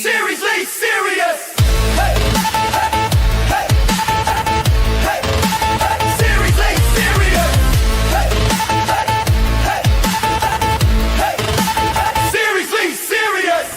seriously serious. Hey, hey, hey, hey, hey, seriously serious. Hey, hey, hey, hey, hey, seriously serious.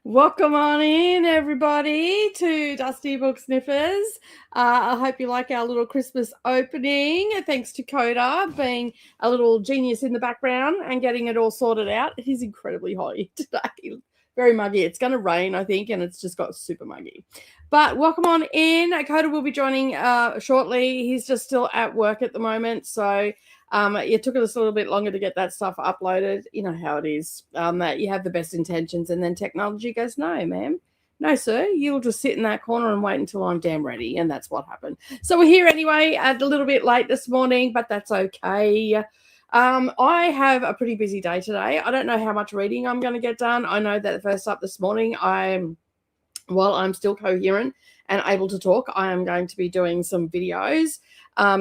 Welcome on in, everybody, to Dusty Book Sniffers. I hope you like our little Christmas opening. Thanks to Coda being a little genius in the background and getting it all sorted out. It is incredibly hot today. Very muggy. It's going to rain, I think, and it's just got super muggy. But welcome on in. Coda will be joining shortly. He's just still at work at the moment, so it took us a little bit longer to get that stuff uploaded. You know how it is, that you have the best intentions and then technology goes, no, ma'am. No, sir, you'll just sit in that corner and wait until I'm damn ready. And that's what happened. So we're here anyway, a little bit late this morning, but that's okay. I have a pretty busy day today. I don't know how much reading I'm going to get done. I know that first up this morning, while I'm still coherent and able to talk, I am going to be doing some videos,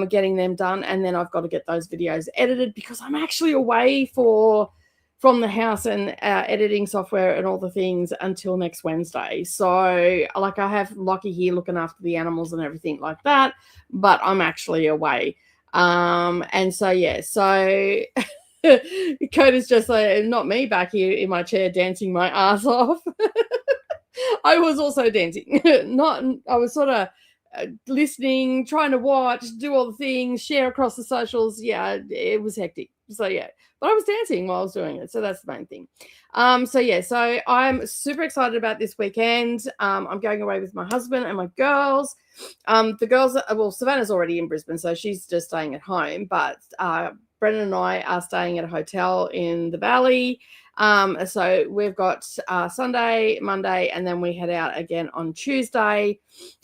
getting them done, and then I've got to get those videos edited because I'm actually away from the house and editing software and all the things until next Wednesday. So, like, I have Lockie here looking after the animals and everything like that, but I'm actually away. And so, yeah, so Coda's just like, not me back here in my chair dancing my ass off. I was also dancing. I was sort of listening, trying to watch, do all the things, share across the socials. Yeah, it was hectic. So yeah, but I was dancing while I was doing it. So that's the main thing. So I'm super excited about this weekend. I'm going away with my husband and my girls. The girls, Savannah's already in Brisbane, so she's just staying at home. But Brendan and I are staying at a hotel in the Valley. So we've got Sunday, Monday, and then we head out again on Tuesday.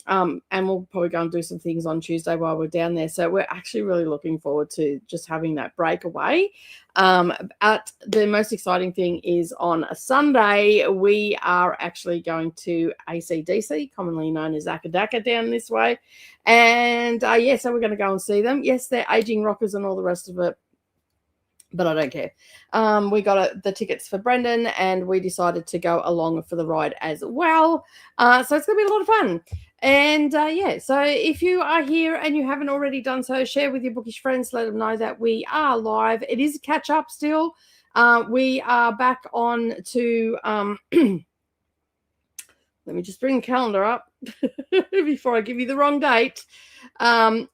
And we'll probably go and do some things on Tuesday while we're down there. So we're actually really looking forward to just having that break away. The most exciting thing is on a Sunday, we are actually going to AC/DC, commonly known as Akadaka, down this way. And so we're going to go and see them. Yes, they're aging rockers and all the rest of it, but I don't care. We got the tickets for Brendan, and we decided to go along for the ride as well. So it's going to be a lot of fun. And so if you are here and you haven't already done so, share with your bookish friends. Let them know that we are live. It is a catch up still. We are back on to. Let me just bring the calendar up before I give you the wrong date.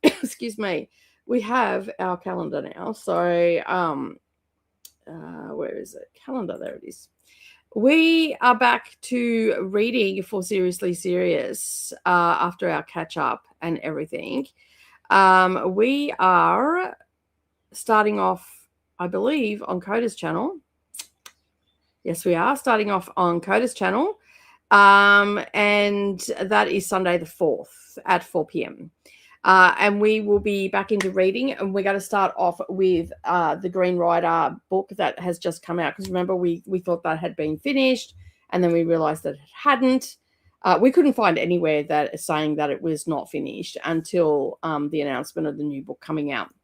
Excuse me. We have our calendar now. So where is it? Calendar, there it is. We are back to reading for Seriously Serious after our catch up and everything. We are starting off, I believe, on Coda's channel. Yes, we are starting off on Coda's channel. And that is Sunday the 4th at 4 p.m. And we will be back into reading, and we're going to start off with the Green Rider book that has just come out. Because remember, we thought that had been finished, and then we realized that it hadn't. We couldn't find anywhere that is saying that it was not finished until the announcement of the new book coming out.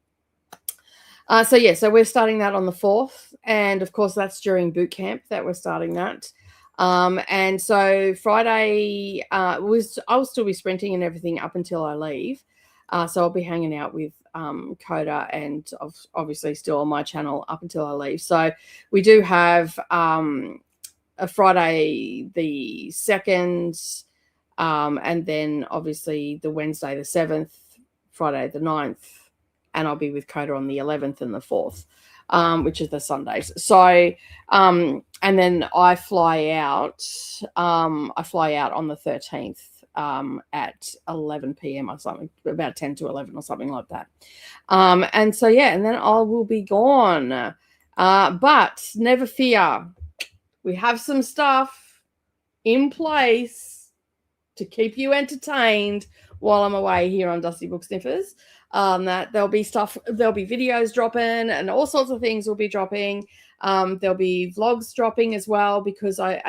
So we're starting that on the 4th, and of course that's during boot camp that we're starting that. And so Friday, I'll still be sprinting and everything up until I leave. So I'll be hanging out with Coda and obviously still on my channel up until I leave. So we do have a Friday the 2nd, and then obviously the Wednesday the 7th, Friday the 9th, and I'll be with Coda on the 11th and the 4th, which is the Sundays. So, and then I fly out on the 13th. At 11 p.m. or something, about 10 to 11 or something like that. And then I will be gone. But never fear. We have some stuff in place to keep you entertained while I'm away here on Dusty Book Sniffers. That there'll be videos dropping and all sorts of things will be dropping. There'll be vlogs dropping as well, because I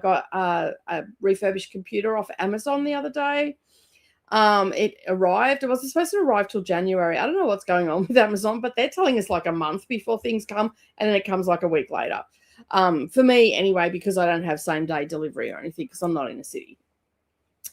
got a refurbished computer off Amazon the other day. It arrived. It wasn't supposed to arrive till January. I don't know what's going on with Amazon, but they're telling us like a month before things come, and then it comes like a week later. For me anyway, because I don't have same day delivery or anything because I'm not in a city.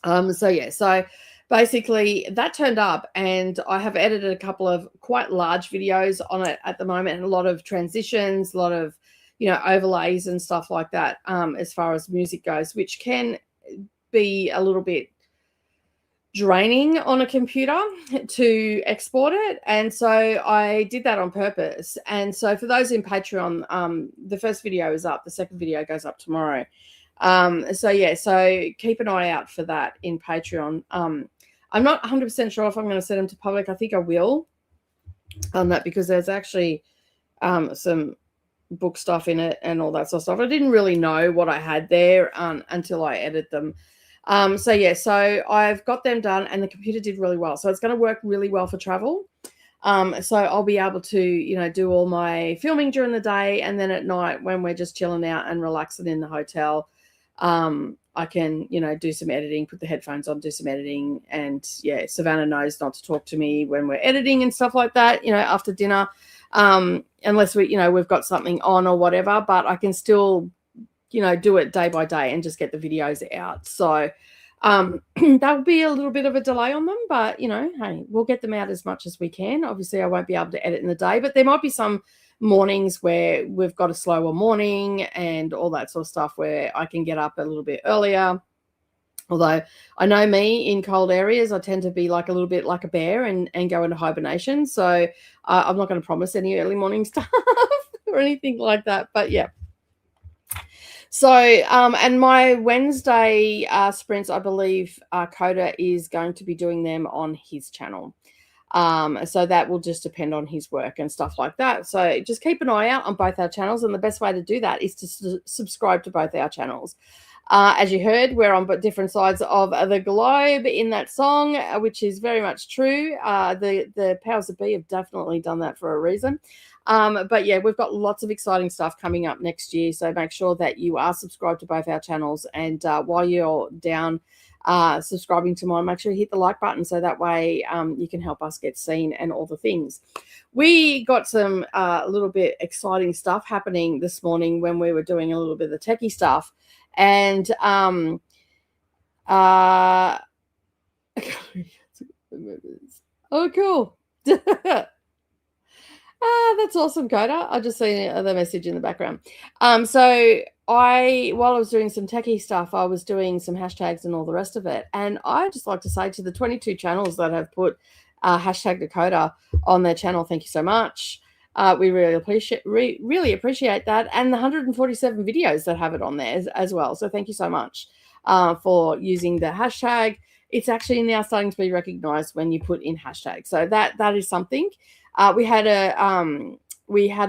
So basically that turned up, and I have edited a couple of quite large videos on it at the moment, and a lot of transitions, a lot of, overlays and stuff like that, as far as music goes, which can be a little bit draining on a computer to export it. And so I did that on purpose. And so for those in Patreon, the first video is up. The second video goes up tomorrow. So keep an eye out for that in Patreon. I'm not 100% sure if I'm going to send them to public. I think I will on that, because there's actually some book stuff in it and all that sort of stuff. I didn't really know what I had there until I edited them. So I've got them done, and the computer did really well. So it's going to work really well for travel. So I'll be able to, do all my filming during the day, and then at night when we're just chilling out and relaxing in the hotel, I can, do some editing, put the headphones on, do some editing. And yeah, Savannah knows not to talk to me when we're editing and stuff like that, after dinner, unless we've got something on or whatever, but I can still, do it day by day and just get the videos out. So that'll be a little bit of a delay on them, but hey, we'll get them out as much as we can. Obviously I won't be able to edit in the day, but there might be some mornings where we've got a slower morning and all that sort of stuff, where I can get up a little bit earlier. Although I know me, in cold areas, I tend to be like a little bit like a bear and go into hibernation. So I'm not going to promise any early morning stuff or anything like that, but yeah. So, and my Wednesday sprints, I believe Coda is going to be doing them on his channel. So that will just depend on his work and stuff like that. So just keep an eye out on both our channels. And the best way to do that is to subscribe to both our channels. As you heard, we're on different sides of the globe in that song, which is very much true. The powers that be have definitely done that for a reason. But yeah, we've got lots of exciting stuff coming up next year. So make sure that you are subscribed to both our channels. And while you're down subscribing to mine, make sure you hit the like button, so that way you can help us get seen and all the things. We got some a little bit exciting stuff happening this morning when we were doing a little bit of the techie stuff. And oh, cool. That's awesome, Coda. I just seen the message in the background. So while I was doing some techie stuff, I was doing some hashtags and all the rest of it. And I just like to say to the 22 channels that have put hashtag Nicoda on their channel, thank you so much. We really appreciate that. And the 147 videos that have it on there as well. So thank you so much for using the hashtag. It's actually now starting to be recognized when you put in hashtags. So that is something. We had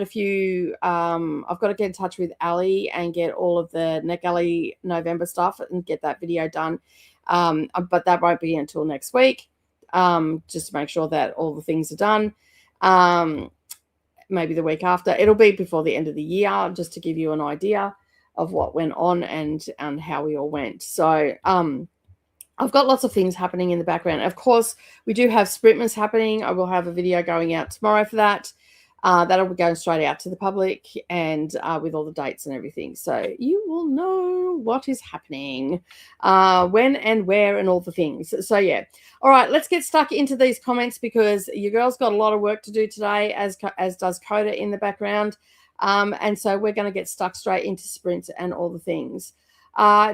a few, I've got to get in touch with Ali and get all of the Neck Ali November stuff and get that video done. But that won't be until next week, just to make sure that all the things are done. Maybe the week after. It'll be before the end of the year, just to give you an idea of what went on and how we all went. So I've got lots of things happening in the background. Of course, we do have Sprintmas happening. I will have a video going out tomorrow for that. That'll be going straight out to the public and with all the dates and everything. So you will know what is happening, when and where and all the things. So yeah. All right, let's get stuck into these comments, because your girl's got a lot of work to do today, as does Coda in the background. And so we're going to get stuck straight into sprints and all the things.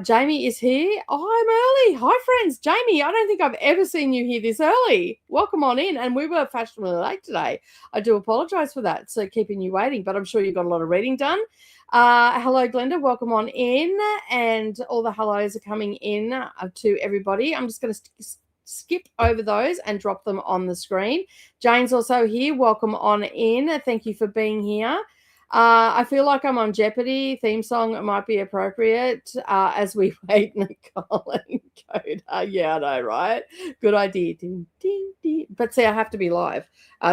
Jamie is here. Oh, I'm early. Hi, friends. Jamie, I don't think I've ever seen you here this early. Welcome on in. And we were fashionably late today. I do apologize for that. So keeping you waiting, but I'm sure you got a lot of reading done. Hello, Glenda. Welcome on in. And all the hellos are coming in to everybody. I'm just going to skip over those and drop them on the screen. Jane's also here. Welcome on in. Thank you for being here. I feel like I'm on Jeopardy. Theme song might be appropriate as we wait, Nicole and Coda. Yeah, I know, right? Good idea. Ding, ding, ding. But see, I have to be live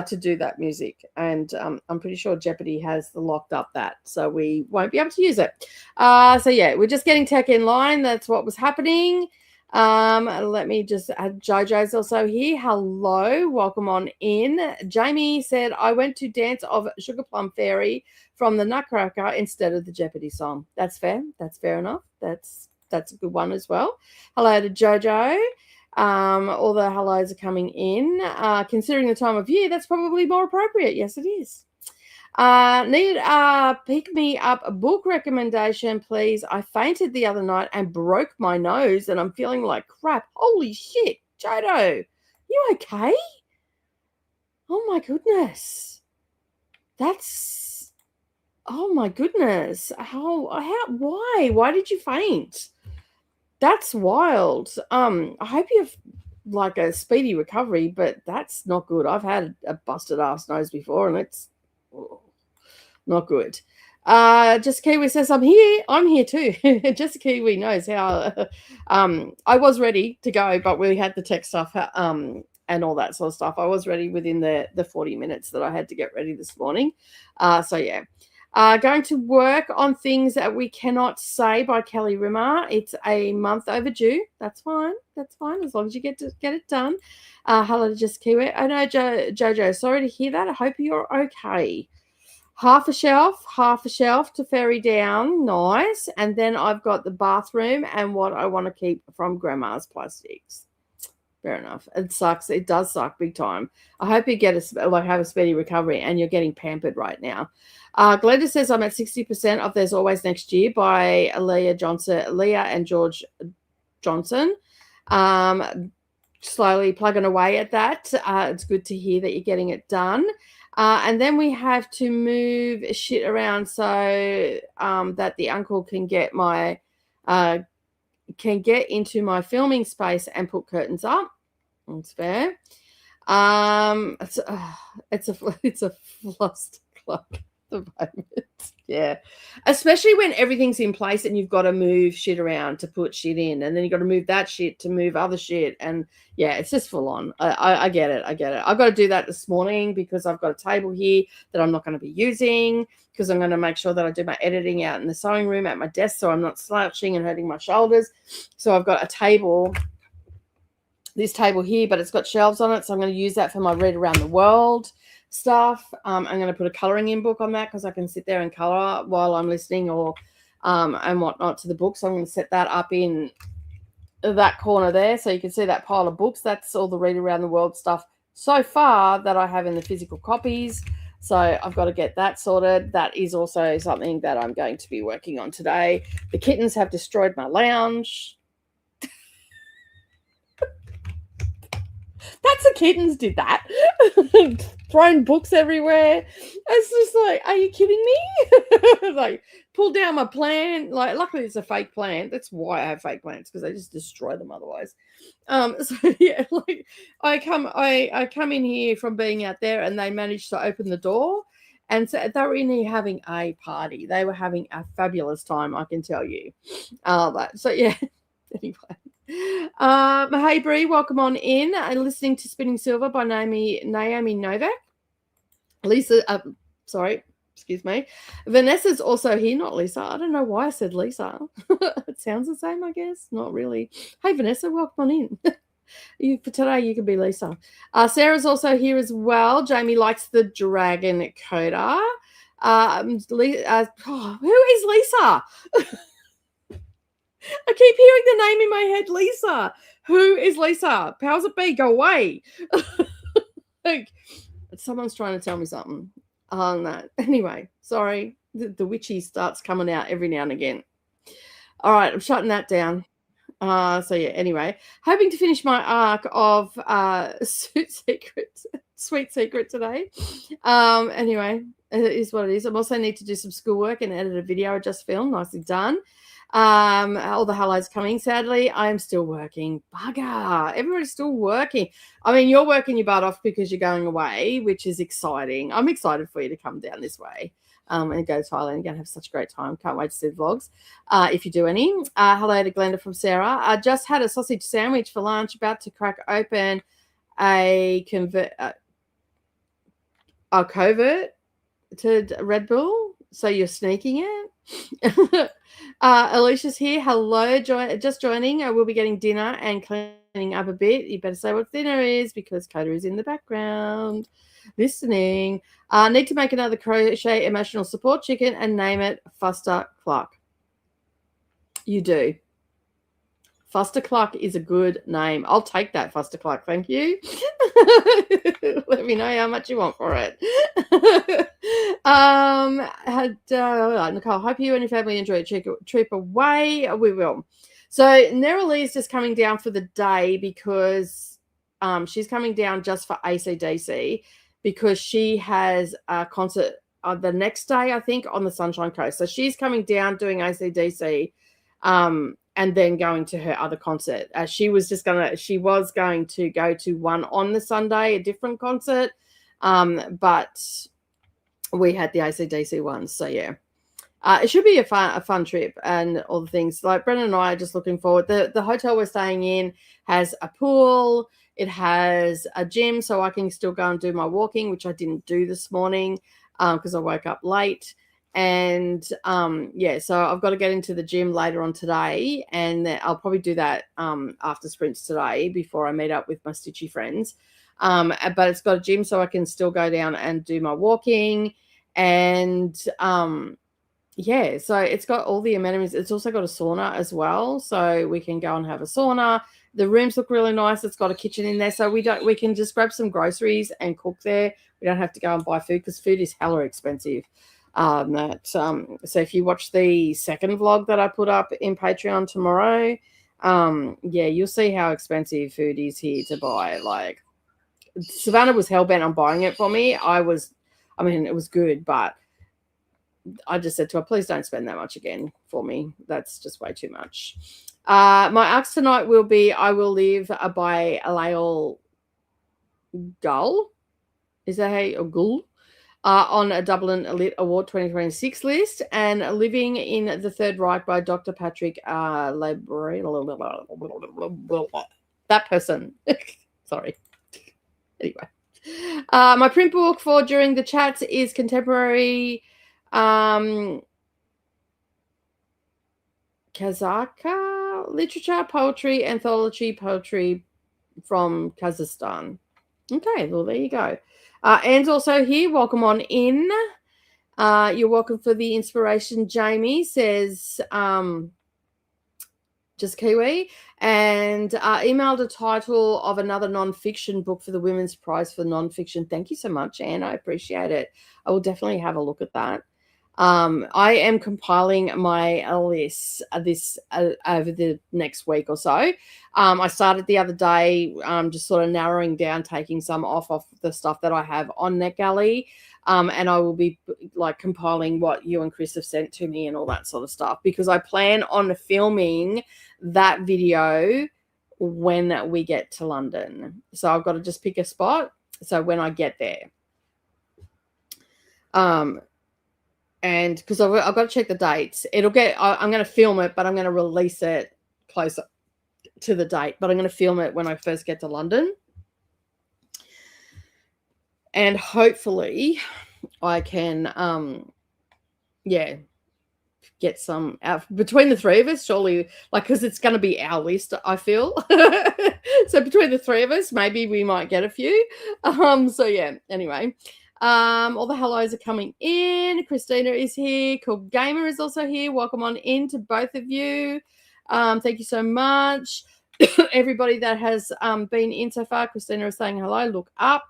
to do that music. And I'm pretty sure Jeopardy has locked up that, so we won't be able to use it. So yeah, we're just getting tech in line. That's what was happening. Let me just add Jojo's also here. Hello, welcome on in. Jamie said, I went to Dance of Sugar Plum Fairy from the Nutcracker instead of the Jeopardy song. That's fair. That's fair enough. That's a good one as well. Hello to Jojo. All the hellos are coming in. Considering the time of year, that's probably more appropriate. Yes, it is. Need a pick me up a book recommendation, please. I fainted the other night and broke my nose, and I'm feeling like crap. Holy shit, Jodo, you okay? Oh my goodness, that's oh my goodness. Why did you faint? That's wild. I hope you have like a speedy recovery, but that's not good. I've had a busted ass nose before, and it's not good. Jessica Kiwi says, I'm here too. Jessica Kiwi knows how I was ready to go, but we had the tech stuff and all that sort of stuff. I was ready within the 40 minutes that I had to get ready this morning. So yeah. Going to work on Things That We Cannot Say by Kelly Rimmer. It's a month overdue. That's fine. That's fine as long as you get it done. Hello to Jessica Kiwi. I know Jojo. Sorry to hear that. I hope you're okay. Half a shelf to ferry down. Nice. And then I've got the bathroom and what I want to keep from Grandma's plastics. Fair enough. It sucks. It does suck big time. I hope you have a speedy recovery and you're getting pampered right now. Glenda says I'm at 60% of There's Always Next Year by Leah and George Johnson. Slowly plugging away at that. It's good to hear that you're getting it done. And then we have to move shit around so that the uncle can get into my filming space and put curtains up. That's fair. It's a fluster clock at the moment. Yeah. Especially when everything's in place and you've got to move shit around to put shit in, and then you've got to move that shit to move other shit. And yeah, it's just full on. I get it. I've got to do that this morning because I've got a table here that I'm not going to be using because I'm going to make sure that I do my editing out in the sewing room at my desk so I'm not slouching and hurting my shoulders. So I've got this table here, but it's got shelves on it. So I'm going to use that for my Read Around the World stuff. I'm going to put a coloring in book on that because I can sit there and color while I'm listening or and whatnot to the book. So I'm going to set that up in that corner there so you can see that pile of books. That's all the Read Around the World stuff so far that I have in the physical copies. So I've got to get that sorted. That is also something that I'm going to be working on today. The kittens have destroyed my lounge. That's the kittens did that. Thrown books everywhere. It's just like, are you kidding me? Like, pull down my plant. Like, luckily it's a fake plant. That's why I have fake plants, because they just destroy them otherwise. So yeah, like I come in here from being out there, and they managed to open the door, and so they were in here having a party. They were having a fabulous time, I can tell you. So yeah. Anyway. Hey Bree, welcome on in. Listening to Spinning Silver by Naomi Novak. Lisa, excuse me. Vanessa's also here, not Lisa. I don't know why I said Lisa. It sounds the same, I guess. Not really. Hey Vanessa, welcome on in. For today, you can be Lisa. Sarah's also here as well. Jamie likes the dragon coda. Who is Lisa? I keep hearing the name in my head, Lisa. Who is Lisa? Powers it be? Go away. Like, someone's trying to tell me something. No. Anyway, sorry. The witchy starts coming out every now and again. All right, I'm shutting that down. So yeah, anyway, hoping to finish my arc of Sweet Secret today. Anyway, it is what it is. I also need to do some schoolwork and edit a video I just filmed. Nicely done. All the hellos coming. Sadly, I am still working. Bugger. Everybody's still working. I mean, you're working your butt off because you're going away, which is exciting. I'm excited for you to come down this way and go to Thailand. You're going to have such a great time. Can't wait to see the vlogs if you do any. Hello to Glenda from Sarah. I just had a sausage sandwich for lunch, about to crack open a covert to Red Bull. So you're sneaking it? Alicia's here. Hello, just joining. I will be getting dinner and cleaning up a bit. You better say what dinner is because Coda is in the background listening. Need to make another crochet emotional support chicken and name it Fuster Clark. You do. Fuster Clark is a good name. I'll take that, Fuster Clark. Thank you. Let me know how much you want for it. Nicole, hope you and your family enjoy a trip away. We will. So Nerali is just coming down for the day because she's coming down just for ACDC because she has a concert the next day, I think, on the Sunshine Coast. So she's coming down doing ACDC. And then going to her other concert. She was going to go to one on the Sunday, a different concert, but we had the ACDC one. So yeah, it should be a fun trip and all the things. Like Brennan and I are just looking forward. The hotel we're staying in has a pool. It has a gym, so I can still go and do my walking, which I didn't do this morning because I woke up late. And so I've got to get into the gym later on today, and I'll probably do that after sprints today before I meet up with my stitchy friends. But it's got a gym, so I can still go down and do my walking. And so it's got all the amenities. It's also got a sauna as well, so we can go and have a sauna. The rooms look really nice. It's got a kitchen in there, so we can just grab some groceries and cook there. We don't have to go and buy food because food is hella expensive. So if you watch the second vlog that I put up in Patreon tomorrow, you'll see how expensive food is here to buy. Like Savannah was hell-bent on buying it for me. It was good, but I just said to her, please don't spend that much again for me. That's just way too much. My arcs tonight will be I Will Live by Lael Gull. Is that how you, Gull? On a Dublin Elite Award 2026 list, and Living in the Third Reich by Dr. Patrick Labrie. That person. Sorry. Anyway. My print book for During the Chats is contemporary Kazakh literature, poetry, anthology poetry from Kazakhstan. Okay, well, there you go. Anne's also here. Welcome on in. You're welcome for the inspiration, Jamie, says just Kiwi. And emailed a title of another non-fiction book for the Women's Prize for Non-Fiction. Thank you so much, Anne. I appreciate it. I will definitely have a look at that. I am compiling my list over the next week or so. I started the other day just sort of narrowing down, taking some off the stuff that I have on NetGalley. And I will be like compiling what you and Chris have sent to me and all that sort of stuff, because I plan on filming that video when we get to London. So I've got to just pick a spot. So when I get there. And because I've got to check the dates, I'm going to film it, but I'm going to release it closer to the date. But I'm going to film it when I first get to London. And hopefully I can, get some out between the three of us, surely, like, because it's going to be our list, I feel. So between the three of us, maybe we might get a few. So yeah, anyway. All the hellos are coming in. Christina is here. Cool Gamer is also here. Welcome on in to both of you. Thank you so much. Everybody that has been in so far. Christina is saying hello. Look up.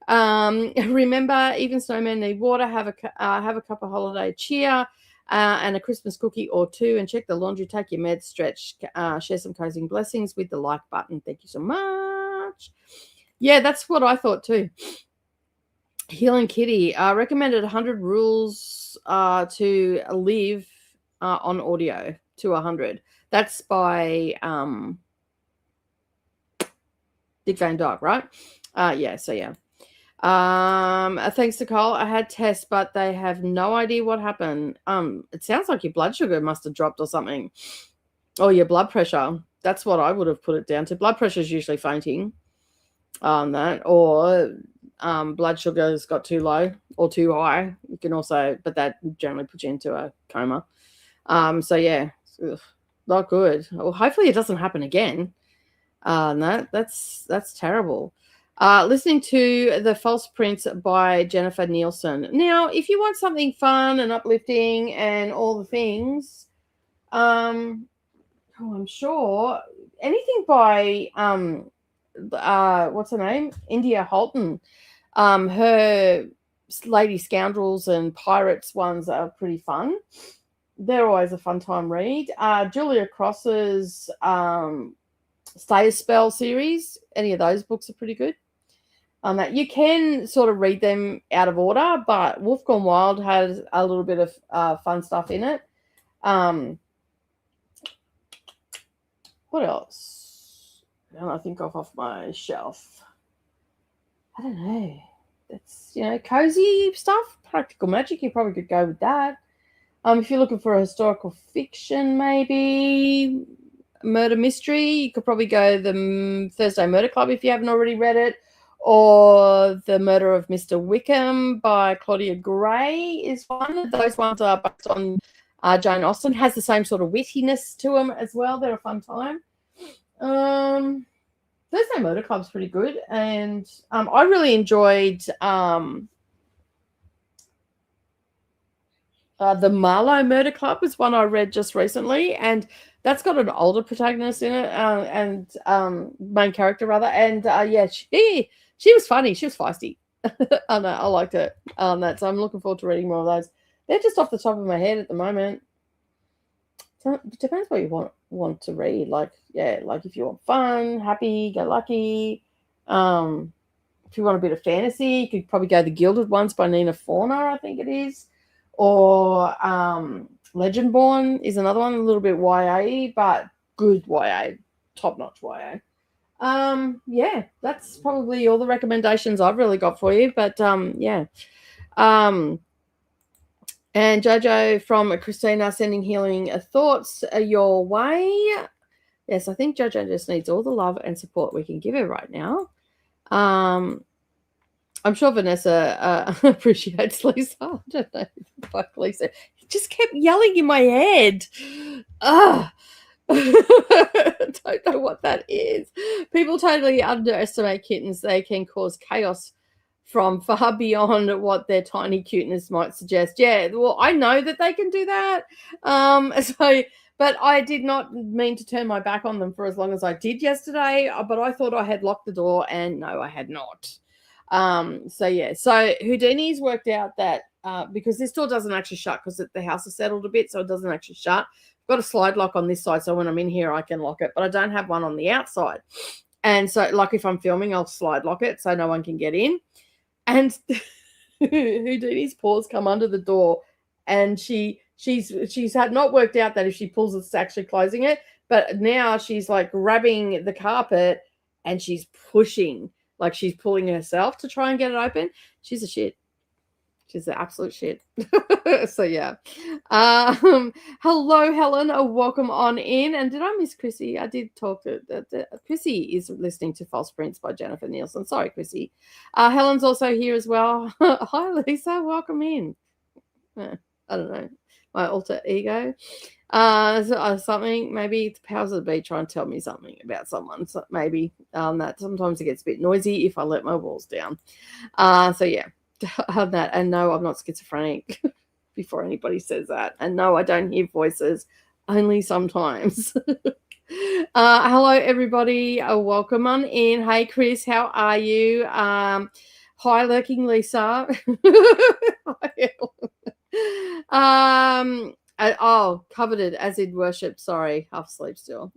Remember, even snowmen need water. Have a cup of holiday cheer and a Christmas cookie or two, and check the laundry. Take your meds. Stretch. Share some cozy blessings with the like button. Thank you so much. Yeah, that's what I thought too. Healing Kitty recommended 100 rules to live on audio to 100. That's by Dick Van Dyke, right? So yeah. Thanks, Nicole. I had tests, but they have no idea what happened. It sounds like your blood sugar must have dropped or something. Or your blood pressure. That's what I would have put it down to. Blood pressure is usually fainting on that, or blood sugar's got too low or too high. You can also, but that generally puts you into a coma. So yeah, not good. Well, hopefully it doesn't happen again. That's terrible. Listening to The False Prince by Jennifer Nielsen. Now, if you want something fun and uplifting and all the things, I'm sure anything by what's her name? India Holton. Her Lady Scoundrels and Pirates ones are pretty fun. They're always a fun time read. Julia Cross's Stay a Spell series, any of those books are pretty good. That you can sort of read them out of order, but Wolf Gone Wild has a little bit of fun stuff in it. What else? I think off my shelf. I don't know. That's cozy stuff. Practical Magic. You probably could go with that. If you're looking for a historical fiction, maybe murder mystery, you could probably go the Thursday Murder Club if you haven't already read it, or The Murder of Mr. Wickham by Claudia Gray is one. Those ones are based on Jane Austen. Has the same sort of wittiness to them as well. They're a fun time. Thursday Murder Club's pretty good, and I really enjoyed the Marlowe Murder Club was one I read just recently, and that's got an older protagonist in it, and main character rather. And yeah, she was funny. She was feisty. I know, I liked it. So I'm looking forward to reading more of those. They're just off the top of my head at the moment. So it depends what you want to read. Like if you want fun, happy, go lucky. If you want a bit of fantasy, you could probably go The Gilded Ones by Nina Fauna, I think it is. Or Legendborn is another one, a little bit YA, but good YA, top-notch YA. Yeah, that's probably all the recommendations I've really got for you. But yeah. And Jojo from Christina sending healing thoughts your way. Yes, I think Jojo just needs all the love and support we can give her right now. I'm sure Vanessa appreciates Lisa. I don't know. Fuck Lisa. It just kept yelling in my head. Ugh. Don't know what that is. People totally underestimate kittens. They can cause chaos from far beyond what their tiny cuteness might suggest. Yeah, well, I know that they can do that. But I did not mean to turn my back on them for as long as I did yesterday. But I thought I had locked the door, and no, I had not. So yeah, so Houdini's worked out that because this door doesn't actually shut because the house is settled a bit, so it doesn't actually shut. I've got a slide lock on this side, so when I'm in here, I can lock it, but I don't have one on the outside. And so, like if I'm filming, I'll slide lock it so no one can get in. And Houdini's paws come under the door, and she's had not worked out that if she pulls it's actually closing it, but now she's like grabbing the carpet and she's pushing, like she's pulling herself to try and get it open. She's a shit. She's the absolute shit. So yeah. Hello, Helen. Welcome on in. And did I miss Chrissy? I did talk to Chrissy is listening to False Prince by Jennifer Nielsen. Sorry, Chrissy. Helen's also here as well. Hi, Lisa. Welcome in. I don't know. My alter ego. Something, maybe the powers of the bee try and tell me something about someone. So maybe that sometimes it gets a bit noisy if I let my walls down. So yeah. That, and no, I'm not schizophrenic. Before anybody says that, and no, I don't hear voices, only sometimes. Hello, everybody. Welcome on in. Hey, Chris, how are you? Hi, lurking Lisa. Coveted as in worship. Sorry, half asleep still.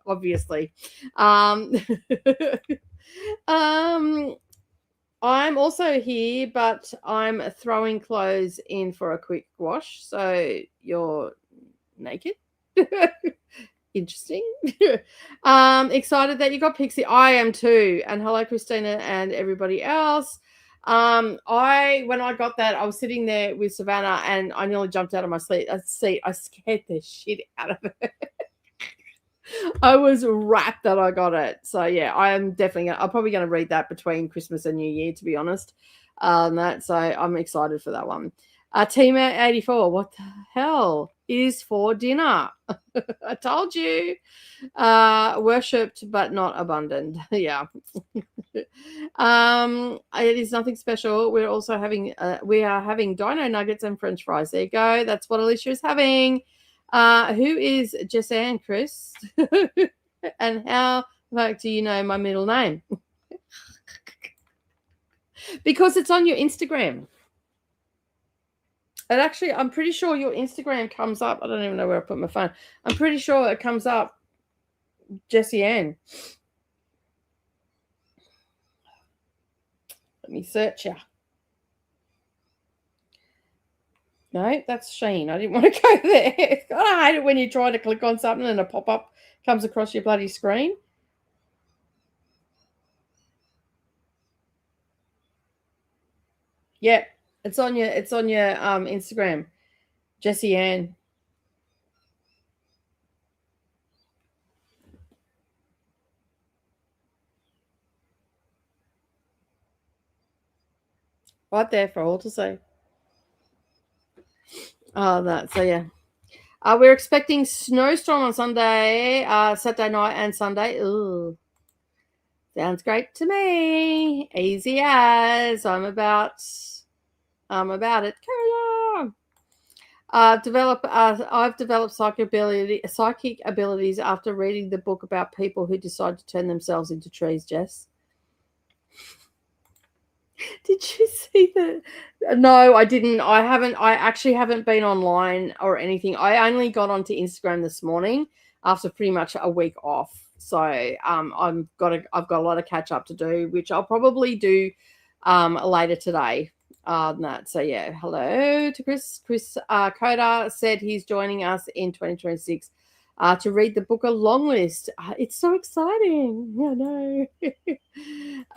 Obviously. I'm also here, but I'm throwing clothes in for a quick wash. So you're naked. Interesting. Excited that you got Pixie. I am too. And hello, Christina and everybody else. When I got that, I was sitting there with Savannah and I nearly jumped out of my seat. I scared the shit out of her. I was rapt that I got it. So yeah, I am definitely I'm probably gonna read that between Christmas and New Year, to be honest. So I'm excited for that one. Team 84, what the hell is for dinner? I told you. Worshipped but not abundant. Yeah. It is nothing special. We're also having we are having dino nuggets and french fries. There you go. That's what Alicia is having. Who is Jessanne, Chris? And how the fuck do you know my middle name? Because it's on your Instagram. And actually, I'm pretty sure your Instagram comes up. I don't even know where I put my phone. I'm pretty sure it comes up Jessie Ann. Let me search you. No, that's Sheen. I didn't want to go there. I hate it when you try to click on something and a pop-up comes across your bloody screen. Yeah, it's on your Instagram. Jessie Ann. Right there for all to see. So yeah. We're expecting snowstorm on Sunday, Saturday night and Sunday. Ooh. Sounds great to me. Easy as. I'm about it. Carry on. I've developed psychic abilities after reading the book about people who decide to turn themselves into trees, Jess. Did you see that? No, I didn't. I actually haven't been online or anything. I only got onto Instagram this morning after pretty much a week off. So I've got a lot of catch up to do, which I'll probably do later today. So yeah, hello to Chris. Chris Coda said he's joining us in 2026 to read the book A Long List. It's so exciting.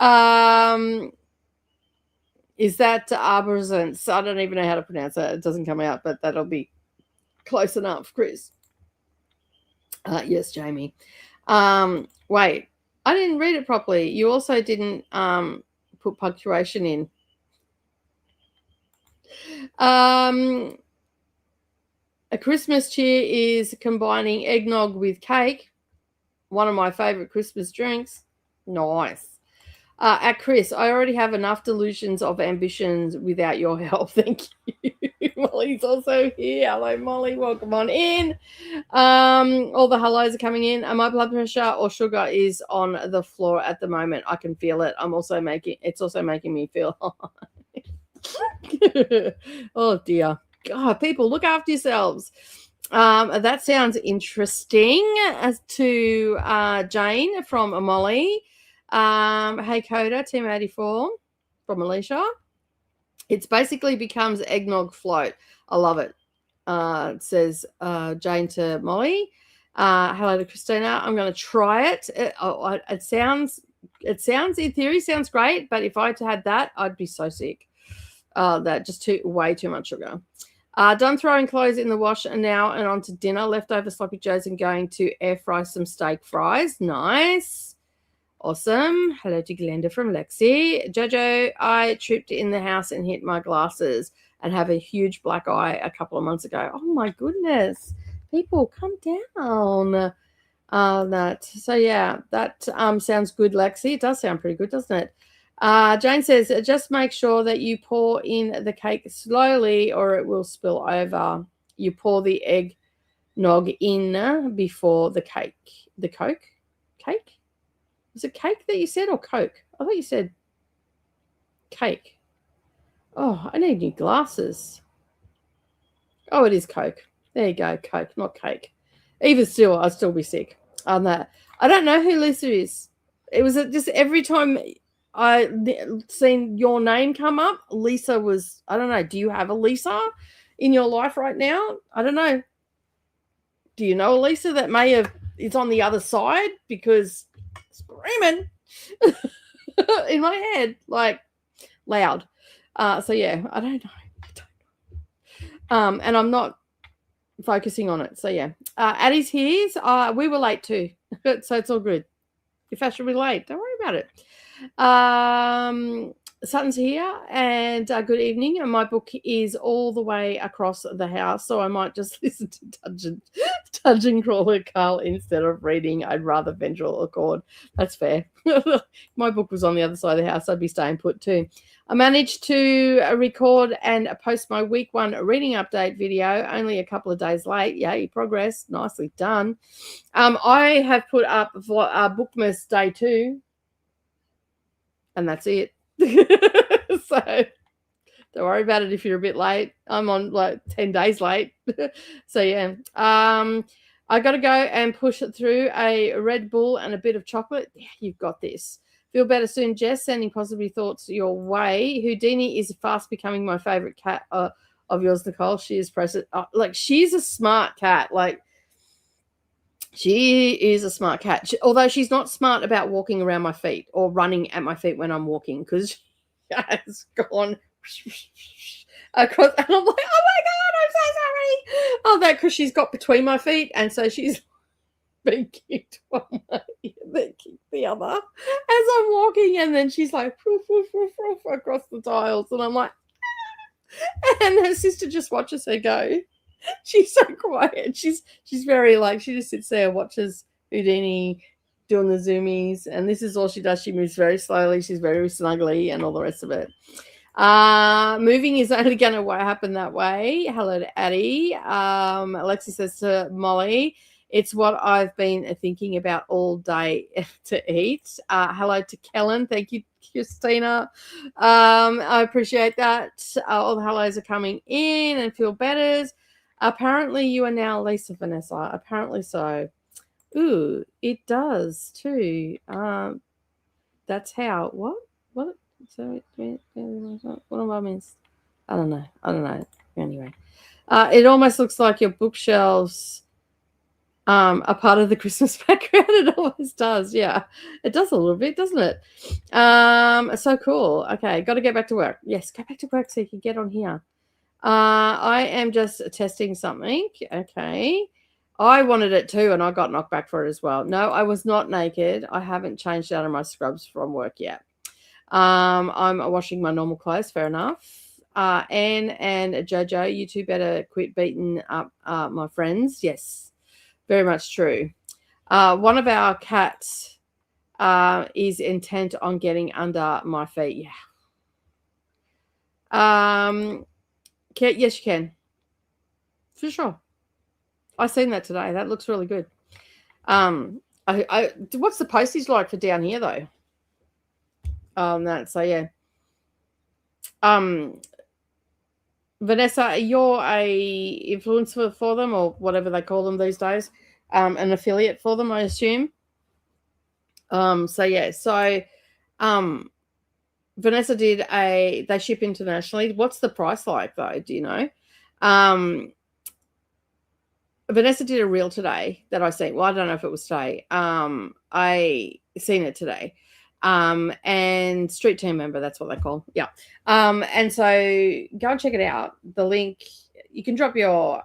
I know. Is that arborescence? I don't even know how to pronounce it. It doesn't come out, but that'll be close enough, Chris. Yes, Jamie. Wait, I didn't read it properly. You also didn't put punctuation in. A Christmas cheer is combining eggnog with cake. One of my favorite Christmas drinks. Nice. At Chris, I already have enough delusions of ambitions without your help. Thank you. Molly's also here. Hello, Molly. Welcome on in. All the hellos are coming in. My blood pressure or sugar is on the floor at the moment. I can feel it. It's also making me feel oh dear. God, people, look after yourselves. That sounds interesting. As to Jane from Molly. Hey Coda, Team 84 from Alicia. It's basically becomes eggnog float. I love it. It says Jane to Molly. Hello to Christina. I'm going to try it. It sounds in theory sounds great, but if I had that, I'd be so sick. That just way too much sugar. Done throwing clothes in the wash and now and on to dinner. Leftover sloppy joes and going to air fry some steak fries. Nice. Awesome. Hello to Glenda from Lexi. Jojo, I tripped in the house and hit my glasses and have a huge black eye a couple of months ago. Oh my goodness. People, come down. That sounds good, Lexi. It does sound pretty good, doesn't it? Jane says, just make sure that you pour in the cake slowly or it will spill over. You pour the eggnog in before the cake. The Coke? Cake? Was it cake that you said or Coke? I thought you said cake. Oh, I need new glasses. Oh, it is Coke. There you go, Coke, not cake. Even still, I'd still be sick on that. I don't know who Lisa is. It was just every time I seen your name come up, Lisa was, I don't know, do you have a Lisa in your life right now? I don't know. Do you know a Lisa that is on the other side? Because screaming in my head, like loud. So yeah, I don't know. And I'm not focusing on it. So yeah. Addie's here. We were late too, so it's all good. You're fashionably late. Don't worry about it. Sutton's here, and good evening. And my book is all the way across the house, so I might just listen to Dungeon Crawler Carl instead of reading. I'd rather Vengeful Accord. That's fair. My book was on the other side of the house. I'd be staying put too. I managed to record and post my week 1 reading update video only a couple of days late. Yay, progress. Nicely done. I have put up for Bookmas Day 2, and that's it. So don't worry about it if you're a bit late. I'm on like 10 days late. So yeah. I got to go and push it through a Red Bull and a bit of chocolate. Yeah, you've got this. Feel better soon, Jess. Sending positive thoughts your way. Houdini is fast becoming my favorite cat of yours, Nicole. She is present. Like, she's a smart cat. Like, she is a smart cat. Although she's not smart about walking around my feet or running at my feet when I'm walking, because she has gone across. And I'm like, oh my God, I'm so sorry. Oh, that because she's got between my feet. And so she's been kicked one way and then kicked the other as I'm walking. And then she's like, woof, woof, woof, woof, across the tiles. And I'm like, and her sister just watches her go. She's so quiet. She's very like, she just sits there and watches Houdini doing the zoomies, and this is all she does. She moves very slowly. She's very snuggly and all the rest of it. Moving is only going to happen that way. Hello to Addie. Alexi says to Molly, it's what I've been thinking about all day to eat. Hello to Kellen. Thank you, Christina. I appreciate that. All the hellos are coming in and feel better. Apparently you are now Lisa, Vanessa. Apparently so. Ooh, it does too. That's how. What? So what have I missed? I don't know. Anyway, it almost looks like your bookshelves are part of the Christmas background. It almost does. Yeah, it does a little bit, doesn't it? So cool. Okay, got to get back to work. Yes, go back to work so you can get on here. I am just testing something. Okay. I wanted it too, and I got knocked back for it as well. No, I was not naked. I haven't changed out of my scrubs from work yet. I'm washing my normal clothes. Fair enough. Anne and Jojo, you two better quit beating up my friends. Yes, very much true. One of our cats is intent on getting under my feet. Yeah. Yes, you can. For sure. I seen that today. That looks really good. What's the postage like for down here though? So yeah. Vanessa, you're a influencer for them, or whatever they call them these days. An affiliate for them, I assume. So yeah. So Vanessa did they ship internationally. What's the price like though? Do you know? Vanessa did a reel today that I seen. Well, I don't know if it was today. I seen it today. And Street Team member, that's what they call. Yeah. And so go and check it out. The link, you can drop your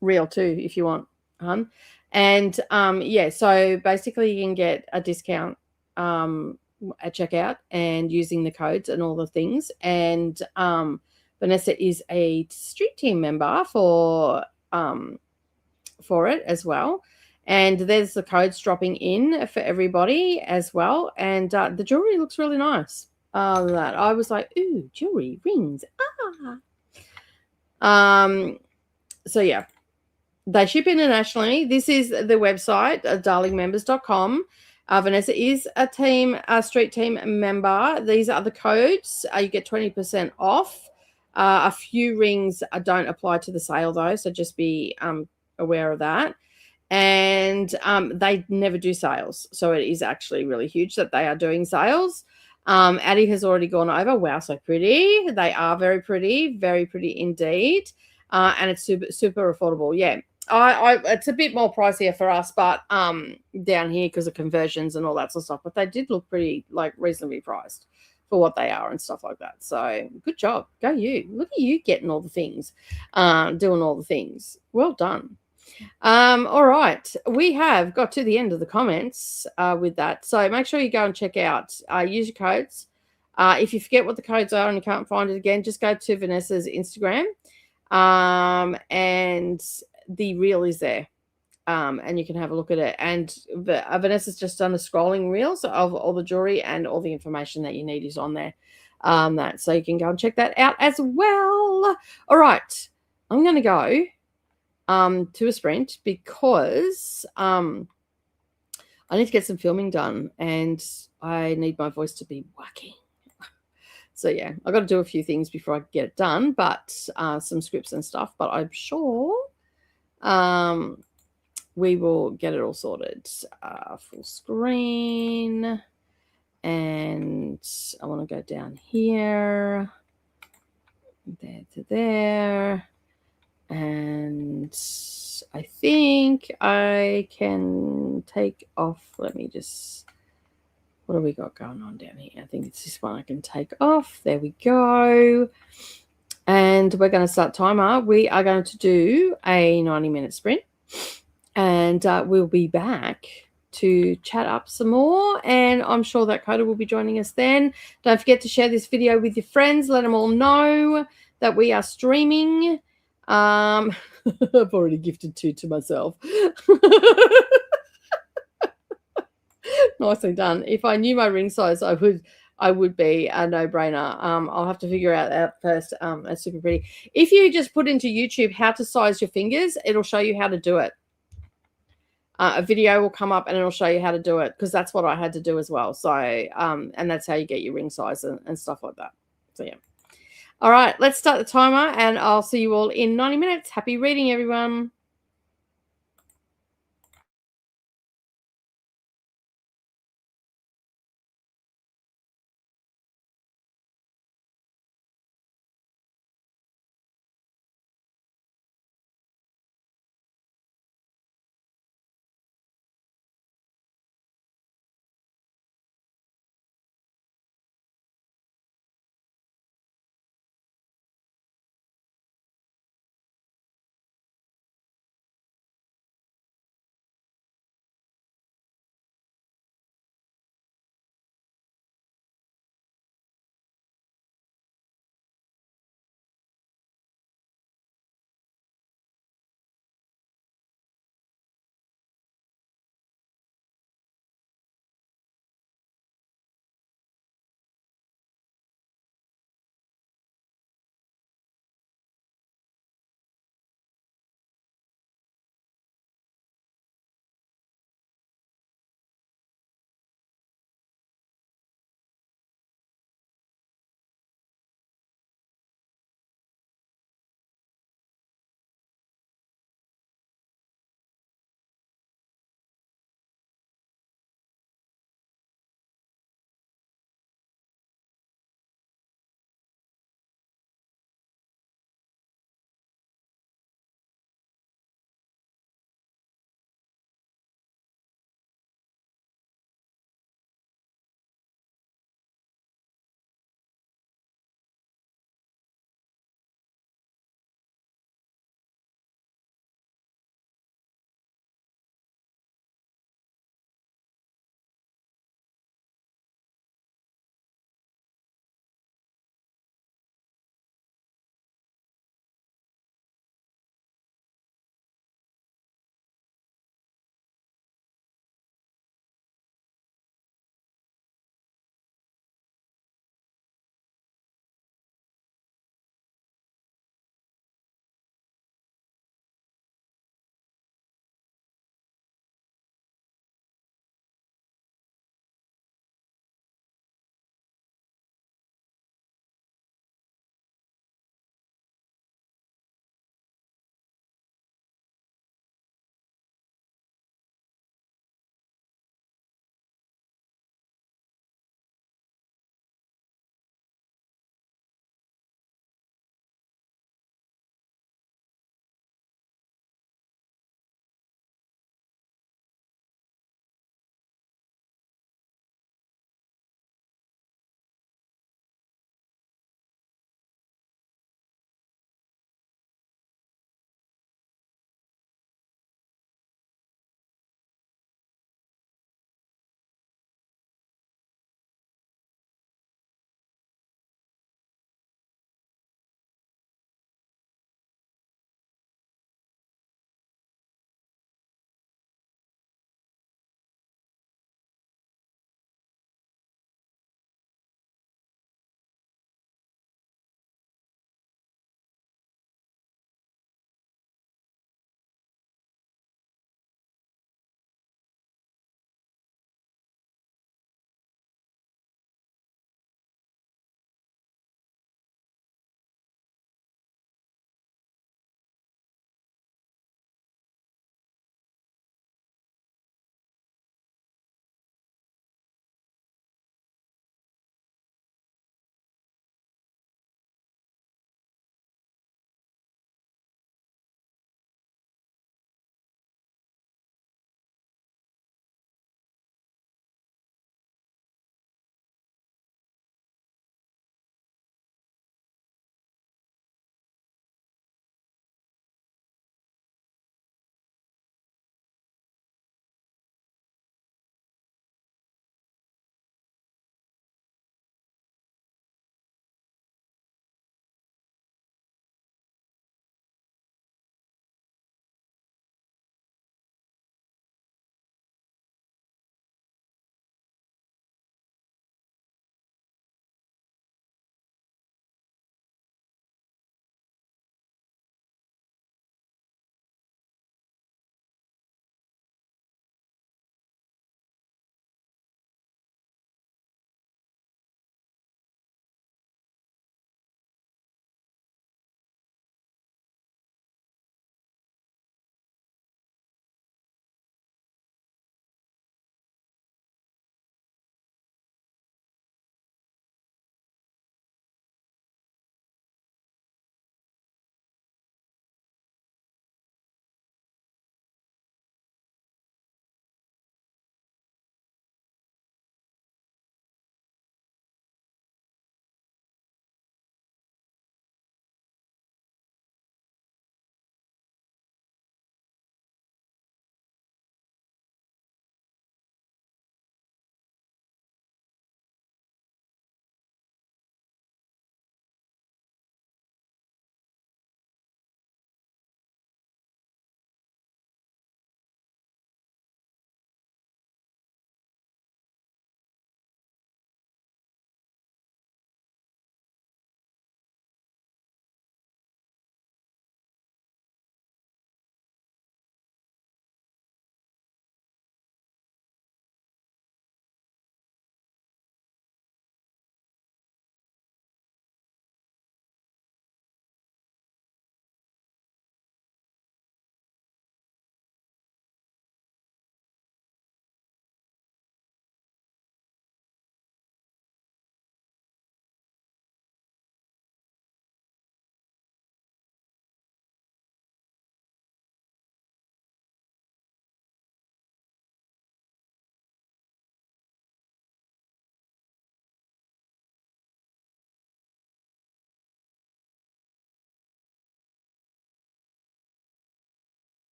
reel too if you want, hun. And yeah, so basically you can get a discount at checkout and using the codes and all the things. And Vanessa is a Street Team member for it as well, and there's the codes dropping in for everybody as well, and the jewelry looks really nice. That I was like, ooh, jewelry, rings, so yeah, they ship internationally. This is the website, darlingmembers.com. Vanessa is a Street Team member. These are the codes. You get 20% off. A few rings don't apply to the sale though, so just be aware of that. And they never do sales, so it is actually really huge that they are doing sales. Addie has already gone over. Wow, so pretty. They are very pretty indeed. And it's super affordable. Yeah, it's a bit more pricier for us, but down here because of conversions and all that sort of stuff, but they did look pretty, like, reasonably priced for what they are and stuff like that. So good job. Go you. Look at you getting all the things, doing all the things. Well done. All right. We have got to the end of the comments with that. So make sure you go and check out, use your codes. If you forget what the codes are and you can't find it again, just go to Vanessa's Instagram. And the reel is there. And you can have a look at it. And Vanessa's just done a scrolling reels of all the jewelry, and all the information that you need is on there. So you can go and check that out as well. All right. I'm going to go to a sprint because I need to get some filming done, and I need my voice to be working. So yeah, I've got to do a few things before I get it done, but some scripts and stuff. But I'm sure we will get it all sorted. Full screen, and I want to go down here, there to there. And I think I can take off. Let me just, what have we got going on down here? I think it's this one I can take off. There we go. And we're going to start timer. We are going to do a 90-minute sprint. And we'll be back to chat up some more. And I'm sure that Coda will be joining us then. Don't forget to share this video with your friends. Let them all know that we are streaming. I've already gifted 2 to myself. Nicely done. If I knew my ring size, I would be a no-brainer. I'll have to figure out that first. That's super pretty. If you just put into YouTube how to size your fingers, it'll show you how to do it. A video will come up and it'll show you how to do it, because that's what I had to do as well. So, and that's how you get your ring size and stuff like that. So yeah. All right, let's start the timer, and I'll see you all in 90 minutes. Happy reading, everyone.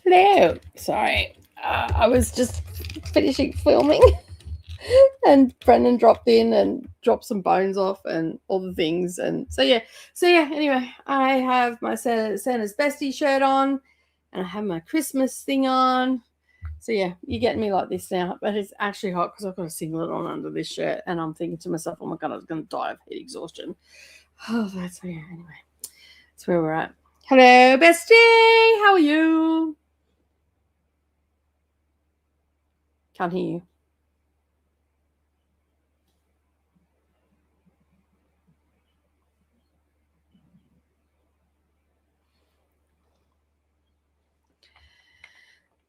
Hello. Sorry. I was just finishing filming and Brendan dropped in and dropped some bones off and all the things. And so yeah, anyway, I have my Santa's Bestie shirt on and I have my Christmas thing on. So yeah, you're getting me like this now, but it's actually hot because I've got a singlet on under this shirt and I'm thinking to myself, oh my God, I was going to die of heat exhaustion. Oh, that's yeah, anyway, that's where we're at. Hello, Bestie. How are you? Can't hear you.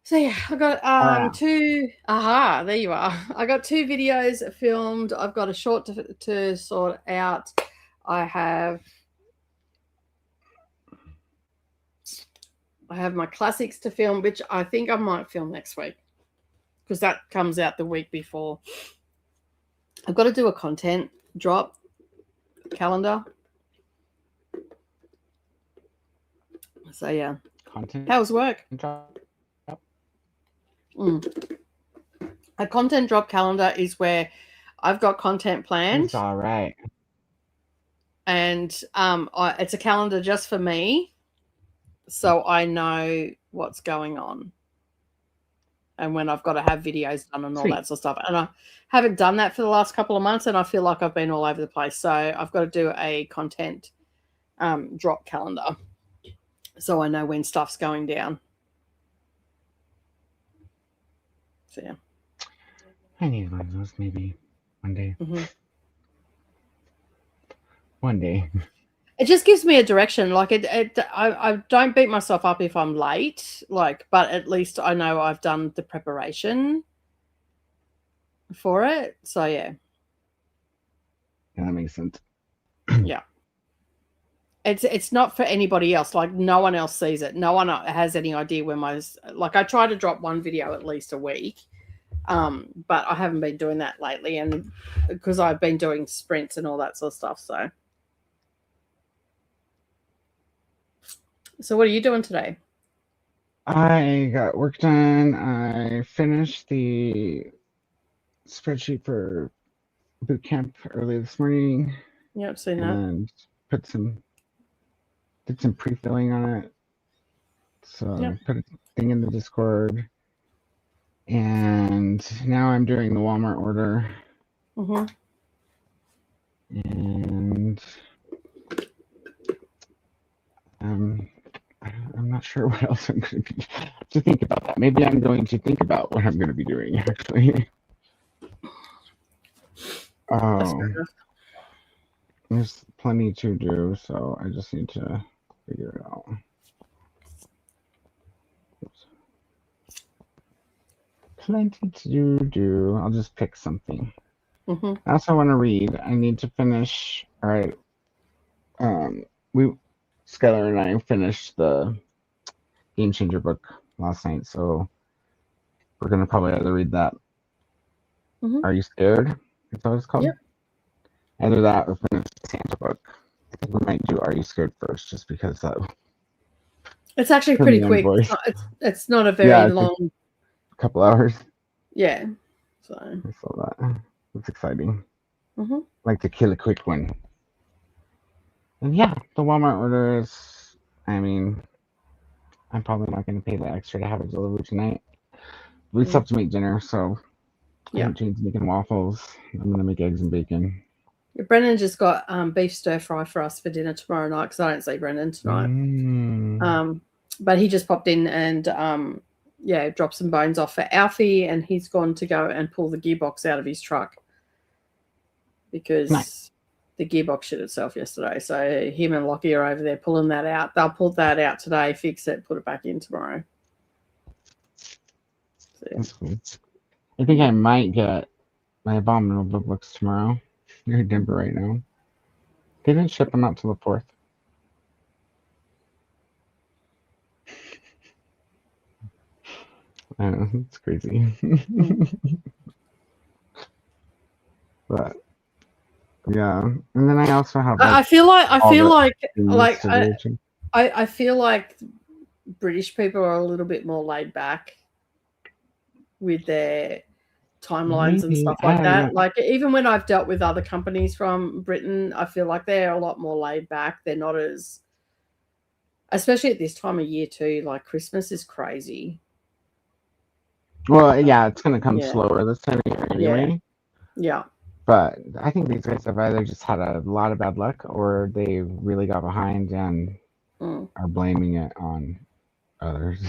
So yeah, I got two. Aha, there you are. I got 2 videos filmed. I've got a short to sort out. I have my classics to film, which I think I might film next week because that comes out the week before. I've got to do a content drop calendar. So yeah, Content. how's work? A content drop calendar is where I've got content planned. It's all right. And it's a calendar just for me, so I know what's going on and when I've got to have videos done and all that sort of stuff. And I haven't done that for the last couple of months, and I feel like I've been all over the place. So I've got to do a content drop calendar so I know when stuff's going down. So yeah. I need one of those maybe one day. Mm-hmm. One day. It just gives me a direction. Like I don't beat myself up if I'm late, but at least I know I've done the preparation for it. So yeah. Yeah, that makes sense. Yeah. It's not for anybody else. Like no one else sees it. No one has any idea when I try to drop one video at least a week. But I haven't been doing that lately, and because I've been doing sprints and all that sort of stuff. So what are you doing today? I got work done. I finished the spreadsheet for boot camp early this morning. Yeah, I've seen that. And did some pre-filling on it. So Yep. put a thing in the Discord. And now I'm doing the Walmart order. Mm-hmm. And I'm not sure what else I'm going to think about that. Maybe I'm going to think about what I'm going to be doing, actually. There's plenty to do, so I just need to figure it out. Oops. Plenty to do. I'll just pick something. Mm-hmm. I also want to read. I need to finish. All right. Skylar and I finished the Game Changer book last night, so we're gonna probably either read that. Mm-hmm. Are You Scared? That's what it's called. Yep. Either that or finish the Santa book. I think we might do Are You Scared first, just because it's actually pretty quick. It's not a very long. A couple hours. Yeah. So I saw that. It's exciting. Mm-hmm. Like to kill a quick one. And yeah, the Walmart order is, I'm probably not going to pay the extra to have it delivered tonight. We still have to make dinner, so I haven't changed making waffles. I'm going to make eggs and bacon. Brendan just got beef stir fry for us for dinner tomorrow night because I don't see Brendan tonight. But he just popped in and dropped some bones off for Alfie, and he's gone to go and pull the gearbox out of his truck because the gearbox shit itself yesterday. So him and Lockie are over there pulling that out. They'll pull that out today, fix it, put it back in tomorrow. So, that's cool. I think I might get my Abominable books tomorrow. They're in Denver right now. They didn't ship them out till the 4th. I know, it's crazy. But yeah, and then I also have. I feel like British people are a little bit more laid back with their timelines and Maybe stuff I like don't that. know. Like even when I've dealt with other companies from Britain, I feel like they're a lot more laid back. They're not as, especially at this time of year too, like Christmas is crazy. Well, yeah, it's gonna come Yeah. slower this time of year anyway. Yeah. But I think these guys have either just had a lot of bad luck, or they really got behind and are blaming it on others.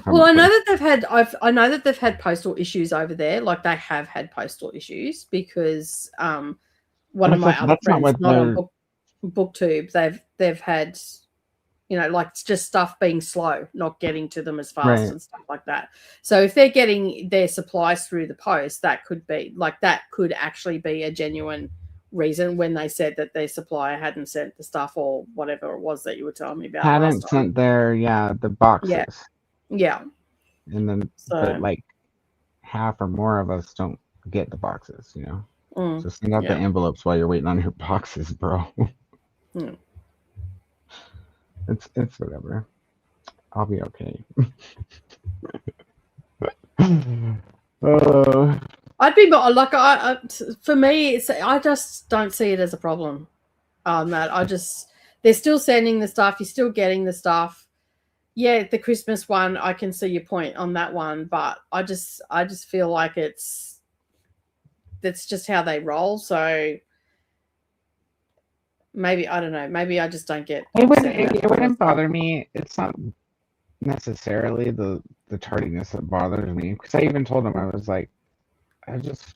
Well, I know that they've had. I know that they've had postal issues over there. Like they have had postal issues because one of my other That's not friends, what not on they're. Booktube, they've had, you know, like it's just stuff being slow, not getting to them as fast Right. and stuff like that. So if they're getting their supplies through the post, that could be like that could actually be a genuine reason when they said that their supplier hadn't sent the stuff or whatever it was that you were telling me about last Hadn't time. sent the boxes. Yeah. And then So like half or more of us don't get the boxes, you know. So send out the envelopes while you're waiting on your boxes, bro. It's whatever. I'll be okay. I'd be more like for me. I just don't see it as a problem. That they're still sending the stuff. You're still getting the stuff. Yeah, the Christmas one, I can see your point on that one, but I just feel like that's just how they roll. So maybe I don't know. Maybe I just don't get. It wouldn't bother me. It's not necessarily the tardiness that bothers me, because I even told him, I was like, I just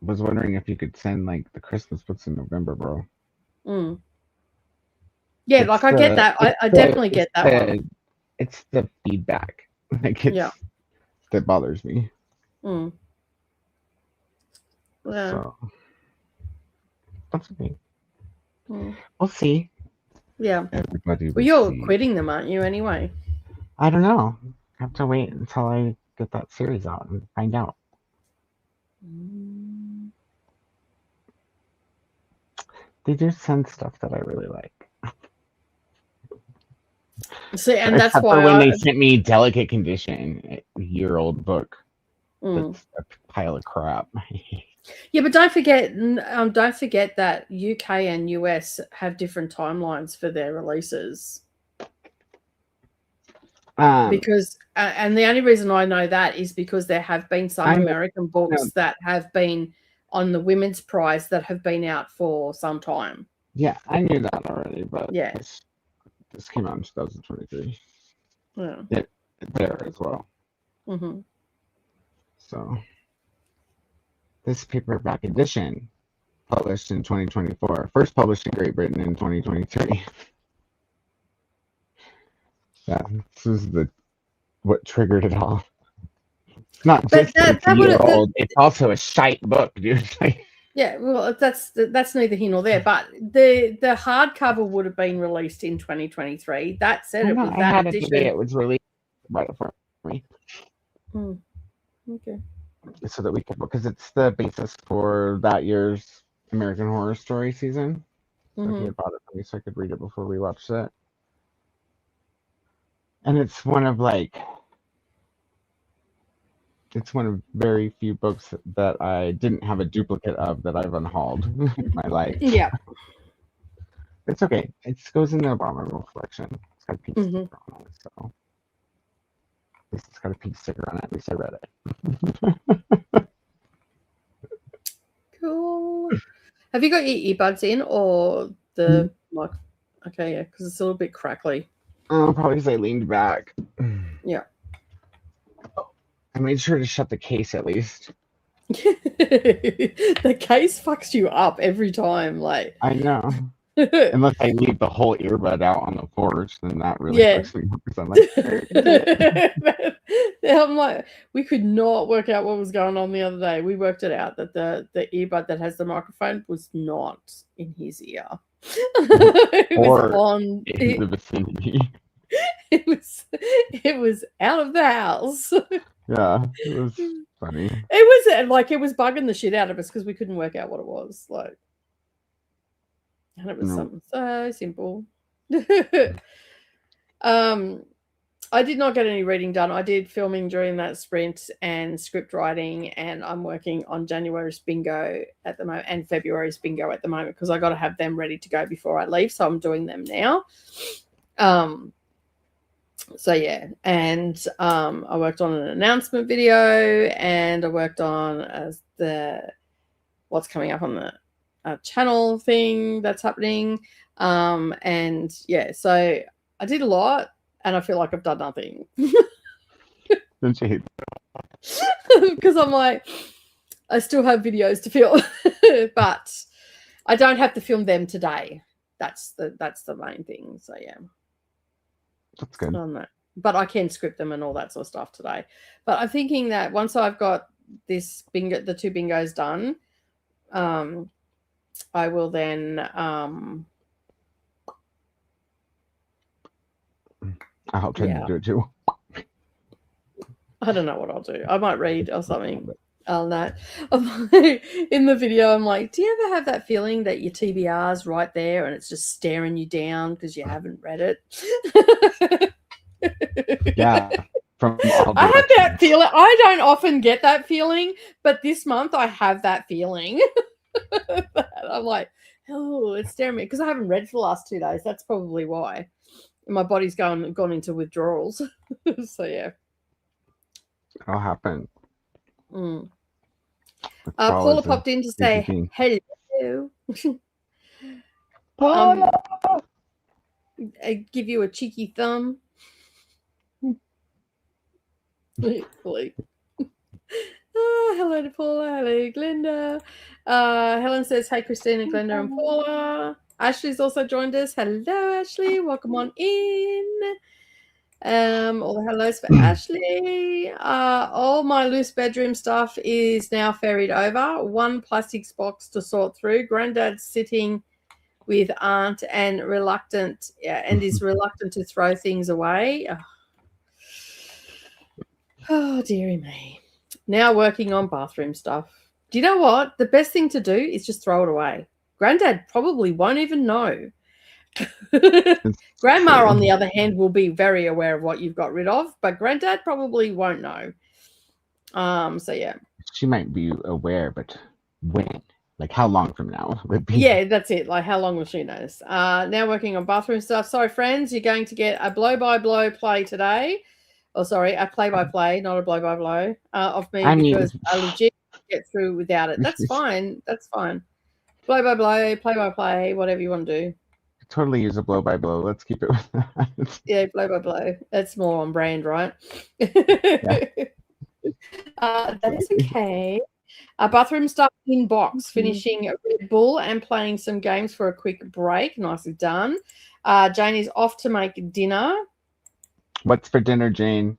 was wondering if you could send like the Christmas books in November, bro. Yeah, like I get that. I definitely get that one. It's the feedback, like that bothers me. Yeah. So that's okay. We'll see. Yeah. Everybody. Well, you're quitting them, aren't you? Anyway. I don't know. I have to wait until I get that series out and find out. They do send stuff that I really like. See, and that's why when they sent me Delicate Condition, a year-old book. That's a pile of crap. Yeah, but don't forget that UK and US have different timelines for their releases. Because and the only reason I know that is because there have been some American books that have been on the women's prize that have been out for some time. Yeah, I knew that already, but yeah, this came out in 2023. Yeah, there as well. So this paperback edition, published in 2024, first published in Great Britain in 2023. Yeah, this is what triggered it all. It's not just a year-old; it's also a shite book, dude. Yeah, well, that's neither here nor there. But the hardcover would have been released in 2023. That said, it was that edition. It was released right for me. Okay. So that we could, because it's the basis for that year's American Horror Story season. So he had bought it for me so I could read it before we watched it. And it's one of very few books that I didn't have a duplicate of that I've unhauled in my life. Yeah. It's okay. It goes in the Abominable collection. It's got a pink sticker on it, so it's got a pink sticker on it. At least I read it. Cool. Have you got your earbuds in or the mic? Okay, yeah, because it's a little bit crackly. Probably because I leaned back. Yeah. I made sure to shut the case at least. The case fucks you up every time. Like I know. Unless I leave the whole earbud out on the porch, then that really fucks me up. I'm like, we could not work out what was going on the other day. We worked it out that the earbud that has the microphone was not in his ear. It was on in the vicinity. It was out of the house. Yeah, it was funny. It was bugging the shit out of us because we couldn't work out what it was. Like, and it was something so simple. I did not get any reading done. I did filming during that sprint and script writing, and I'm working on January's bingo at the moment and February's bingo at the moment because I got to have them ready to go before I leave. So I'm doing them now. So yeah, and I worked on an announcement video, and I worked on what's coming up on the channel thing that's happening. And yeah, so I did a lot, and I feel like I've done nothing. Don't you hate Because I'm like, I still have videos to film, but I don't have to film them today. That's the main thing. So yeah, that's good. But I can script them and all that sort of stuff today. But I'm thinking that once I've got this bingo, the 2 bingos done, I will then I hope to do it too. I don't know what I'll do. I might read or something on that. In the video, I'm like, do you ever have that feeling that your TBR's right there and it's just staring you down because you haven't read it? Yeah. I have that feeling. I don't often get that feeling, but this month I have that feeling. I'm like, oh, it's staring me because I haven't read for the last 2 days. That's probably why. My body's gone into withdrawals. So yeah. It'll happen. Paula popped in to say hello. I give you a cheeky thumb. Hello to Paula. Hello, Glenda. Helen says, hey, Christina, Glenda, and Paula. Ashley's also joined us. Hello, Ashley. Welcome on in. All the hellos for Ashley. All my loose bedroom stuff is now ferried over. 1 plastics box to sort through. Granddad's sitting with Aunt and is reluctant to throw things away. Oh, dearie me. Now working on bathroom stuff. Do you know what? The best thing to do is just throw it away. Granddad probably won't even know. Grandma, on the other hand, will be very aware of what you've got rid of, but Granddad probably won't know. So yeah. She might be aware, but when? Like how long from now? Yeah, that's it. Like how long will she notice? Now working on bathroom stuff. Sorry, friends, you're going to get a blow-by-blow play today. Oh, sorry, a play-by-play, not a blow-by-blow of me because I legit get through without it. That's fine. That's fine. Blow-by-blow, play-by-play, whatever you want to do. Totally use a blow-by-blow. Let's keep it with that. Yeah, blow-by-blow. That's more on brand, right? Yeah. That is okay. Bathroom stuff in box, finishing Red Bull and playing some games for a quick break. Nicely done. Jane is off to make dinner. What's for dinner, Jane?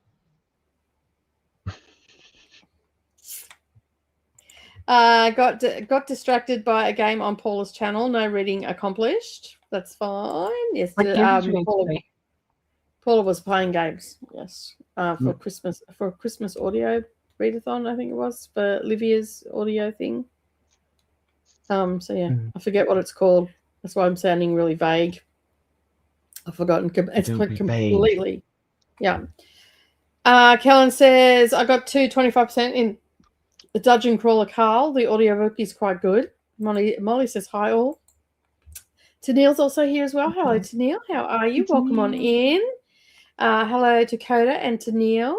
Got distracted by a game on Paula's channel. No reading accomplished. That's fine. Yes, Paula was playing games. Yes, for Christmas audio readathon. I think it was for Livia's audio thing. So yeah, I forget what it's called. That's why I'm sounding really vague. I've forgotten. It's completely. Vague. Yeah. Kellen says, I got 25% in the Dungeon Crawler Carl. The audiobook is quite good. Molly says, hi all. Tennille's also here as well. Hello, Tennille. How are you? Welcome on in. Hello to Coda and Tennille.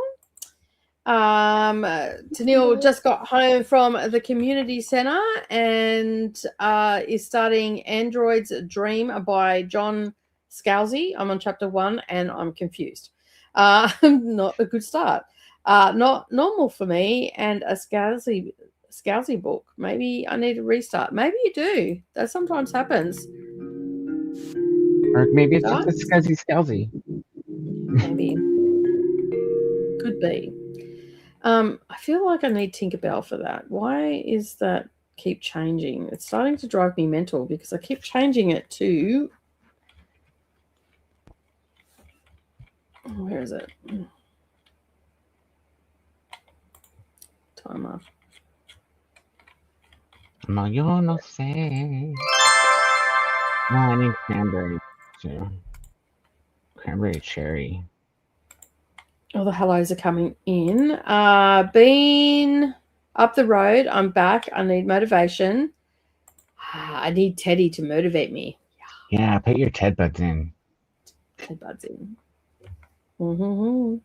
Tennille just got home from the community centre and is starting Android's Dream by John Scalzi. I'm on chapter 1 and I'm confused. Not a good start. Not normal for me and a Scalzi book. Maybe I need to restart. Maybe you do. That sometimes happens. Or maybe it's just a Scalzi. Maybe. Could be. I feel like I need Tinkerbell for that. Why is that keep changing? It's starting to drive me mental because I keep changing it to... Where is it? Time off. No, yo no sé. No, I need cranberry too. Cranberry cherry. All the hellos are coming in. Been up the road. I'm back. I need motivation. I need Teddy to motivate me. Yeah, put your Ted buds in. Ted buds in. Mm-hmm.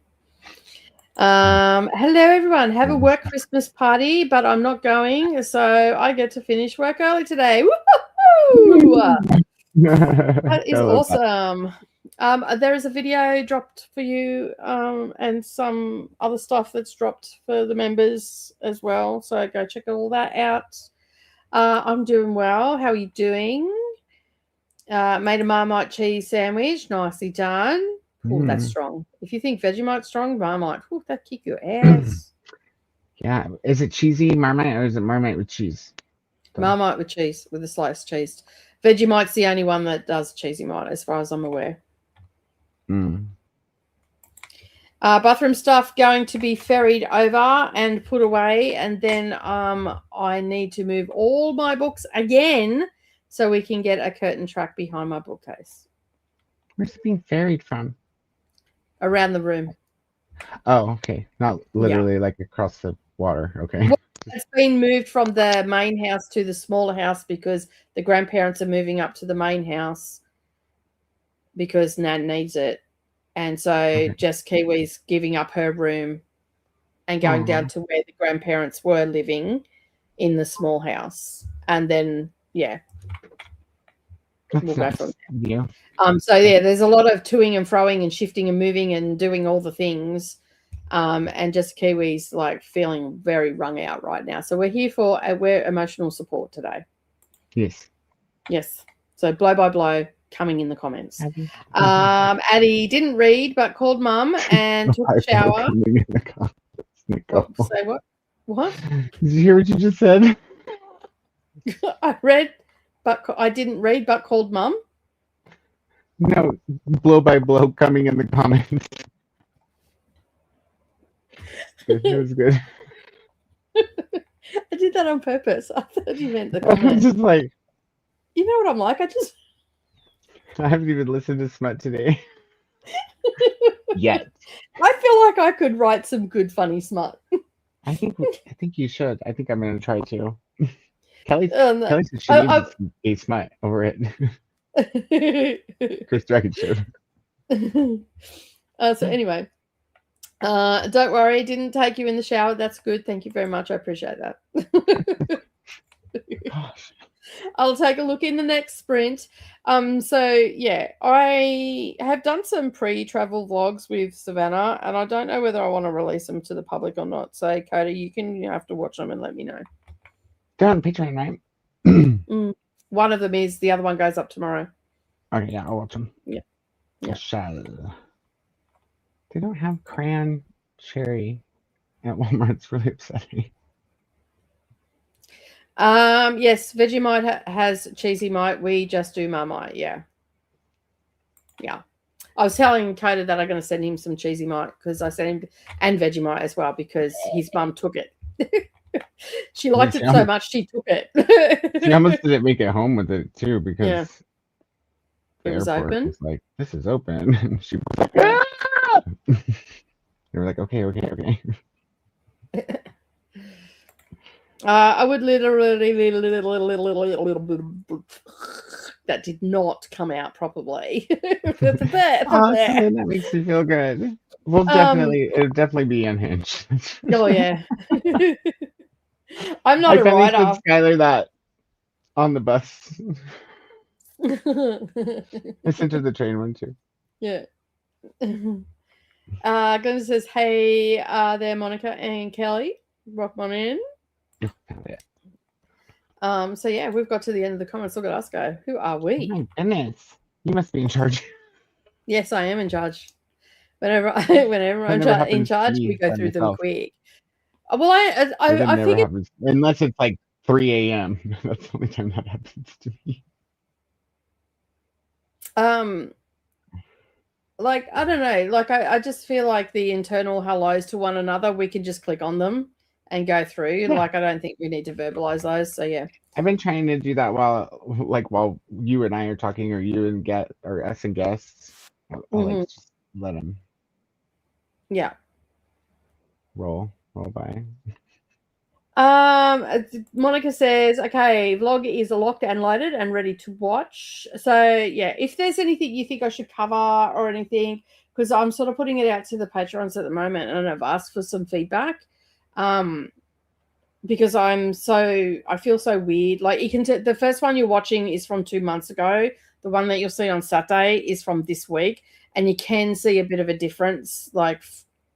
Hello everyone. Have a work Christmas party, but I'm not going, so I get to finish work early today. Woo-hoo! That is awesome. There is a video dropped for you, and some other stuff that's dropped for the members as well. So go check all that out. I'm doing well. How are you doing? Made a Marmite cheese sandwich. Nicely done. Oh, that's strong. If you think Vegemite's strong, Marmite, that'd kick your ass. Yeah. Is it cheesy Marmite or is it Marmite with cheese? Marmite with cheese, with a sliced cheese. Vegemite's the only one that does cheesy mite, as far as I'm aware. Bathroom stuff going to be ferried over and put away, and then I need to move all my books again so we can get a curtain track behind my bookcase. Where's it being ferried from? Around the room. Oh, okay. Not literally like across the water. Okay. Well, it's been moved from the main house to the smaller house because the grandparents are moving up to the main house because Nan needs it. And so Jess Kiwi's giving up her room and going down to where the grandparents were living in the small house. And then, yeah, we'll go from there. So, yeah, there's a lot of toing and froing and shifting and moving and doing all the things. And Jess Kiwi's like feeling very wrung out right now. So we're here for we're emotional support today. Yes. Yes. So blow by blow coming in the comments. Addie didn't read but called mum and took a shower. Say what? What? Did you hear what you just said? I read, but I didn't read but called mum. No, blow by blow coming in the comments. It was good. I did that on purpose. I thought you meant the I comment. was just like, you know what I'm like? I haven't even listened to Smut today. Yet. I feel like I could write some good funny smut. I think you should. I think I'm gonna try to. Kelly No. said she needs a smut over it. Chris Dragon showed. So anyway, don't worry, didn't take you in the shower. That's good. Thank you very much. I appreciate that. Gosh. I'll take a look in the next sprint. So yeah, I have done some pre-travel vlogs with Savannah, and I don't know whether I want to release them to the public or not. So Coda, you have to watch them and let me know. They're on Patreon, right? One of them is. The other one goes up tomorrow. Okay, yeah, I'll watch them. Yeah. They don't have crayon cherry at Walmart. It's really upsetting. Yes, Vegemite has cheesy mite. We just do Marmite. Yeah. I was telling Coda that I'm going to send him some cheesy mite because I sent him and Vegemite as well because his mum took it. She liked it so much she took it. She almost didn't make it home with it too because it was open. Was like, this is open. And she was like, ah! They were like, okay. I would literally that did not come out properly. Awesome. That makes me feel good. It'll definitely be unhinged. Oh yeah. I'm not a writer. I Skylar that on the bus. I sent her the train one too. Yeah. Glenn says, hey there, Monica and Kelly. Rock on in. So yeah, we've got to the end of the comments. Look at us go. Who are we? Oh my goodness. You must be in charge. Yes, I am in charge. Whenever I'm in charge, we go through them quick. Well, I figured happens. Unless it's like 3 a.m. That's the only time that happens to me. Like, I don't know. Like, I just feel like the internal hellos to one another, we can just click on them and go through. Yeah. Like, I don't think we need to verbalize those. So, yeah. I've been trying to do that while you and I are talking, or you and us and guests. I'll like just let them. Yeah. roll by. Monica says, okay, vlog is locked and loaded and ready to watch. So yeah, if there's anything you think I should cover or anything, because I'm sort of putting it out to the patrons at the moment and I've asked for some feedback. Because I feel so weird. Like, you can the first one you're watching is from 2 months ago. The one that you'll see on Saturday is from this week, and you can see a bit of a difference, like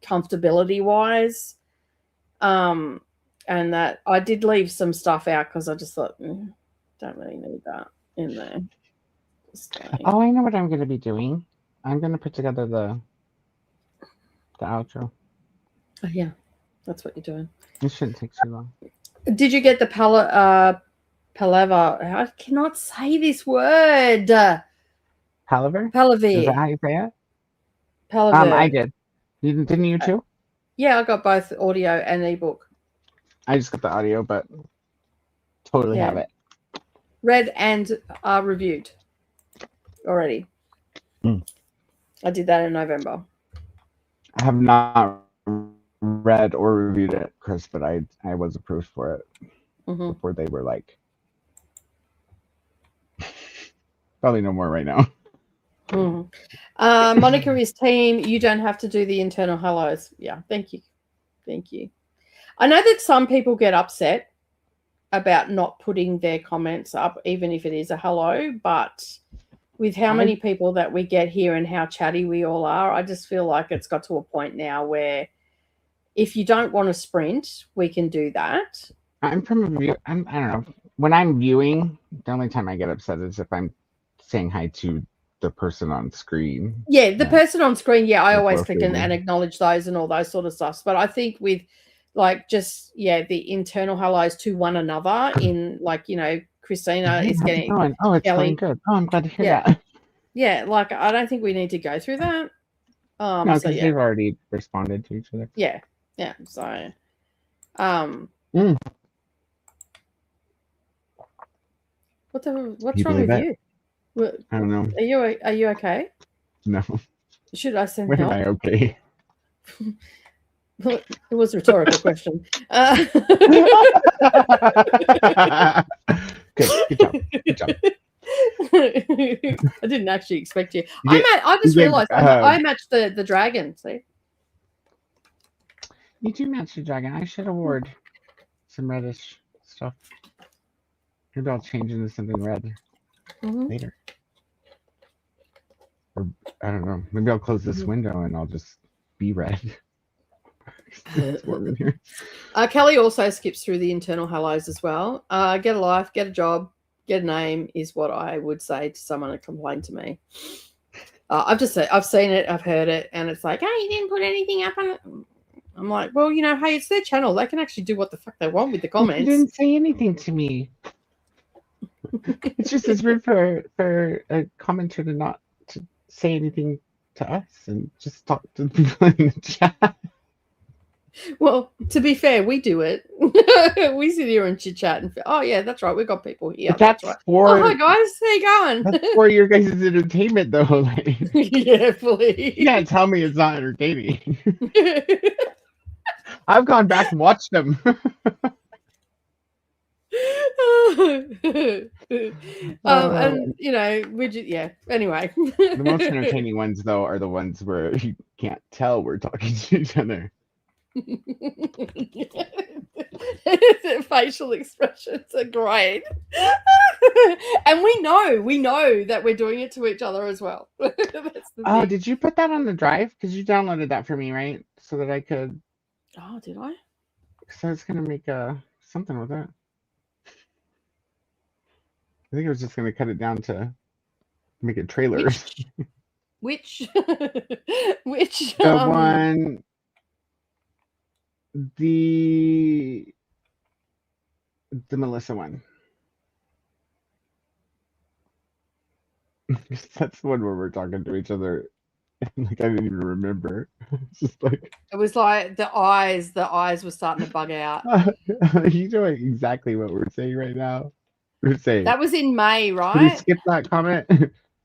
comfortability wise. And that I did leave some stuff out because I just thought, don't really need that in there. Oh, I know what I'm going to be doing. I'm going to put together the outro. Oh, yeah, that's what you're doing. It shouldn't take too long. Did you get the palaver? I cannot say this word. Palaver? Palaver. Is that how you say it? Palaver. I did. Didn't you too? Yeah, I got both audio and ebook. I just got the audio, but totally have it. Read and reviewed already. I did that in November. I have not read or reviewed it, Chris, but I was approved for it before they were like, probably no more right now. Monica is team. You don't have to do the internal hellos. Yeah, thank you. I know that some people get upset about not putting their comments up, even if it is a hello, but with how many people that we get here and how chatty we all are, I just feel like it's got to a point now where if you don't want to sprint, we can do that. I'm from a view. I don't know. When I'm viewing, the only time I get upset is if I'm saying hi to the person on screen. Yeah, the person on screen. Yeah, I always click and acknowledge those and all those sort of stuff. But I think with like just the internal hellos to one another in like, Christina is getting. Oh, it's going good. Oh, I'm glad to hear that. Yeah, like I don't think we need to go through that. No, because they've already responded to each other. Yeah. So, what's wrong with you? I don't know. Are you okay? No. Should I send when help? am I okay? Well, it was a rhetorical question. Good job. I didn't actually expect you. I just realized I matched the dragon. See, you do match the dragon. I should award some reddish stuff. Maybe I'll change into something red later. Or I don't know. Maybe I'll close this window and I'll just be red. It's warm in here. Kelly also skips through the internal hellos as well. Get a life, get a job, get a name is what I would say to someone who complained to me. I've seen it, I've heard it, and it's like, hey, you didn't put anything up on it. I'm like, well, hey, it's their channel. They can actually do what the fuck they want with the comments. You didn't say anything to me. It's just as rude for a commenter to not to say anything to us and just talk to the people in the chat. Well, to be fair, we do it. We sit here and chit chat and oh yeah, that's right. We've got people here. That's right. for hi guys, how you going? That's for your guys' entertainment, though. Like, yeah, please. You can't tell me it's not entertaining. I've gone back and watched them. And we just anyway. The most entertaining ones though are the ones where you can't tell we're talking to each other. Facial expressions are great. And we know that we're doing it to each other as well. Oh, did you put that on the drive? Because you downloaded that for me, right? So that I could. Oh, did I? So I was gonna make something with it. I think I was just gonna cut it down to make it trailers. Which the one, the Melissa one. That's the one where we're talking to each other. Like I didn't even remember. It's just like it was like the eyes were starting to bug out. You know exactly what we're saying right now. We're saying that was in May, right? Can you skip that comment?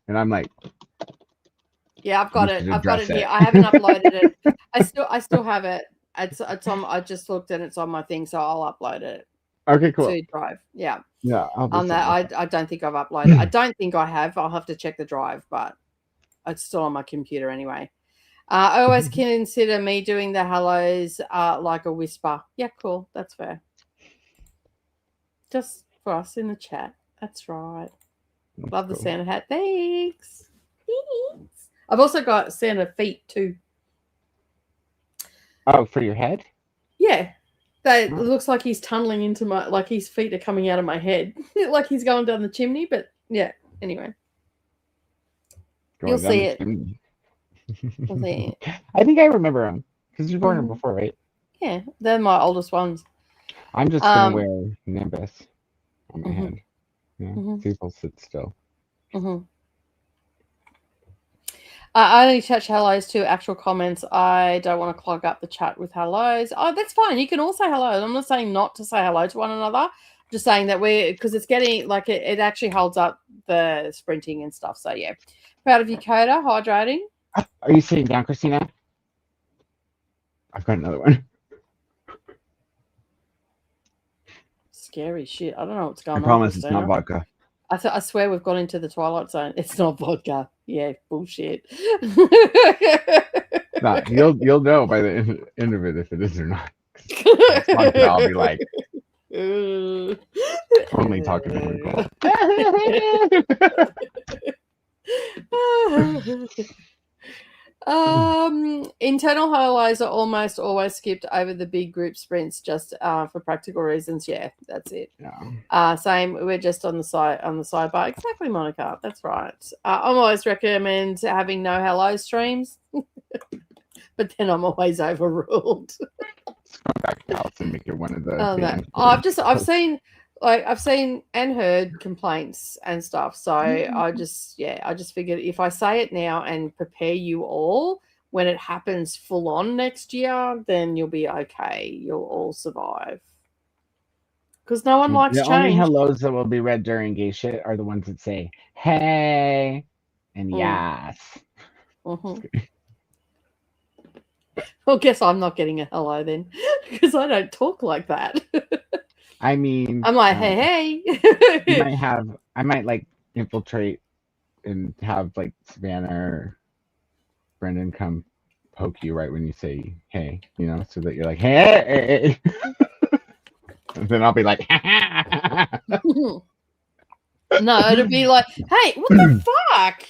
And I'm like, Yeah, I've got You it. should I've got it address here. it. I haven't uploaded it. I still have it. It's on. I just looked and it's on my thing, so I'll upload it Okay, cool. to Drive. Yeah. Yeah, I'll do On that, something. I don't think I've uploaded. I don't think I have. I'll have to check the drive, but it's still on my computer anyway. I always consider me doing the hellos like a whisper. Yeah, cool. That's fair. Just for us in the chat. That's right. Love the Cool. Santa hat. Thanks. Thanks. I've also got Santa feet too. Oh, for your head? Yeah. That Oh. looks like he's tunneling into my, like his feet are coming out of my head. Like he's going down the chimney, but yeah. Anyway. Going You'll down see the it. chimney. You'll see it. I think I remember them because you've worn them before, right? Yeah. They're my oldest ones. I'm just gonna wear Nimbus on my head. Yeah, see if I'll sit still. I only touch hellos to actual comments. I don't want to clog up the chat with hellos. Oh, that's fine. You can all say hello. I'm not saying not to say hello to one another. I'm just saying that because it's getting like it actually holds up the sprinting and stuff. So yeah, proud of you, Coda. Hydrating. Are you sitting down, Christina? I've got another one. Scary shit. I don't know what's going on. I promise Christina. it's not vodka. I swear we've gone into the Twilight Zone. It's not vodka. Yeah, bullshit. Nah, you'll know by the end of it if it is or not. Vodka, I'll be like only talking to internal highlights are almost always skipped over the big group sprints just for practical reasons. Yeah, that's it. Yeah. Same. We're just on the sidebar. Exactly, Monica. That's right. I always recommend having no hello streams, but then I'm always overruled. Let's go back to house and make it one of the. I've seen and heard complaints and stuff. So I just figured if I say it now and prepare you all when it happens full on next year, then you'll be okay. You'll all survive. Because no one likes the change. only hellos that will be read during gay shit are the ones that say hey and yes. Well, guess I'm not getting a hello then, because I don't talk like that. I mean, I'm like, hey. I might like infiltrate and have like Savannah or Brendan come poke you right when you say hey, you know, so that you're like, hey. And then I'll be like, no, it'll be like, hey, what the fuck?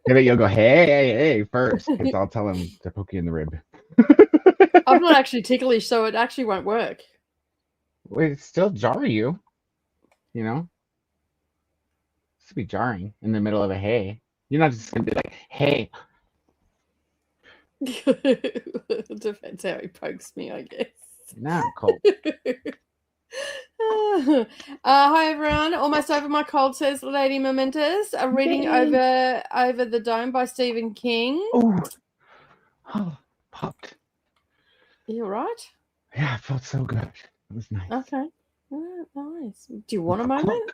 Maybe you'll go, hey, first, because I'll tell him to poke you in the rib. I'm not actually ticklish, so it actually won't work. Well, it still jar you, you know? It's to be jarring in the middle of a hey. You're not just going to be like, hey. It depends how he pokes me, I guess. Nah, cold. Hi everyone, almost over my cold, says Lady Momentous. A reading over the Dome by Stephen King. Oh, popped. You all right? Yeah, it felt so good. It was nice. Okay. Oh, nice. Do you want a moment?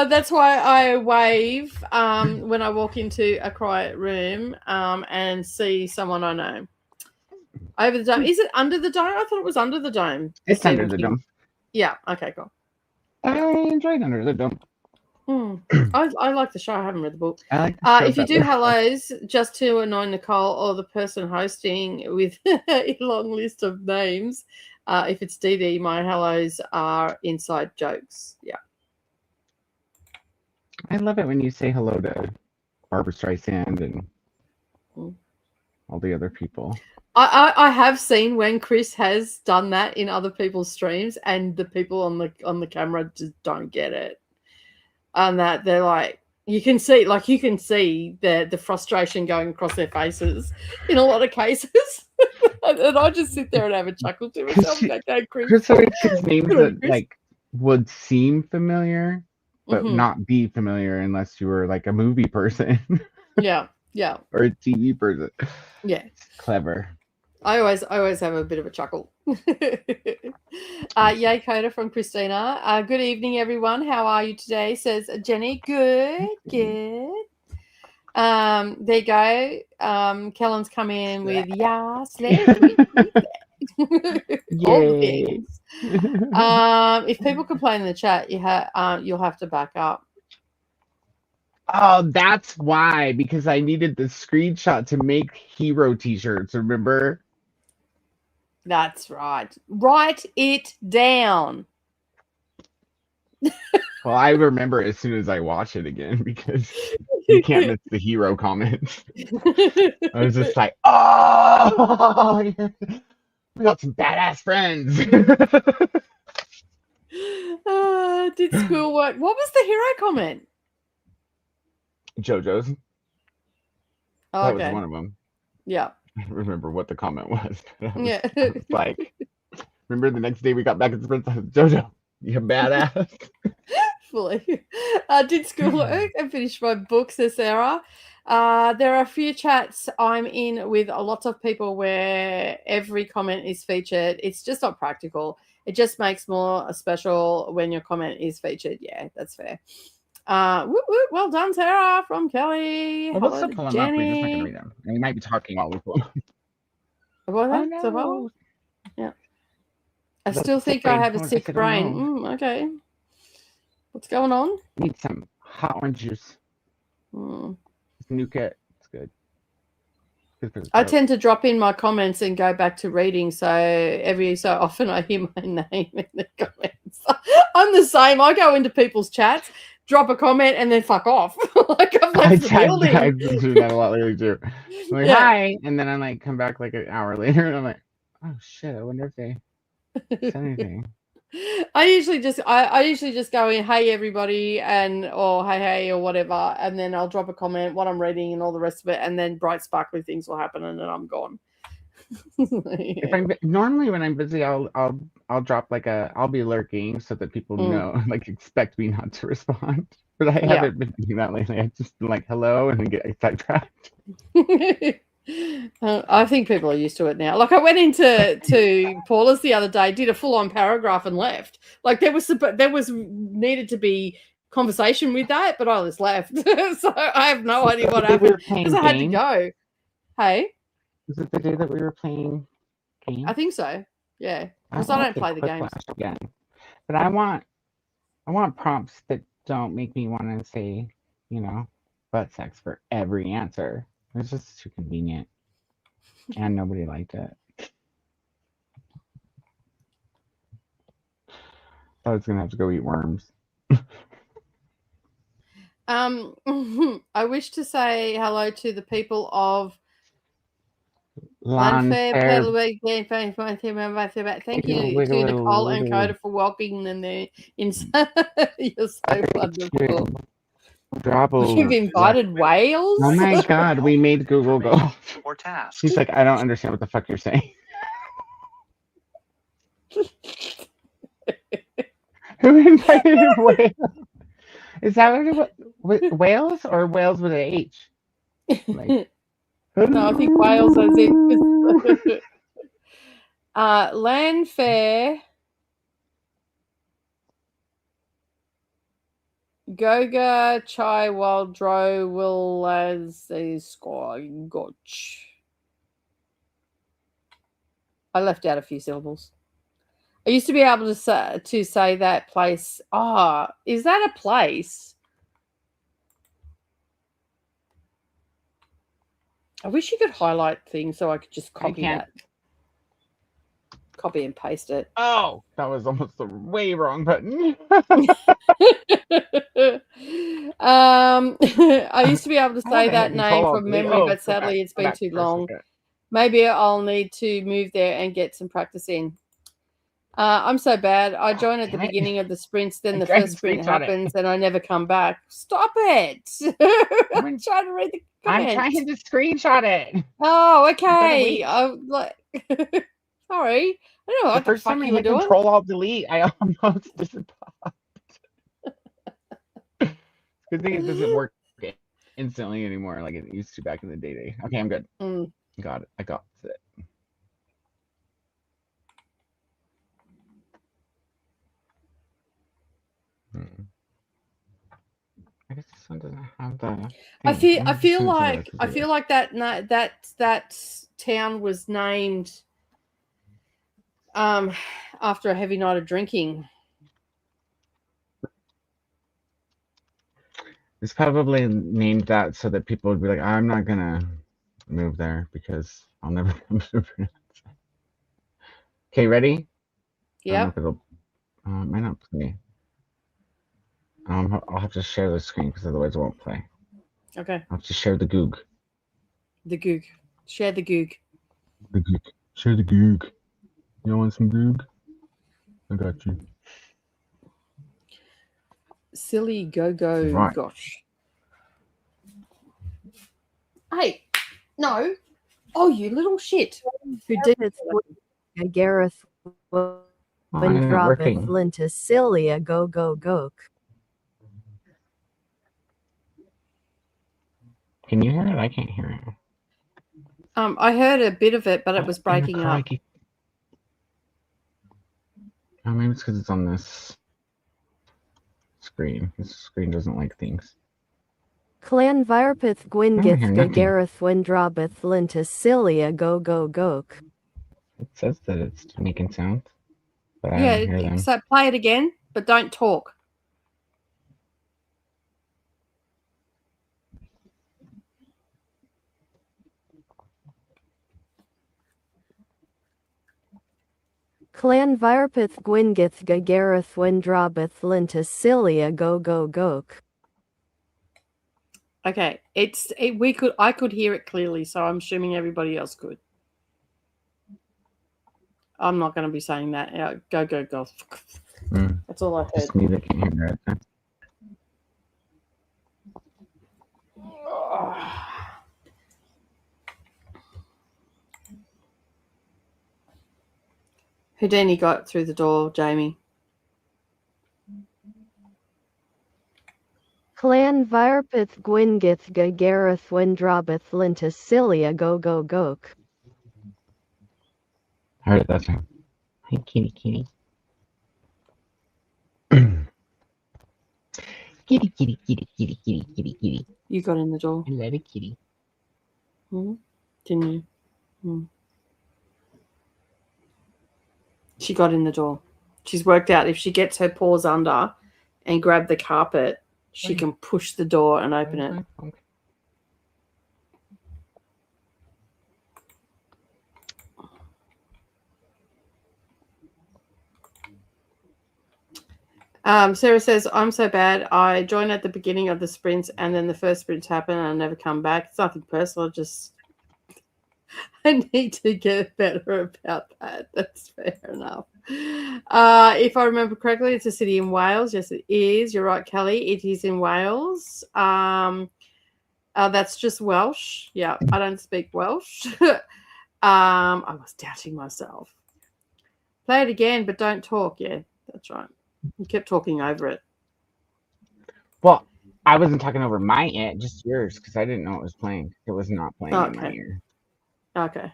That's why I wave when I walk into a quiet room and see someone I know. Over the dome. Is it under the dome? I thought it was under the dome. It's under the dome. Yeah. Okay, cool. I enjoyed Under the Dome. I like the show. I haven't read the book. I like the show if you do better. hellos, just to annoy Nicole or the person hosting with a long list of names. If it's DD, my hellos are inside jokes. Yeah. I love it when you say hello to Barbara Streisand and all the other people. I have seen when Chris has done that in other people's streams, and the people on the camera just don't get it, and that they're like, you can see the frustration going across their faces in a lot of cases, and I just sit there and have a chuckle to myself. Okay, Chris always picks names that like would seem familiar, but not be familiar unless you were like a movie person. Yeah. Or a TV person. Yeah. It's clever. I always have a bit of a chuckle. Yay, Coda from Christina. Good evening, everyone. How are you today? Says Jenny. Good, good. There you go. Kellen's come in with yes, let's read all the Yay. things. If people complain in the chat, you'll have to back up. Oh, that's why, because I needed the screenshot to make hero t-shirts, remember? That's right. Write it down. Well, I remember as soon as I watch it again because you can't miss the hero comments. I was just like, oh, we got some badass friends. Did school work? What was the hero comment? JoJo's. Oh, That okay. was one of them. Yeah. I don't remember what the comment was. Yeah. I was like, remember the next day we got back at the friends house, JoJo, you badass. Fully. Did school work and finished my book, says Sarah. There are a few chats I'm in with lots of people where every comment is featured. It's just not practical. It just makes more special when your comment is featured. Yeah, that's fair. Whoop, whoop, well done, Sarah from Kelly. Well, Hello let's to pull them up. We're just not going to Jenny. read them. And we might be talking while we pull them. What? Oh, So no. what? Yeah. I That's still think sick I brain. have a I sick don't brain. know. Okay. What's going on? Need some hot orange juice. Nuka. It's good. Good for the I throat. tend to drop in my comments and go back to reading. So every so often I hear my name in the comments. I'm the same. I go into people's chats, drop a comment, and then fuck off. Like I've left the building. I've been doing that a lot lately too. I'm like, Yeah. hi. And then I like come back like an hour later and I'm like, oh shit, I wonder if they said anything. I usually just go in, hey everybody, or hey or whatever, and then I'll drop a comment, what I'm reading, and all the rest of it, and then bright sparkly things will happen, and then I'm gone. If I'm normally when I'm busy, I'll drop like I'll be lurking so that people know, like expect me not to respond. But I haven't been doing that lately. I've just been like hello and then get sidetracked. I think people are used to it now. Like I went to Paula's the other day, did a full-on paragraph and left. Like there was needed to be conversation with that, but I just left. So I have no idea what happened because I had to go. Hey, was it the day that we were playing games? I think so. Yeah, because I don't play the games again. But I want prompts that don't make me want to say, butt sex for every answer. It's just too convenient. And nobody liked it. I was going to have to go eat worms. I wish to say hello to the people of Lanfair. Thank you to Nicole and Coda for welcoming them there. You're so wonderful. You've invited whales? Oh my god, we made Google go. Or tasks. She's like, I don't understand what the fuck you're saying. Who invited whales? Is that what it was? Whales or whales with an H? Like, no, I think whales as in Landfair. Goga Chai Waldro will as a score gotch. I left out a few syllables. I used to be able to say that place. Oh, is that a place? I wish you could highlight things so I could just copy that. Copy and paste it. Oh, that was almost the way wrong button. I used to be able to say that name from memory, but sadly it's been too long. Maybe I'll need to move there and get some practice in. I'm so bad. I join at the beginning of the sprints, then the first sprint happens, and I never come back. Stop it! I'm trying to read the comments. I'm trying to screenshot it. Oh, okay. I'm like, sorry. I don't know what the fuck you were doing. Control Alt Delete. I almost disappeared. Good thing it doesn't work instantly anymore like it used to back in the day. Okay, I'm good. Got it. I got it. I guess this one doesn't have the. I thing. feel I'm just gonna do like that town was named after a heavy night of drinking. It's probably named that so that people would be like, I'm not gonna move there because I'll never come to pronounce it. Okay, ready? I don't know Yep. if it'll. It might not play. I'll have to share the screen because otherwise it won't play. Okay. I'll have to share the goog. The goog. Share the goog. The goog. Share the goog. You want some goog? I got you. Silly go-go Right. gosh. Hey, no. Oh, you little shit. Who did It's Gareth Oh, I'm not Windrobeth working. Lenticilia go go goke. Can you hear it? I can't hear it. I heard a bit of it, but it was breaking up. Crikey. Oh, maybe it's because it's on this screen. This screen doesn't like things. Clan Virpith hear Gwingith nothing. Gareth Windrobeth Lenticilia go go goke. It says that it's making sounds, but I don't hear Yeah, them. so play it again, but don't talk. Clan Virpith Gwingith Gareth Windrobeth Lenticilia go go goke. Okay, I could hear it clearly, so I'm assuming everybody else could. I'm not going to be saying that. Go go go. That's all I heard. Just me that can't hear it. Houdini got through the door, Jamie. Clan Virpith Gwingith Gareth Windrobeth Lenticilia go go goke. I heard it that time. Hi, kitty, kitty. Kitty, kitty, kitty, kitty, kitty, kitty, kitty. You got in the door. I love a kitty. Didn't you? She got in the door. She's worked out if she gets her paws under and grab the carpet, she can push the door and open it. Okay. Sarah says, I'm so bad. I joined at the beginning of the sprints and then the first sprints happen and I never come back. It's nothing personal. Just I need to get better about that. That's fair enough. If I remember correctly, it's a city in Wales. Yes, it is. You're right, Kelly. It is in Wales. That's just Welsh. Yeah, I don't speak Welsh. I was doubting myself. Play it again, but don't talk. Yeah, that's right. You kept talking over it. Well, I wasn't talking over my it, just yours, because I didn't know it was playing. It was not playing in my ear. Okay.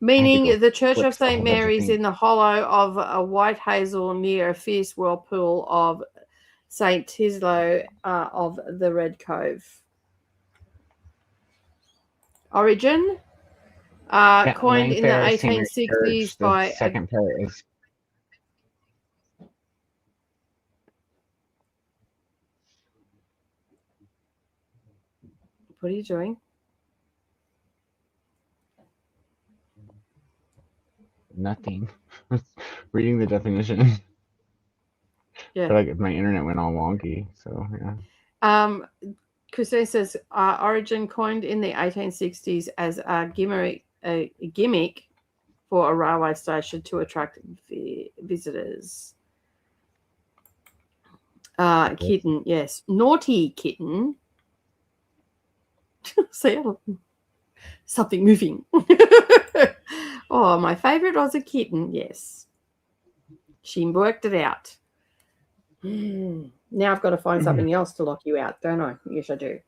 Meaning the Church of flip a St. whole bunch of Mary's things. in the hollow of a white hazel near a fierce whirlpool of St. Tislo of the Red Cove. Origin, coined in the 1860s by... The second part is... What are you doing? Nothing. Reading the definition. Yeah. But like my internet went all wonky, so yeah. Christine says, Origin coined in the 1860s as a gimmick for a railway station to attract visitors. Kitten, yes. Naughty kitten. See, something moving. Oh, my favorite was a kitten, yes. She worked it out. Now I've got to find something else to lock you out, don't I? Yes, I do.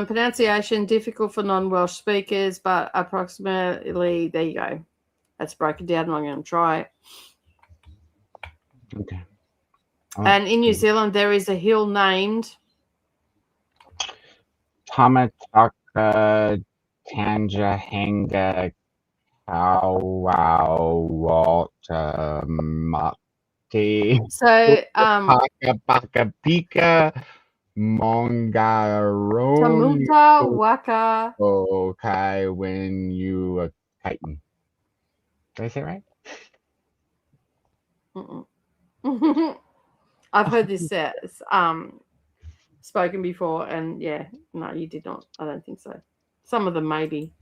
Pronunciation, difficult for non-Welsh speakers, but approximately, there you go. That's broken down and I'm going to try it. Okay. And in New Zealand, there is a hill named Tamataka Tanjahanga Walta Mate so Paka Paka Pika Mongaroni Tamuta Waka. Okay when you a chitin. Did I say it right? I've heard this spoken before, and yeah, no, you did not. I don't think so. Some of them maybe.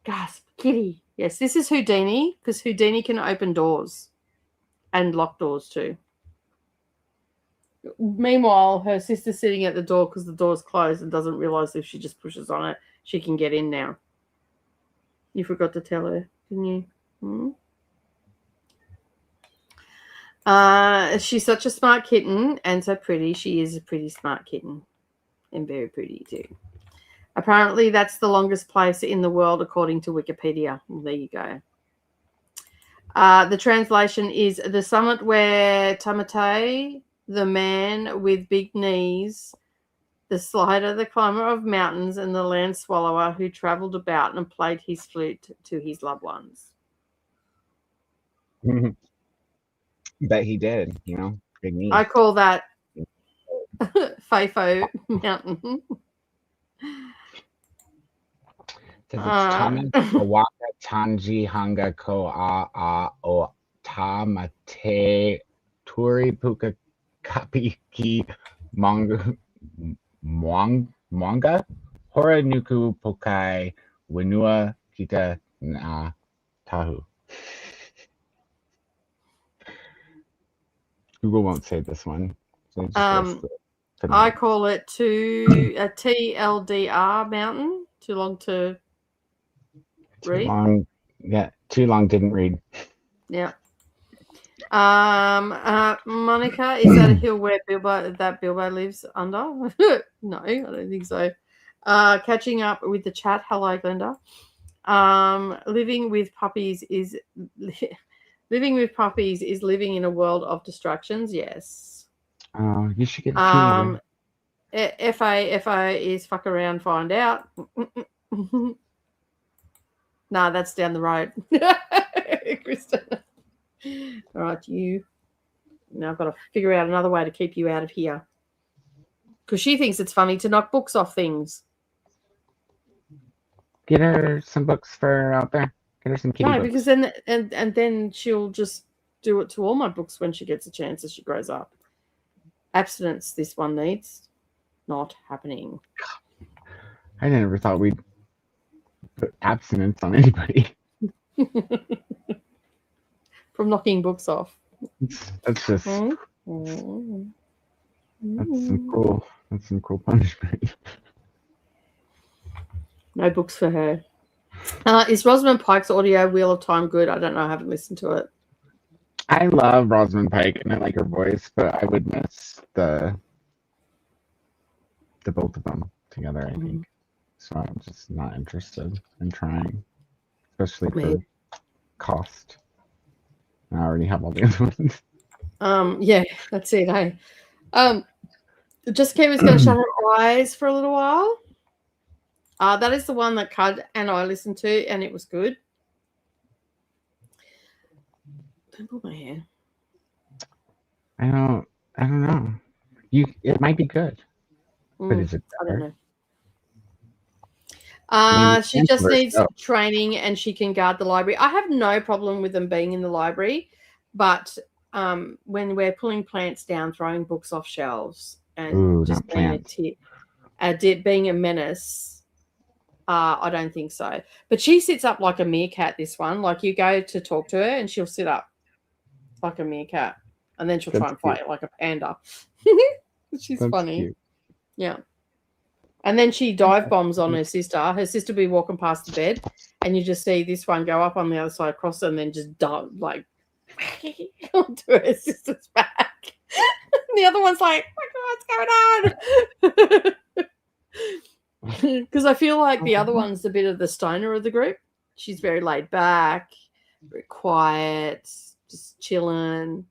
Gasp, Kitty. Yes, this is Houdini, because Houdini can open doors and lock doors too. Meanwhile, her sister's sitting at the door because the door's closed and doesn't realize if she just pushes on it, she can get in now. You forgot to tell her, didn't you? She's such a smart kitten and so pretty. She is a pretty smart kitten and very pretty too. Apparently, that's the longest place in the world, according to Wikipedia. Well, there you go. The translation is the summit where Tamate, the man with big knees, the slider, the climber of mountains, and the land swallower who travelled about and played his flute to his loved ones. Bet he did, big knee. I call that Fafo Mountain. Taman Waka Tanji Hanga Ko A O Tamate Turi Puka Kapi Ki Manga Hora Nuku Pokai Wenua Kita Na Tahu. Google won't say this one. So I call it a TLDR mountain. Too long to read. Long, yeah, too long didn't read. Yeah. Monica, is that a hill where Bilbo lives under? No, I don't think so. Catching up with the chat. Hello, Glenda. Living with puppies is living in a world of distractions. Yes. Oh, you should get a FA is fuck around, find out. Nah, that's down the road. Krista. All right, you. Now I've got to figure out another way to keep you out of here. Because she thinks it's funny to knock books off things. Get her some books for out there. Get her some kitty books. Because then and then she'll just do it to all my books when she gets a chance as she grows up. Abstinence, this one needs. Not happening. I never thought we'd put abstinence on anybody. From knocking books off. That's just that's some cool punishment. No books for her. Is Rosamund Pike's audio Wheel of Time good? I don't know. I haven't listened to it. I love Rosamund Pike and I like her voice, but I would miss the both of them together, I think. So I'm just not interested in trying, especially for cost. I already have all the other ones. Yeah, that's it. Jessica was going to shut her eyes for a little while. That is the one that Cud and I listened to, and it was good. Don't pull my hair. I don't know. It might be good. But is it I don't know. She just needs training and she can guard the library. I have no problem with them being in the library, but when we're pulling plants down, throwing books off shelves, and just being being a menace, I don't think so. But she sits up like a meerkat, this one. Like you go to talk to her and she'll sit up like a meerkat, and then she'll try and fight like a panda. She's funny. Cute. Yeah. And then she dive bombs on her sister. Her sister will be walking past the bed, and you just see this one go up on the other side, across, and then just dive like onto her sister's back. And the other one's like, "Oh my God, what's going on?" Because I feel like the other one's a bit of the stoner of the group. She's very laid back, very quiet, just chilling.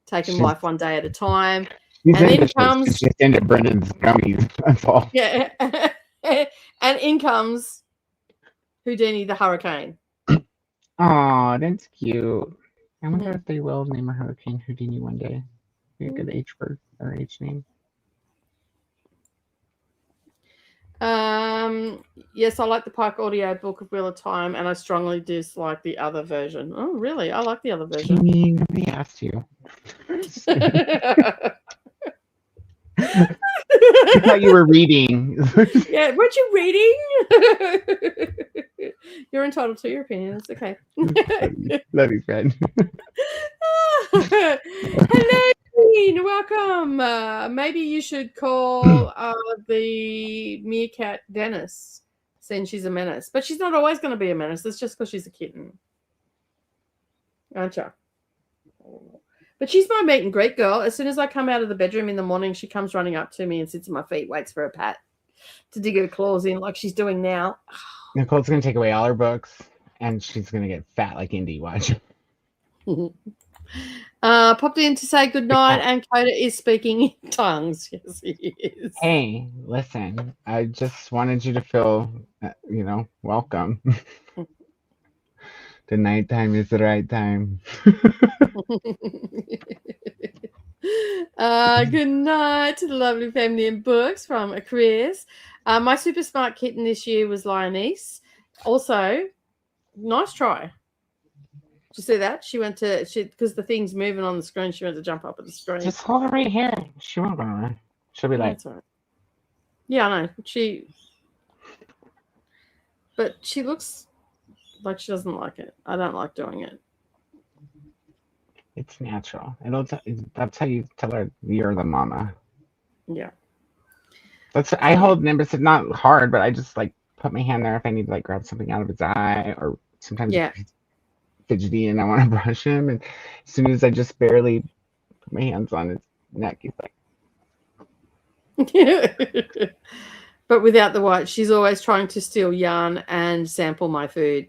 taking life one day at a time. She's And in ambitious. comes- She's into Brendan's gummies. That's all. Yeah. And in comes Houdini the Hurricane. Aw, that's cute. I wonder if they will name a hurricane Houdini one day. Be a good H word or H name. Yes, I like the Pike audio book of Wheel of Time, and I strongly dislike the other version. Oh, really? I like the other version. Jamie, nobody asked you. I thought you were reading. Yeah, weren't you reading? You're entitled to your opinion. It's okay. Love you, friend. Hello, Queen. Welcome. Maybe you should call the meerkat Dennis, saying she's a menace. But she's not always going to be a menace. It's just because she's a kitten. Aren't you? But she's my meet and greet girl. As soon as I come out of the bedroom in the morning, she comes running up to me and sits at my feet, waits for a pat to dig her claws in like she's doing now. Nicole's going to take away all her books, and she's going to get fat like Indy. Watch. Popped in to say good night, and Coda is speaking in tongues. Yes, he is. Hey, listen. I just wanted you to feel, welcome. The nighttime is the right time. Good night to the lovely family and books from Chris. My super smart kitten this year was Lioness. Also, nice try. Did you see that? She went to because the thing's moving on the screen. She went to jump up at the screen. Just hold her right here. She won't go around. She'll be like, That's all right. Yeah, I know. But she looks like she doesn't like it. I don't like doing it. it's natural. That's how you tell her you're the mama. Yeah. I hold Nimbus. It's not hard, but I just like put my hand there if I need to like grab something out of his eye, or sometimes he's fidgety and I want to brush him. And as soon as I just barely put my hands on his neck, he's like. But without the white, she's always trying to steal yarn and sample my food.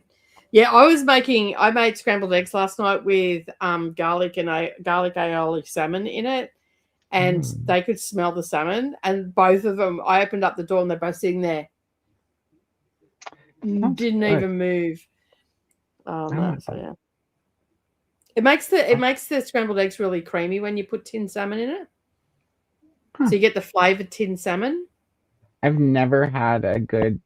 Yeah, I made scrambled eggs last night with garlic and garlic aioli salmon in it, and they could smell the salmon. And both of them, I opened up the door and they're both sitting there, didn't even move. Oh no! So yeah, it makes the scrambled eggs really creamy when you put tinned salmon in it. So you get the flavored tinned salmon. I've never had a good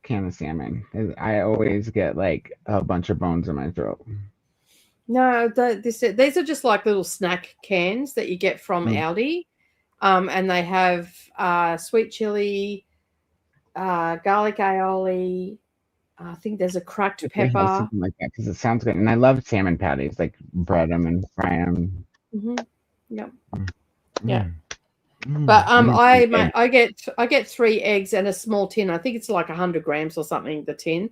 can of salmon. I always get like a bunch of bones in my throat. No, these are just like little snack cans that you get from Aldi, and they have sweet chili, garlic aioli. I think there's a cracked pepper, something like that, because it sounds good. And I love salmon patties, like bread them and fry them. Yep. Yeah. But I get 3 eggs and a small tin. I think it's like 100 grams or something, the tin.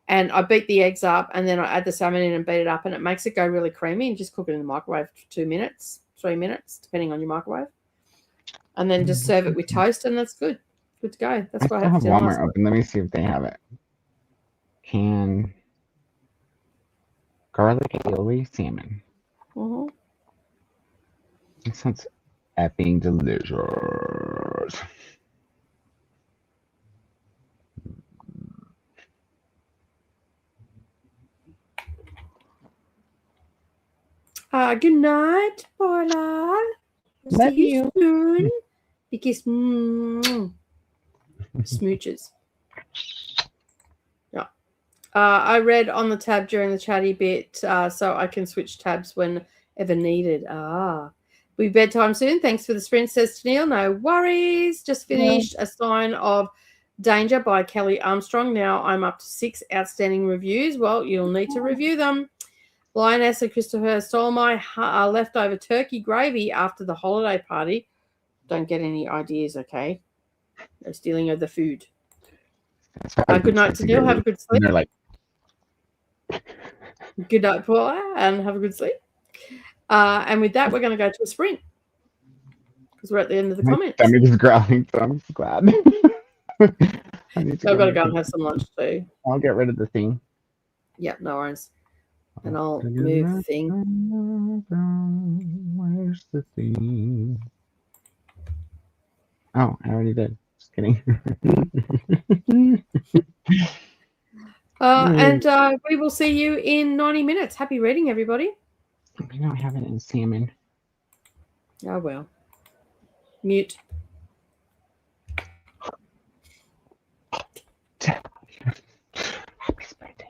And I beat the eggs up, and then I add the salmon in and beat it up, and it makes it go really creamy. And just cook it in the microwave for 2 minutes, 3 minutes, depending on your microwave. And then just serve it with toast, and that's good. Good to go. That's what I have to do. Walmart open. Let me see if they have it. Can garlic aioli salmon. It sounds effing delicious. Good night, Paula. Love See you soon. Because smooches. Yeah. I read on the tab during the chatty bit, so I can switch tabs whenever needed. Be bedtime soon. Thanks for the sprint, says Tennille. No worries. Just finished A Sign of Danger by Kelly Armstrong. Now I'm up to 6 outstanding reviews. Well, you'll need to review them. Lioness and Christopher stole my leftover turkey gravy after the holiday party. Don't get any ideas, okay? No stealing of the food. Good night, Tennille. Have a good sleep. And they're like, good night, Paula, and have a good sleep. And with that, we're going to go to a sprint because we're at the end of the comments. My stomach is growling, so I'm glad. I've got to go and have some lunch too. I'll get rid of the thing. Yeah, no worries. And I'll move the thing. Where's the thing? Oh, I already did. Just kidding. And we will see you in 90 minutes. Happy reading, everybody. I don't have it in salmon. Oh, well. Mute. Happy birthday.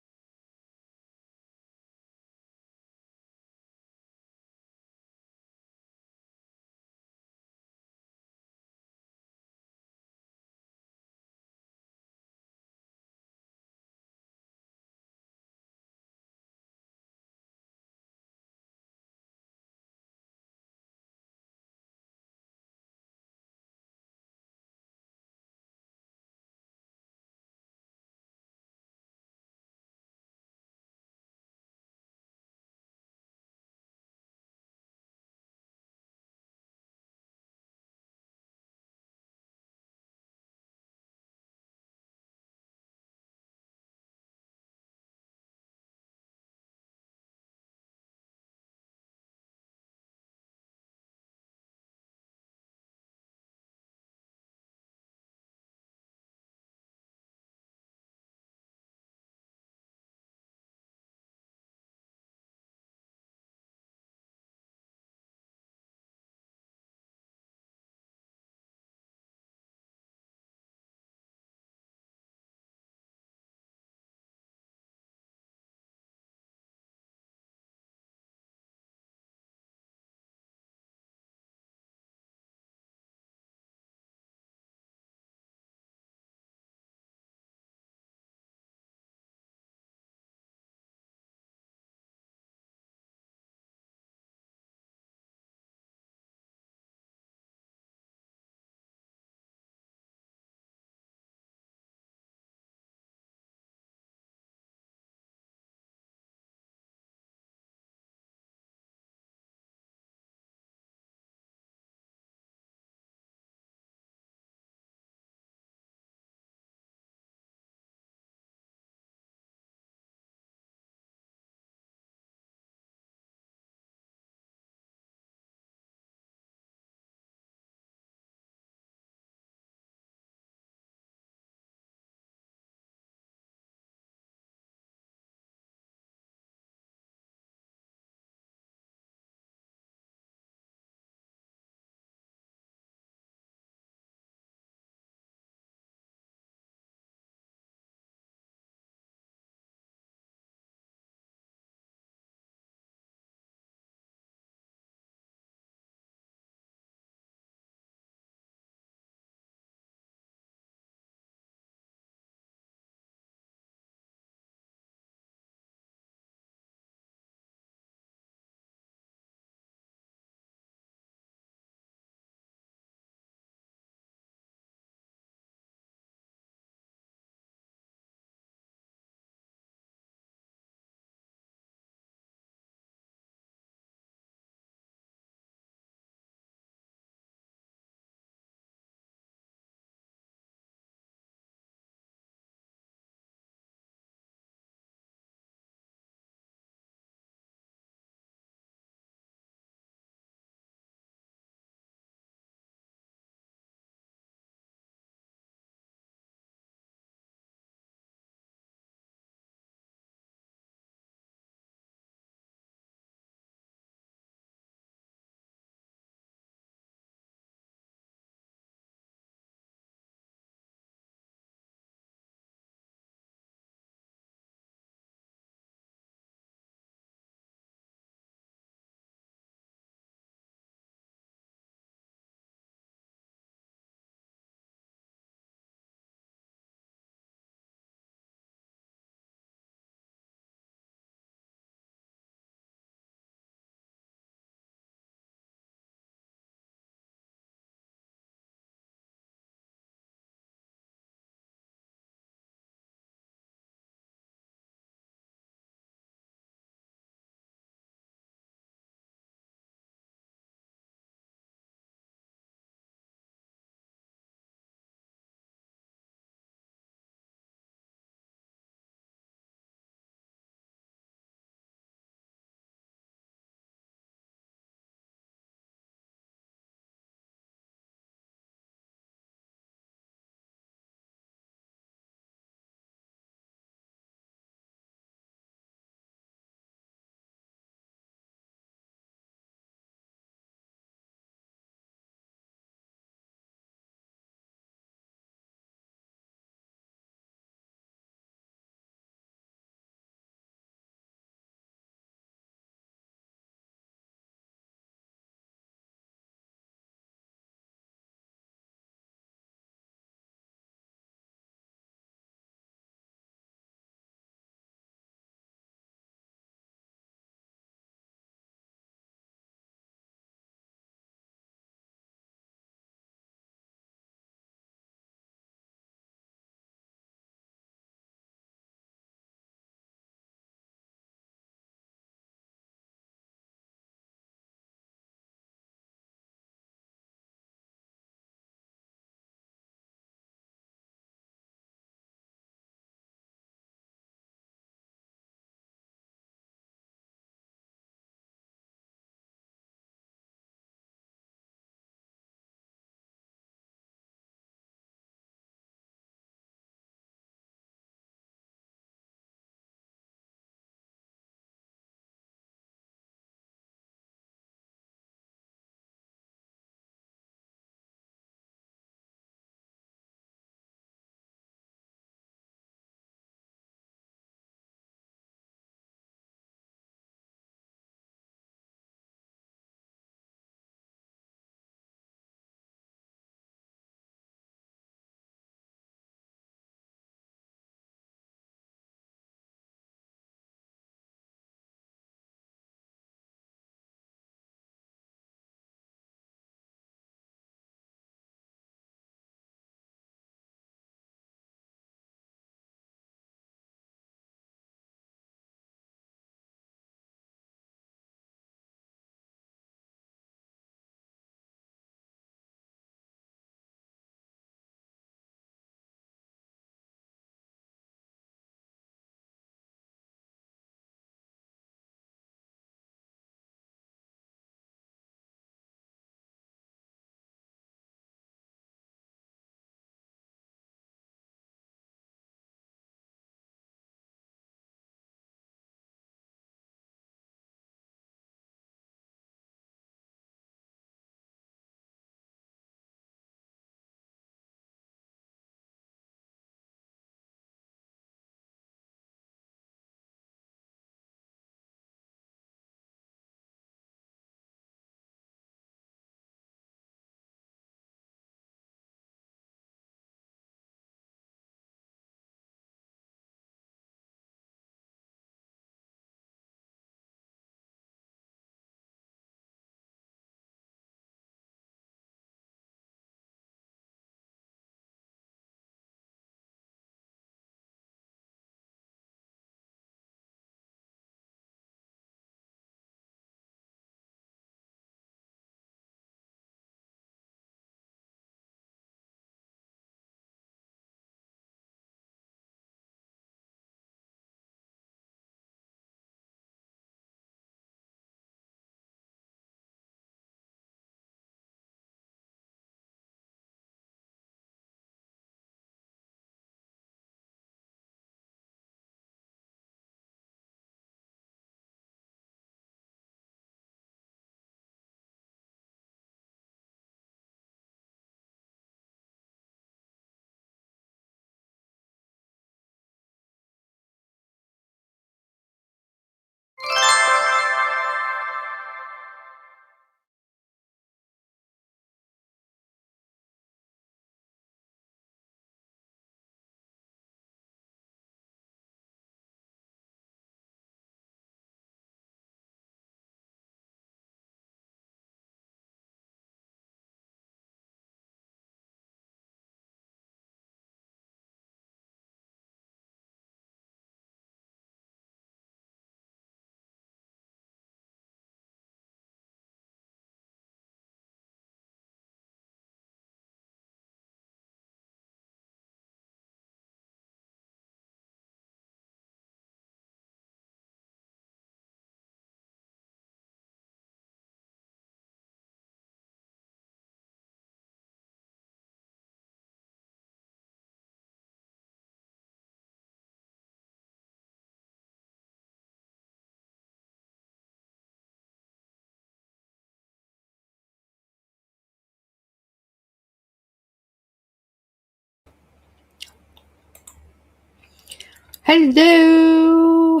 Hello.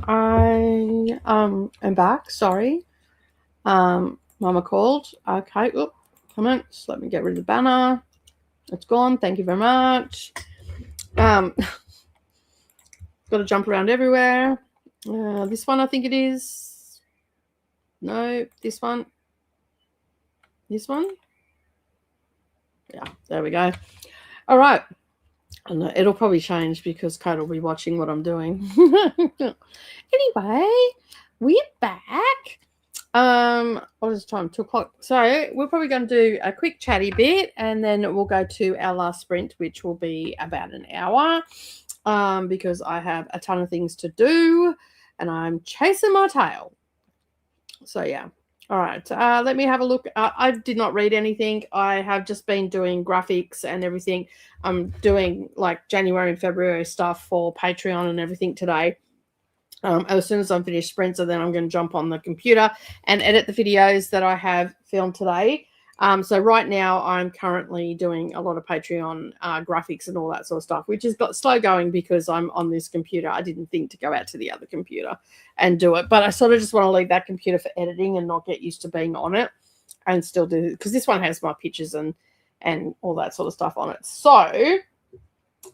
I am back. Sorry. Mama called. Okay. Oop, comments. Let me get rid of the banner. It's gone. Thank you very much. Got to jump around everywhere. This one, I think it is. No, this one. This one. Yeah, there we go. All right. And it'll probably change because Kate will be watching what I'm doing. Anyway, we're back. What is the time? 2 o'clock. So we're probably going to do a quick chatty bit, and then we'll go to our last sprint, which will be about an hour. Because I have a ton of things to do, and I'm chasing my tail. So yeah. All right, let me have a look. I did not read anything. I have just been doing graphics and everything. I'm doing like January and February stuff for Patreon and everything today. As soon as I'm finished sprints, then I'm going to jump on the computer and edit the videos that I have filmed today. So right now I'm currently doing a lot of Patreon graphics and all that sort of stuff, which is slow going because I'm on this computer. I didn't think to go out to the other computer and do it, but I sort of just want to leave that computer for editing and not get used to being on it and still do, because this one has my pictures and all that sort of stuff on it. So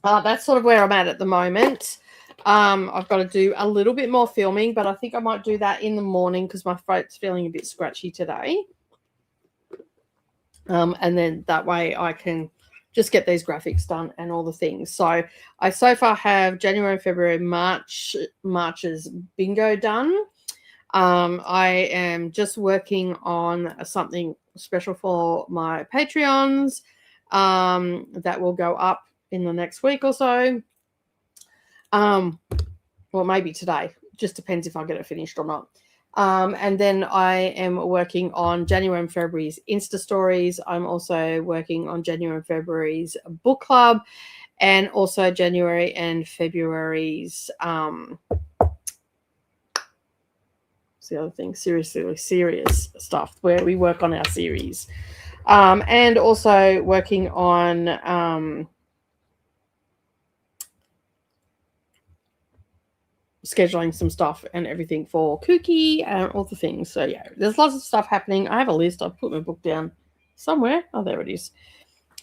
that's sort of where I'm at the moment. I've got to do a little bit more filming, but I think I might do that in the morning because my throat's feeling a bit scratchy today. And then that way I can just get these graphics done and all the things. So I so far have January, February, March's bingo done. I am just working on something special for my Patreons that will go up in the next week or so. Well, maybe today. Just depends if I get it finished or not. And then I am working on January and February's Insta stories. I'm also working on January and February's book club, and also January and February's what's the other thing? Serious stuff where we work on our series. And also working on scheduling some stuff and everything for Kooky and all the things. So yeah, there's lots of stuff happening. I have a list. I've put my book down somewhere. Oh, there it is.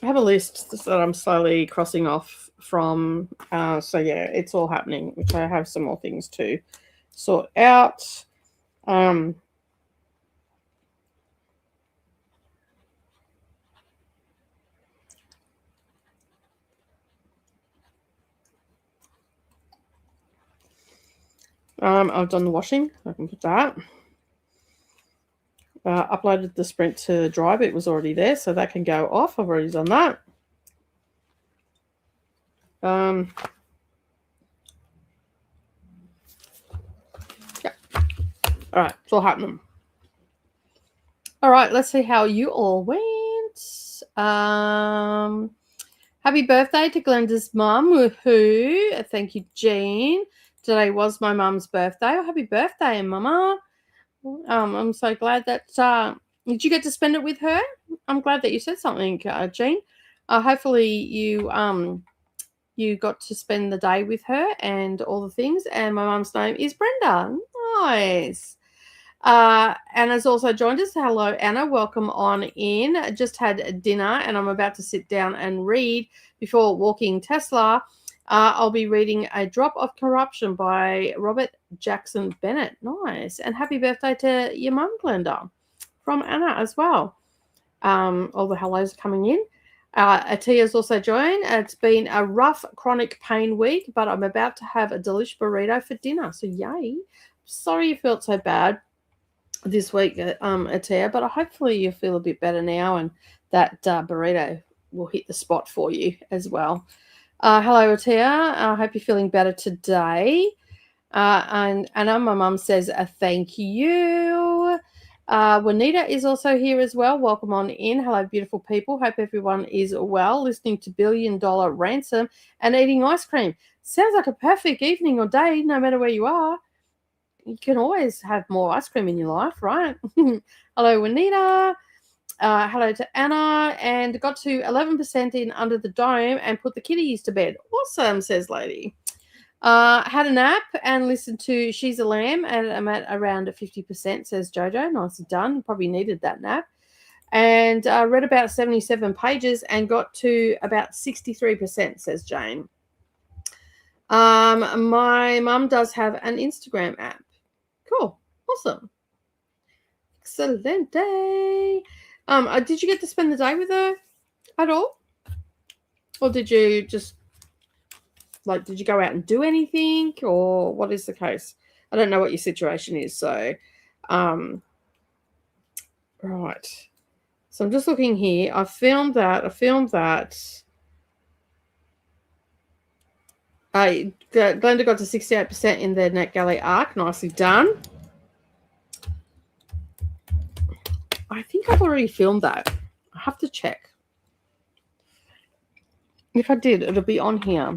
I have a list that I'm slowly crossing off from. So yeah, it's all happening, which I have some more things to sort out. I've done the washing. I can put that. Uploaded the sprint to Drive. It was already there, so that can go off. I've already done that. Yeah. All right, it's all happening. All right, let's see how you all went. Happy birthday to Glenda's mum. Woohoo. Thank you, Jean. Today was my mum's birthday. Oh, happy birthday, Mama. I'm so glad that did you get to spend it with her? I'm glad that you said something, Jean. Hopefully you got to spend the day with her and all the things. And my mum's name is Brenda. Nice. Anna's also joined us. Hello, Anna. Welcome on in. I just had dinner and I'm about to sit down and read before walking Tesla. I'll be reading A Drop of Corruption by Robert Jackson Bennett. Nice. And happy birthday to your mum, Glenda, from Anna as well. All the hellos are coming in. Atia's also joined. It's been a rough chronic pain week, but I'm about to have a delicious burrito for dinner. So yay. Sorry you felt so bad this week, Atia, but hopefully you feel a bit better now and that burrito will hit the spot for you as well. Hello, Atia. I hope you're feeling better today. And Anna, my mum says thank you. Juanita is also here as well. Welcome on in. Hello, beautiful people. Hope everyone is well, listening to $1 Billion Ransom and eating ice cream. Sounds like a perfect evening or day, no matter where you are. You can always have more ice cream in your life, right? Hello, Juanita. Hello to Anna. And got to 11% in Under the Dome and put the kitties to bed. Awesome, says Lady. Had a nap and listened to She's a Lamb, and I'm at around 50%, says Jojo. Nicely done. Probably needed that nap. And read about 77 pages and got to about 63%, says Jane. My mum does have an Instagram app. Cool. Awesome. Excellent day. Did you get to spend the day with her at all? Or did you just, like, did you go out and do anything? Or what is the case? I don't know what your situation is. So, right. So I'm just looking here. I filmed that. Glenda got to 68% in the NetGalley arc. Nicely done. I think I've already filmed that. I have to check. If I did, it'll be on here.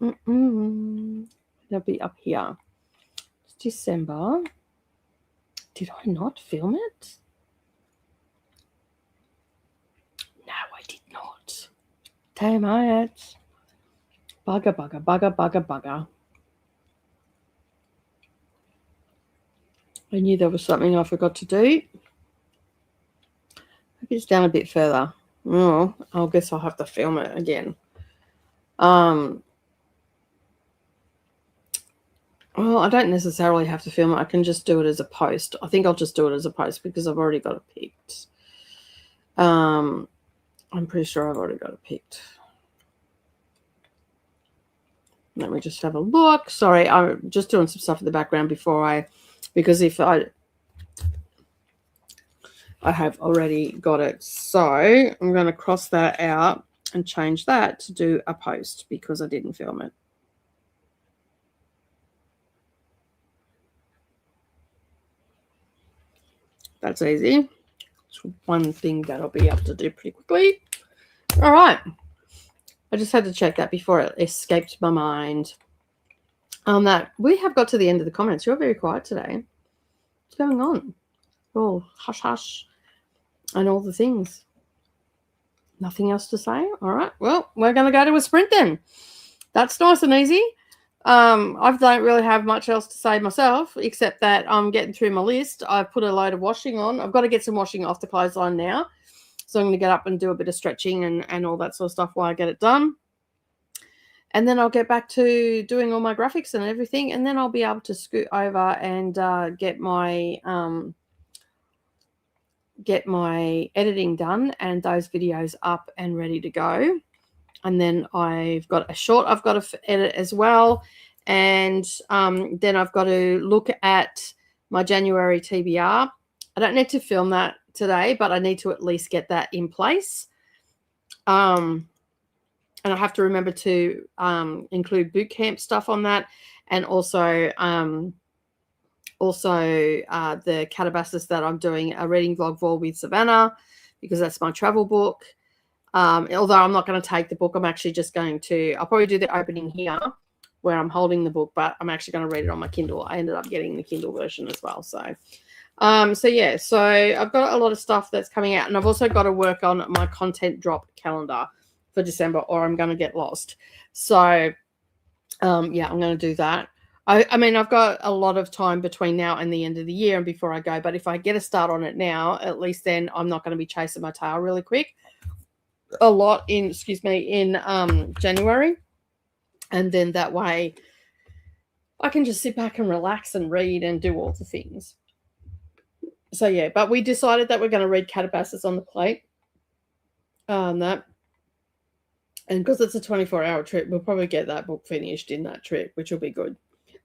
It'll be up here. It's December. Did I not film it? No, I did not. Damn it. Bugger. I knew there was something I forgot to do. Maybe it's down a bit further. Oh, I guess I'll have to film it again. Well, I don't necessarily have to film it. I can just do it as a post. I think I'll just do it as a post because I've already got it picked. I'm pretty sure I've already got it picked. Let me just have a look. Sorry, I'm just doing some stuff in the background because if I have already got it. So I'm going to cross that out and change that to do a post because I didn't film it. That's easy. It's one thing that I'll be able to do pretty quickly. All right. I just had to check that before it escaped my mind. That we have got to the end of the comments. You're very quiet today. What's going on? Oh, hush, hush. And all the things. Nothing else to say? All right. Well, we're going to go to a sprint then. That's nice and easy. I don't really have much else to say myself, except that I'm getting through my list. I've put a load of washing on. I've got to get some washing off the clothesline now. So I'm going to get up and do a bit of stretching and all that sort of stuff while I get it done. And then I'll get back to doing all my graphics and everything. And then I'll be able to scoot over and get my editing done and those videos up and ready to go. And then I've got a short I've got to edit as well. And then I've got to look at my January TBR. I don't need to film that today, but I need to at least get that in place. And I have to remember to include boot camp stuff on that. And also the Calabasas that I'm doing a reading vlog for with Savannah, because that's my travel book. Although I'm not going to take the book, I'm actually just going to, I'll probably do the opening here where I'm holding the book, but I'm actually going to read it on my Kindle. I ended up getting the Kindle version as well. So yeah, so I've got a lot of stuff that's coming out, and I've also got to work on my content drop calendar for December, or I'm going to get lost. So yeah, I'm going to do that. I mean, I've got a lot of time between now and the end of the year and before I go, but if I get a start on it now, at least then I'm not going to be chasing my tail really quick. A lot in January, and then that way I can just sit back and relax and read and do all the things. So yeah, but we decided that we're going to read Calabasas on the Plate. And because it's a 24-hour trip, we'll probably get that book finished in that trip, which will be good.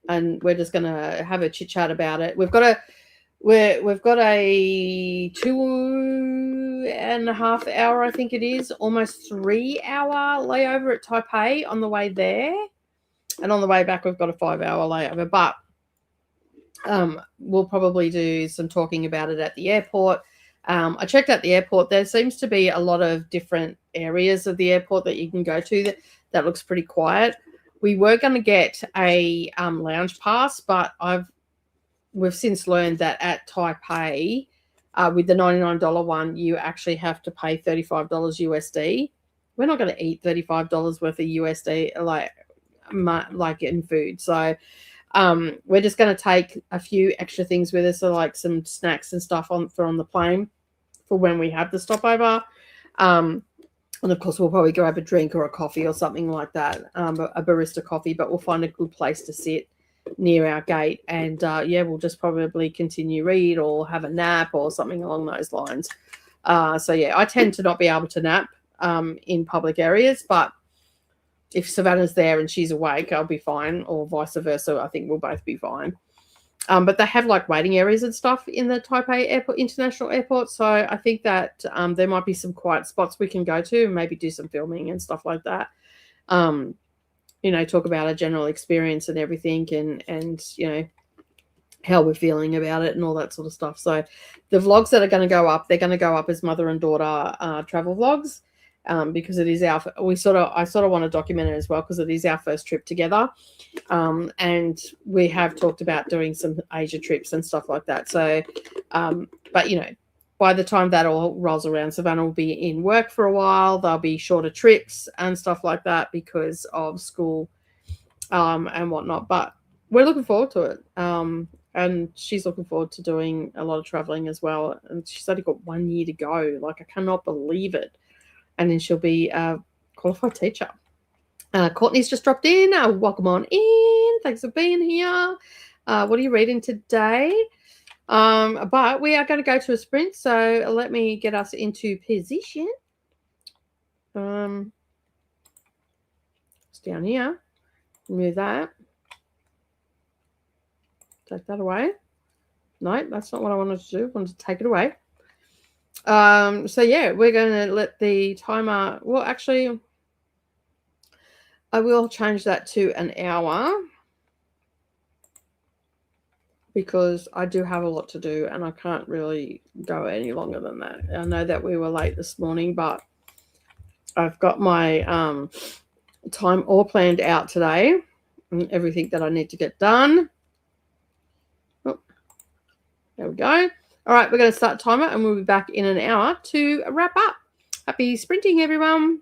And we're just going to have a chit chat about it. We've got a 2.5 hour, I think it is, almost 3 hour layover at Taipei on the way there. And on the way back, we've got a 5 hour layover. But we'll probably do some talking about it at the airport. I checked at the airport. There seems to be a lot of different areas of the airport that you can go to that looks pretty quiet. We were going to get a lounge pass, but we've since learned that at Taipei, with the $99 one, you actually have to pay $35 USD we're not going to eat $35 worth of USD like in food. So we're just going to take a few extra things with us, so like some snacks and stuff on the plane for when we have the stopover. And of course, we'll probably grab a drink or a coffee or something like that, a barista coffee, but we'll find a good place to sit near our gate. And yeah, we'll just probably continue read or have a nap or something along those lines. So yeah, I tend to not be able to nap in public areas, but if Savannah's there and she's awake, I'll be fine, or vice versa. I think we'll both be fine. But they have like waiting areas and stuff in the Taipei Airport, International Airport. So I think that there might be some quiet spots we can go to and maybe do some filming and stuff like that. You know, talk about our general experience and everything, and you know, how we're feeling about it and all that sort of stuff. So the vlogs that are going to go up, they're going to go up as mother and daughter travel vlogs. Because it is I sort of want to document it as well, because it is our first trip together. And we have talked about doing some Asia trips and stuff like that. So, but you know, by the time that all rolls around, Savannah will be in work for a while. There'll be shorter trips and stuff like that because of school and whatnot. But we're looking forward to it. And she's looking forward to doing a lot of traveling as well. And she's only got 1 year to go. Like, I cannot believe it. And then she'll be a qualified teacher. Courtney's just dropped in. Welcome on in. Thanks for being here. What are you reading today? But we are going to go to a sprint. So let me get us into position. It's down here. Move that. Take that away. No, that's not what I wanted to do. I wanted to take it away. So yeah, we're going to let the timer, well, actually, I will change that to an hour because I do have a lot to do and I can't really go any longer than that. I know that we were late this morning, but I've got my time all planned out today and everything that I need to get done. Oh, there we go. All right, we're going to start timer and we'll be back in an hour to wrap up. Happy sprinting, everyone.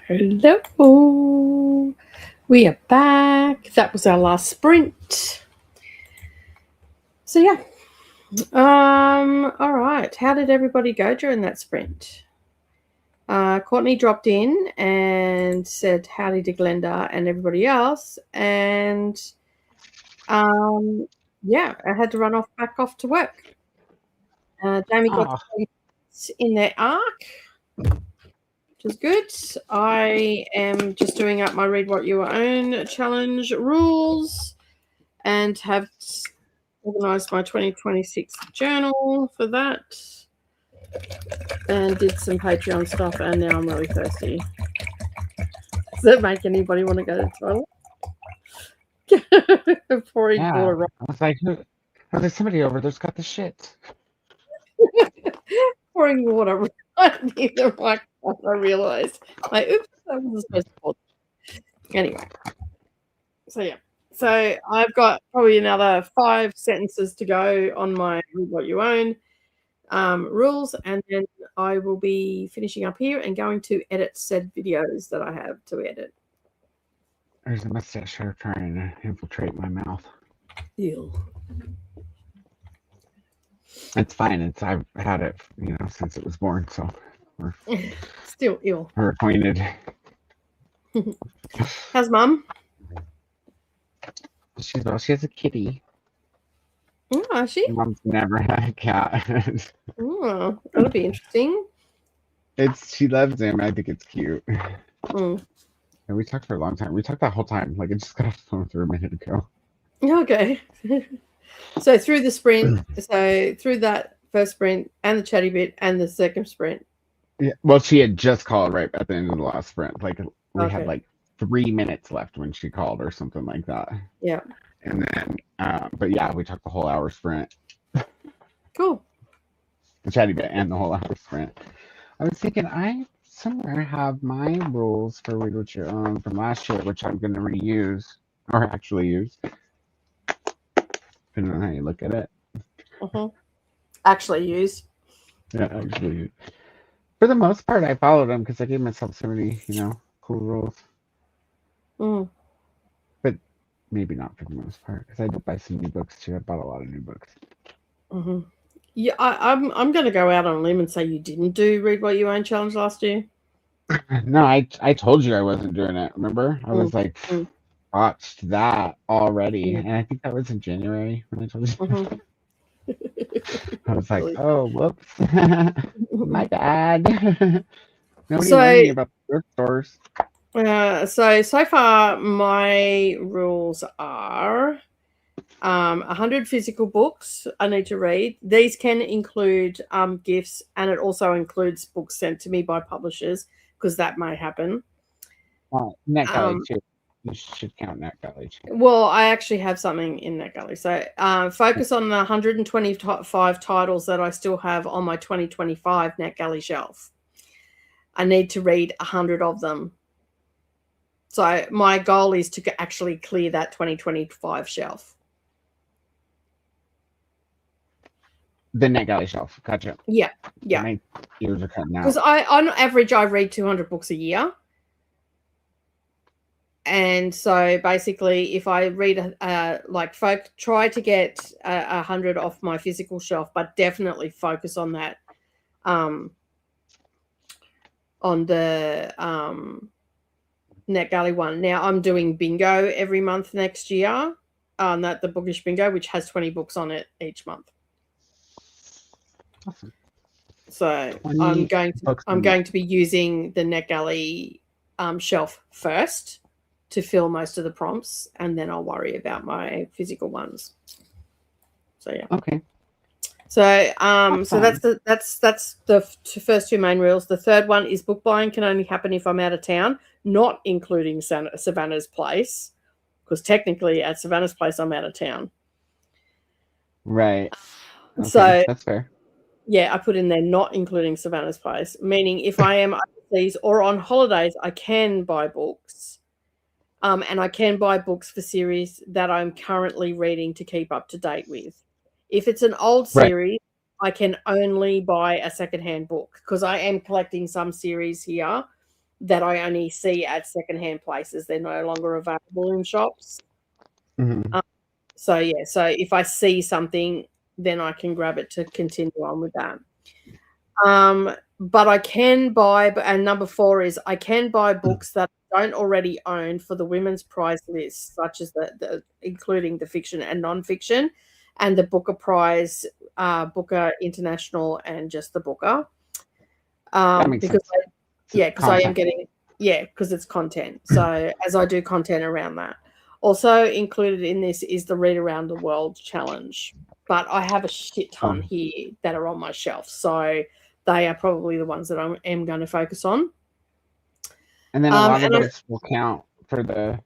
Hello. We are back. That was our last sprint. So yeah. All right. How did everybody go during that sprint? Courtney dropped in and said howdy to Glenda and everybody else. And yeah, I had to run back off to work. Jamie got in their arc, which is good. I am just doing up my Read What You Own challenge rules and have organised my 2026 journal for that and did some Patreon stuff, and now I'm really thirsty. Does that make anybody want to go to the toilet? Pouring water. I was like, there's somebody over there's got the shit. Pouring water right near the microphone, I realised. Like, oops, that wasn't supposed to pour. Anyway. So, yeah. So, I've got probably another 5 sentences to go on my Read What You Own rules, and then I will be finishing up here and going to edit said videos that I have to edit. There's a mustache hair trying to infiltrate my mouth. Ew. It's fine. I've had it, since it was born, so we're still ill. We're acquainted. How's Mum? She has a kitty. Oh, is she? Mom's never had a cat. Oh, that'll be interesting. She loves him. I think it's cute. Mm. And we talked for a long time. We talked that whole time. Like, it just got off the phone through a minute ago. Okay. So through the sprint, through that first sprint and the chatty bit and the second sprint. Yeah. Well, she had just called right at the end of the last sprint. Like, we had like 3 minutes left when she called or something like that. Yeah. And then, but yeah, we took the whole hour sprint. Cool. The chatty bit and the whole hour sprint. I was thinking, I somewhere have my rules for Read What You Own from last year, which I'm going to reuse or actually use. Depending on how you look at it. Actually use. Yeah, actually use. For the most part, I followed them because I gave myself so many, cool rules. But maybe not for the most part, because I did buy some new books too. I bought a lot of new books. Yeah, I'm going to go out on a limb and say you didn't do Read What You Own challenge last year. No, I told you I wasn't doing it. Remember? I was like, watched that already, and I think that was in January when I told you. I was like, oh, whoops, my bad. Nobody warned me about the stores. So far, my rules are 100 physical books I need to read. These can include gifts, and it also includes books sent to me by publishers, because that may happen. NetGalley too. You should count NetGalley too. Well, I actually have something in NetGalley. So focus on the 125 titles that I still have on my 2025 NetGalley shelf. I need to read 100 of them. So my goal is to actually clear that 2025 shelf. The NetGalley shelf. Gotcha. Yeah. My ears are cutting out. Because on average, I read 200 books a year. And so basically, if I read, try to get 100 off my physical shelf, but definitely focus on that, on the NetGalley one. Now I'm doing bingo every month next year, the bookish bingo, which has 20 books on it each month. Awesome. So I'm going to be using the NetGalley shelf first to fill most of the prompts, and then I'll worry about my physical ones. So yeah. Okay. So so that's the first 2 main rules. The third one is book buying can only happen if I'm out of town, not including Savannah's Place, because technically at Savannah's Place I'm out of town. Right. Okay, so that's fair. Yeah, I put in there not including Savannah's Place, meaning if I am overseas or on holidays, I can buy books. And I can buy books for series that I'm currently reading to keep up to date with. If it's an old series, I can only buy a secondhand book, because I am collecting some series here that I only see at secondhand places. They're no longer available in shops. Mhm. So yeah, so if I see something, then I can grab it to continue on with that. But I can buy, and number 4 is I can buy books that I don't already own for the women's prize list, such as the including the fiction and non-fiction, and the Booker Prize, Booker International, and just the Booker. That makes Because sense. because I am Content. getting because it's content. So as I do content around that. Also included in this is the Read Around the World challenge, but I have a shit ton here that are on my shelf. So they are probably the ones that I am going to focus on. And then a lot of those will count for the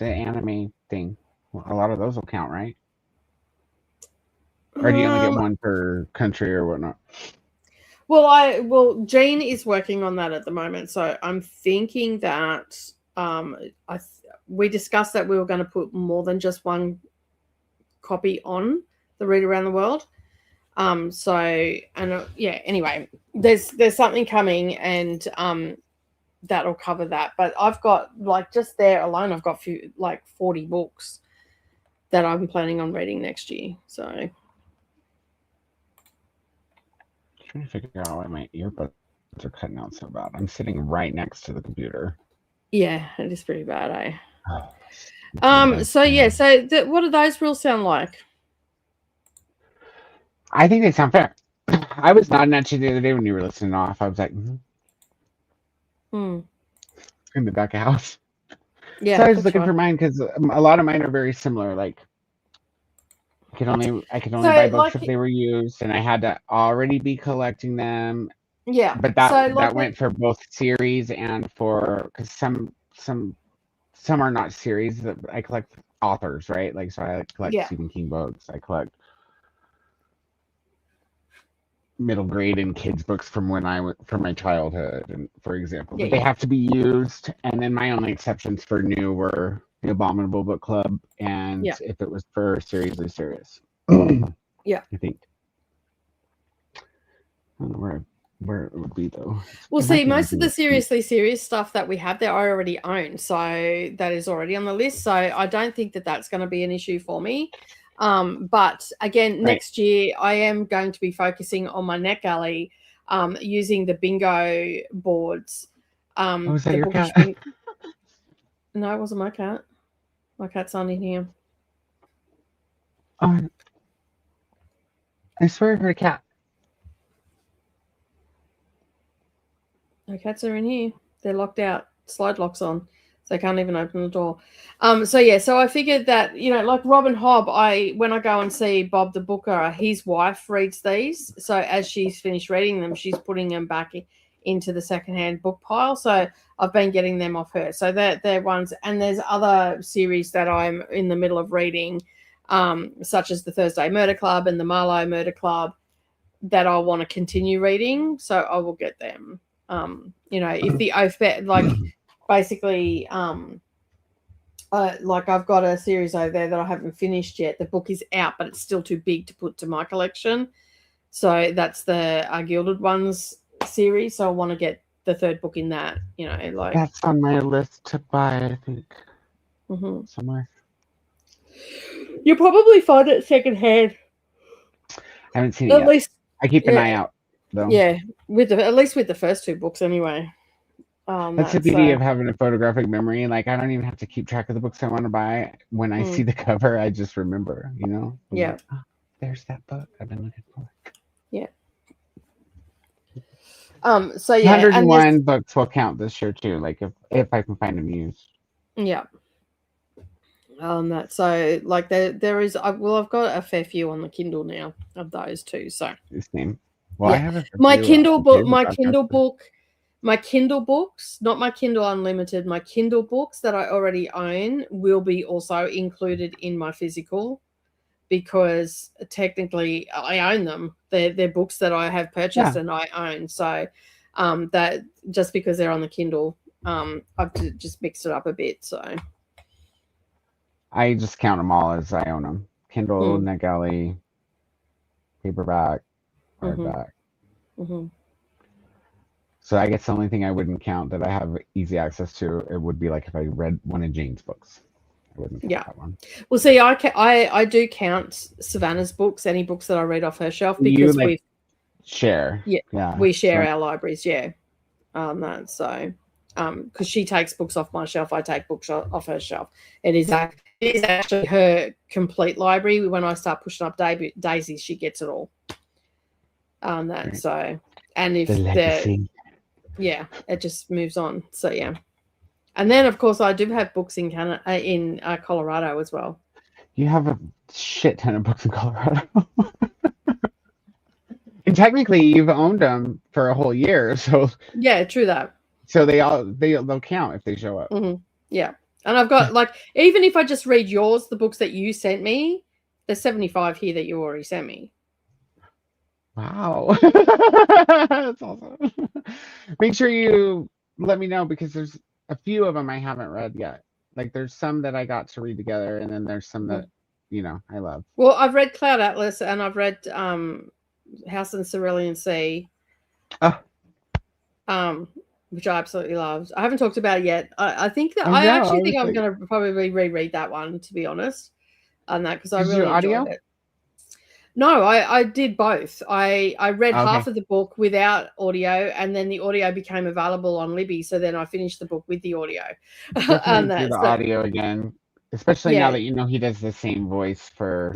anime thing. A lot of those will count, right? Or do you only get one per country or whatnot? Well, Jean is working on that at the moment, so I'm thinking that we discussed that we were going to put more than just one copy on the Read Around the World. Anyway, there's something coming, and that'll cover that. But I've got just there alone, I've got 40 books that I'm planning on reading next year. So. Trying to figure out why my earbuds are cutting out so bad. I'm sitting right next to the computer. Yeah, it is pretty bad, eh? So what do those rules sound like? I think they sound fair. I was nodding at you the other day when you were listening off. I was like, in the back of house. Yeah. So I was looking for mine because a lot of mine are very similar. Like, I could only buy books if they were used, and I had to already be collecting them. Yeah, but that went for both series and because some are not series. That I collect authors, right? Like, so I collect Stephen King books. I collect middle grade and kids books from from my childhood, and for example, but they have to be used. And then my only exceptions for new were the Abominable Book Club, and if it was for seriously serious. Yeah, I think. I don't know where it would be though. Well, see, most of the seriously serious stuff that we have there I already own, so that is already on the list. So I don't think that that's going to be an issue for me. But again, next year I am going to be focusing on my NetGalley, using the bingo boards. Was that your cat? No, it wasn't my cat. My cat's not in here. I swear I heard a cat. No cats are in here. They're locked out. Slide locks on. So I can't even open the door. So I figured that, like Robin Hobb, when I go and see Bob the Booker, his wife reads these. So as she's finished reading them, she's putting them back into the secondhand book pile. So I've been getting them off her. So they're ones. And there's other series that I'm in the middle of reading, such as the Thursday Murder Club and the Marlowe Murder Club, that I want to continue reading. So I will get them. If the basically, I've got a series over there that I haven't finished yet. The book is out, but it's still too big to put to my collection. So that's the Gilded Ones series. So I want to get the third book in that. That's on my list to buy. I think somewhere. You'll probably find it secondhand. I haven't seen it yet. I keep an eye out, though. Yeah, at least with the first 2 books, anyway. That's the beauty of having a photographic memory. Like, I don't even have to keep track of the books I want to buy. When I see the cover, I just remember, Yeah. Like, there's that book I've been looking for. Yeah. 101 books will count this year too. Like, if I can find them used. Yeah. There is. I've got a fair few on the Kindle now of those too. So the same. Well, I have my Kindle book. My Kindle books, not my Kindle Unlimited, my Kindle books that I already own will be also included in my physical, because technically I own them. They're books that I have purchased and I own. So that just because they're on the Kindle, I've just mixed it up a bit. So I just count them all as I own them. Kindle, NetGalley, paperback, hardback. So I guess the only thing I wouldn't count that I have easy access to, it would be like if I read one of Jane's books. I wouldn't count Yeah. that one. Well, see, I do count Savannah's books, any books that I read off her shelf, You because like share. yeah, we share So our libraries. Yeah. That so because she takes books off my shelf, I take books off her shelf. It is actually her complete library. When I start pushing up Daisy, she gets it all. That Right. so, and if the legacy. yeah, it just moves on. So yeah, and then of course I do have books in Canada, in Colorado as well. You have a shit ton of books in Colorado. And technically you've owned them for a whole year, so Yeah, true that. so they'll count if they show up. Mm-hmm. Yeah, and I've got like, even if I just read yours, the books that you sent me, there's 75 here that you already sent me. Wow. That's awesome. Make sure you let me know, because there's a few of them I haven't read yet. Like there's some that I got to read together, and then there's some that, you know, I love. Well, I've read Cloud Atlas, and I've read House in Cerulean Sea, which I absolutely loved. I haven't talked about it yet. I think that I actually think I'm going to probably reread that one, to be honest, on that, because I really enjoyed it. No, I did both. I read half of the book without audio, and then the audio became available on Libby. So then I finished the book with the audio. And do the audio again, especially now that you know he does the same voice for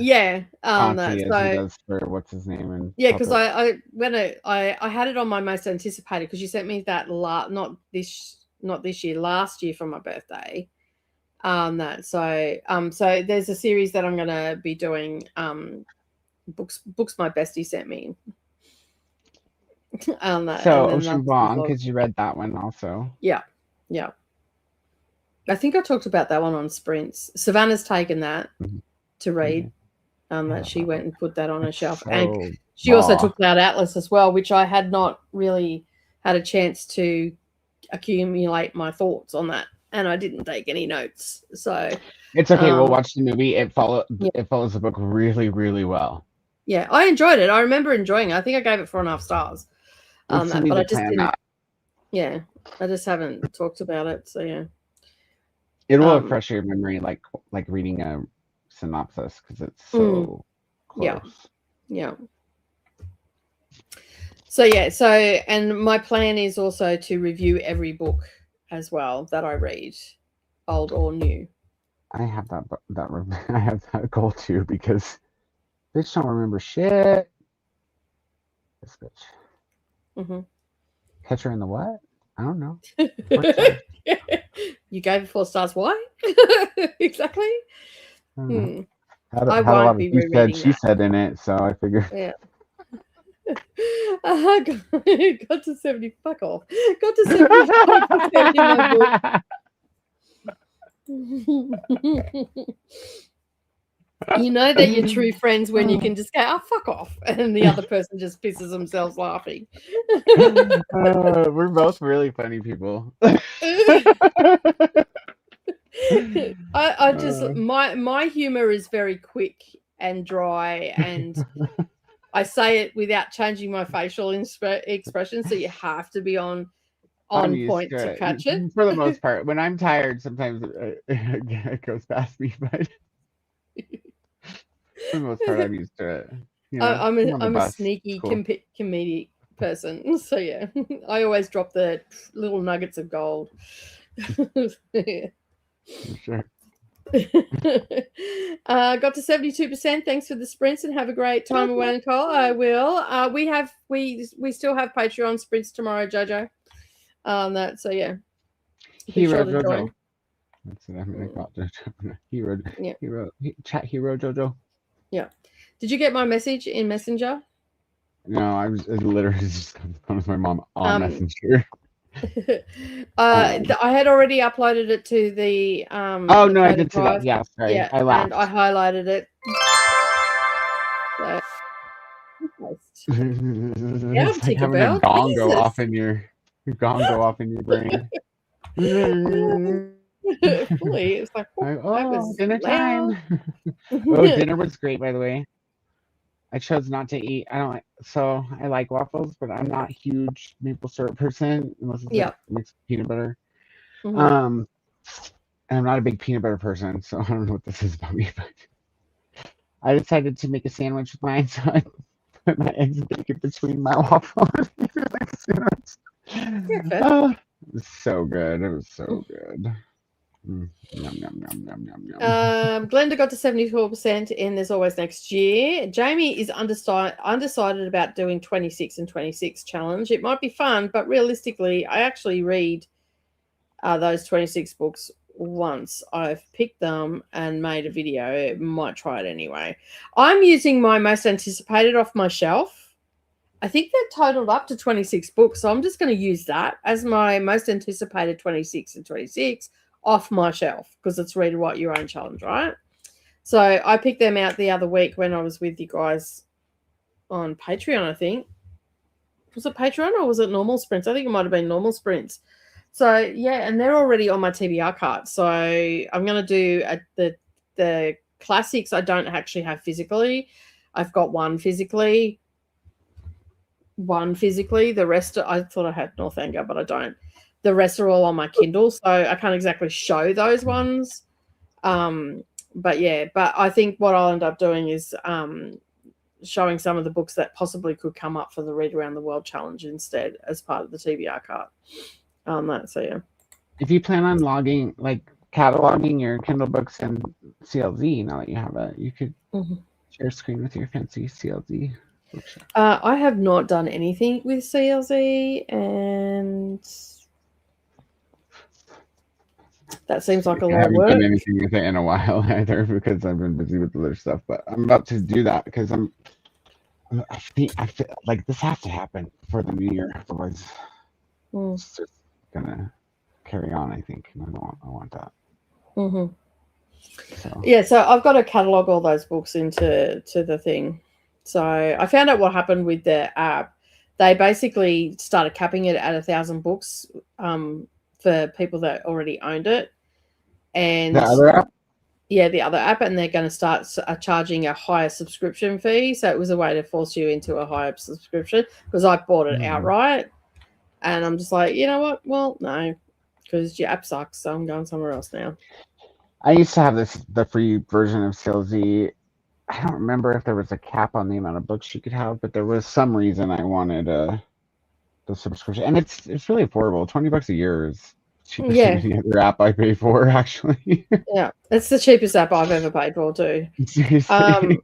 Conti as he does for what's his name, and because I had it on my most anticipated, because you sent me that not this year, last year for my birthday. So there's a series that I'm going to be doing. Books my bestie sent me. So Ocean Vuong, because you read that one also. Yeah. I think I talked about that one on Sprints. Savannah's taken that to read. That she went and put that on her shelf, and she also took Cloud Atlas as well, which I had not really had a chance to accumulate my thoughts on that, and I didn't take any notes. So it's okay. We'll watch the movie. It follows the book really, really well. Yeah, I enjoyed it. I remember enjoying it. I think I gave it 4.5 stars. But I just didn't. Yeah, I just haven't talked about it. So yeah, it will refresh your memory, like reading a synopsis, because it's so close. Yeah. So and my plan is also to review every book as well that I read, old or new. I have I have that goal too, because bitch don't remember shit. This bitch. Catch her in the what? I don't know. You gave it 4 stars. Why? Exactly. I won't be rereading she said in it, so I figured. Yeah. Got to 70. Fuck off. Got to 75% in my book. You know that you're true friends when you can just go, oh, fuck off. And the other person just pisses themselves laughing. We're both really funny people. I just, my humor is very quick and dry, and I say it without changing my facial expression. So you have to be on point to catch it. For the most part. When I'm tired, sometimes it goes past me, but for the most part, I'm used to it. You know, I'm a sneaky comedic person, so yeah, I always drop the little nuggets of gold. Sure. Got to 72%. Thanks for the sprints, and have a great time away, Nicole. I will. We still have Patreon sprints tomorrow, Jojo. So yeah. Hero Jojo. That's what I'm gonna call it. Hero. Chat hero Jojo. Yeah. Did you get my message in Messenger? No, I literally just on the phone with my mom on Messenger. I had already uploaded it to the oh no, I did see that. Yeah, sorry. Yeah, I laughed. and I highlighted it. So. Yeah, it's like having a gong go off in your brain. Fully, it's like, dinner time. Oh, dinner was great, by the way. I chose not to eat. I don't like, so I like waffles, but I'm not a huge maple syrup person unless it's like Yeah. mixed with peanut butter. Mhm. Um, and I'm not a big peanut butter person, so I don't know what this is about me, but I decided to make a sandwich with mine, so I put my eggs and bacon between my waffle and made it like a sandwich. Breakfast. Oh, it was so good. It was so good. Yum, yum, yum, yum, yum, yum. Glenda got to 74% in There's Always Next Year. Jamie is undecided about doing 26 and 26 challenge. It might be fun, but realistically, I actually read those 26 books once. I've picked them and made a video. Might try it anyway. I'm using my most anticipated off my shelf. I think they're totaled up to 26 books, so I'm just going to use that as my most anticipated 26 and 26 off my shelf because it's read what your own challenge, right? So I picked them out the other week when I was with you guys on Patreon, I think. Was it Patreon or was it normal sprints? I think it might have been normal sprints. So yeah, and they're already on my TBR cart. So I'm going to do the classics I don't actually have physically. I've got one physically. The rest I thought I had Northanger, but I don't. The rest are all on my Kindle, so I can't exactly show those ones. But I think what I'll end up doing is showing some of the books that possibly could come up for the Read Around the World Challenge instead as part of the TBR cart. So yeah. If you plan on logging, like cataloging your Kindle books and CLZ, now that you have it, you could share screen with your fancy CLZ bookshop. I have not done anything with CLZ, and that seems like a lot of work. I haven't done anything with it in a while either because I've been busy with other stuff. But I'm about to do that because I feel like this has to happen for the new year. Otherwise, it's just gonna carry on. I think I want that. So. Yeah, so I've got to catalog all those books into the thing. So I found out what happened with their app. They basically started capping it at 1,000 books for people that already owned it. And the other app? Yeah, the other app, and they're going to start charging a higher subscription fee. So it was a way to force you into a higher subscription because I bought it outright. And I'm just like, you know what? Well, no, because your app sucks. So I'm going somewhere else now. I used to have the free version of CLZ. I don't remember if there was a cap on the amount of books you could have, but there was some reason I wanted the subscription, and it's really affordable. $20 a year is cheaper than any other app I pay for, actually. Yeah, it's the cheapest app I've ever paid for too. Seriously.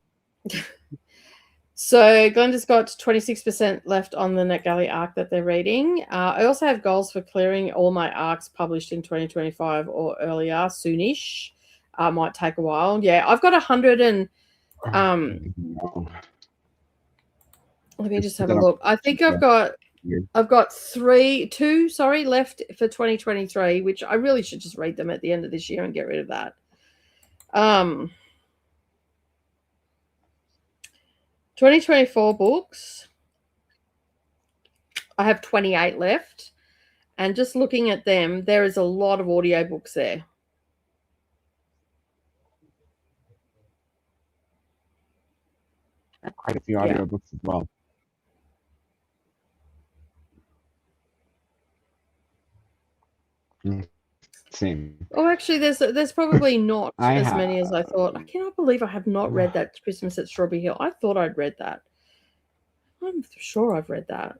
So Glenda's got 26% left on the NetGalley arc that they're reading. I also have goals for clearing all my arcs published in 2025 or earlier, soonish. Might take a while. Yeah, I've got 100 and let me just have a look. I think I've got two left for 2023, which I really should just read them at the end of this year and get rid of that. 2024 books. I have 28 left. And just looking at them, there is a lot of audiobooks there. Quite a few audiobooks as well. Same. Oh, actually, there's probably not as many as I thought. I cannot believe I have not read that Christmas at Strawberry Hill. I thought I'd read that. I'm sure I've read that.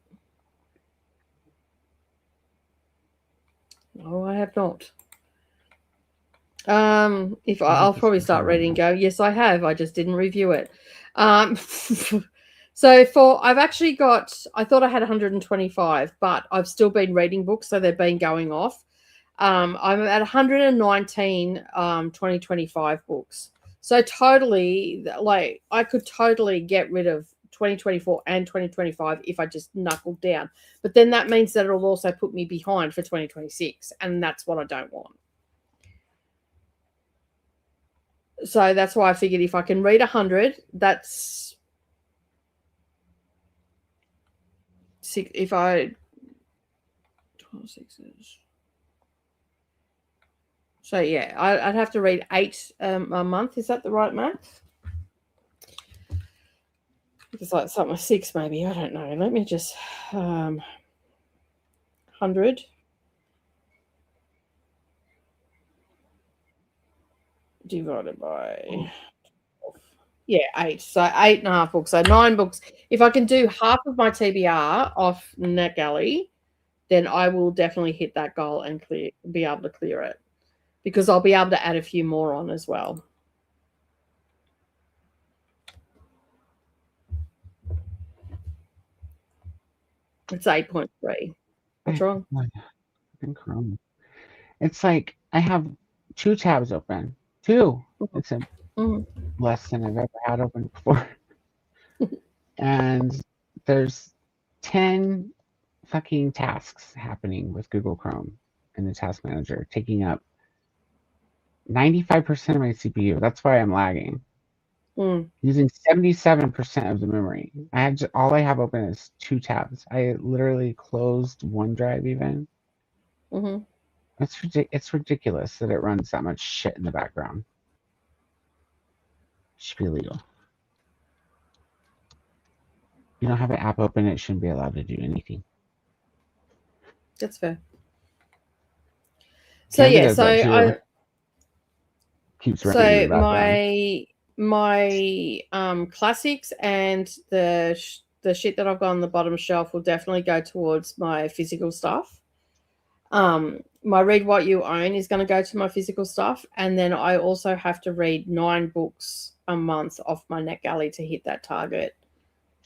No, I have not. If I'll probably start reading and go, yes, I have. I just didn't review it. So I've actually got, I thought I had 125, but I've still been reading books, so they've been going off. I'm at 119 2025 books. So totally, like, I could totally get rid of 2024 and 2025 if I just knuckled down. But then that means that it'll also put me behind for 2026, and that's what I don't want. So that's why I figured if I can read 100, that's six. If I 12 sixes. So yeah, I'd have to read 8 a month. Is that the right math? It's like something like 6 maybe. I don't know. Let me just 100 divided by 8. So 8.5 books. So 9 books. If I can do half of my TBR off NetGalley, then I will definitely hit that goal and be able to clear it, because I'll be able to add a few more on as well. It's 8.3. What's wrong? Chrome. It's like I have 2 tabs open. 2. It's less than I've ever had open before. And there's 10 fucking tasks happening with Google Chrome in the task manager, taking up 95% of my CPU. That's why I'm lagging. Using 77% of the memory. All I have open is 2 tabs. I literally closed OneDrive even. It's ridiculous that it runs that much shit in the background. It should be illegal. If you don't have an app open, it shouldn't be allowed to do anything. That's fair. So yeah, so I keeps running in the background. my classics and the shit that I've got on the bottom shelf will definitely go towards my physical stuff. My Read What You Own is going to go to my physical stuff, and then I also have to read 9 books a month off my NetGalley to hit that target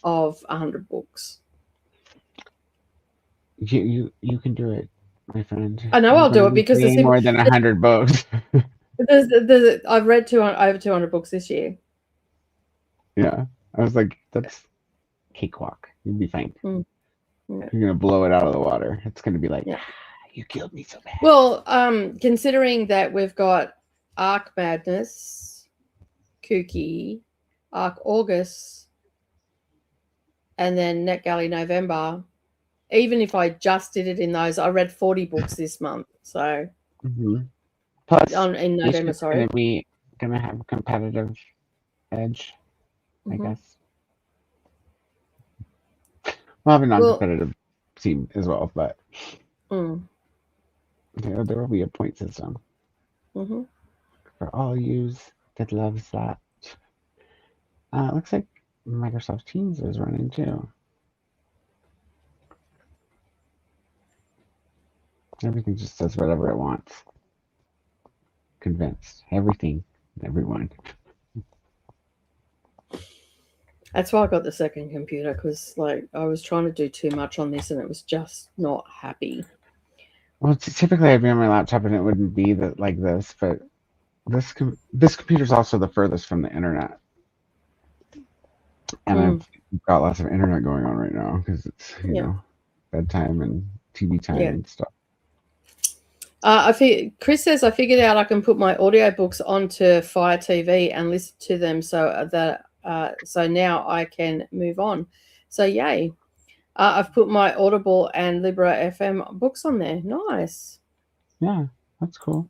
of 100 books. You can do it, my friend. I know I'll do it because there's more than 100 books. I've read over 200 books this year. Yeah, I was like, that's cakewalk. You'll be fine. Yeah. You're gonna blow it out of the water. It's gonna be like, you killed me so bad. Well, considering that we've got Arc Madness, Kooky, Arc August, and then NetGalley November. Even if I just did it in those, I read 40 books this month. So, plus in November, sorry, gonna have a competitive edge, I guess. We'll have a non-competitive team as well, but there will be a point system for all yous that loves that. It looks like Microsoft Teams is running too. Everything just does whatever it wants. Convinced. Everything. Everyone. That's why I got the second computer, because like I was trying to do too much on this and it was just not happy. Well, typically I'd be on my laptop and it wouldn't be like this, but this computer's also the furthest from the internet. And I've got lots of internet going on right now because it's, you know, bedtime and TV time and stuff. Chris says I figured out I can put my audiobooks onto Fire TV and listen to them so that so now I can move on. So yay. I've put my Audible and Libra FM books on there. Nice. Yeah, that's cool.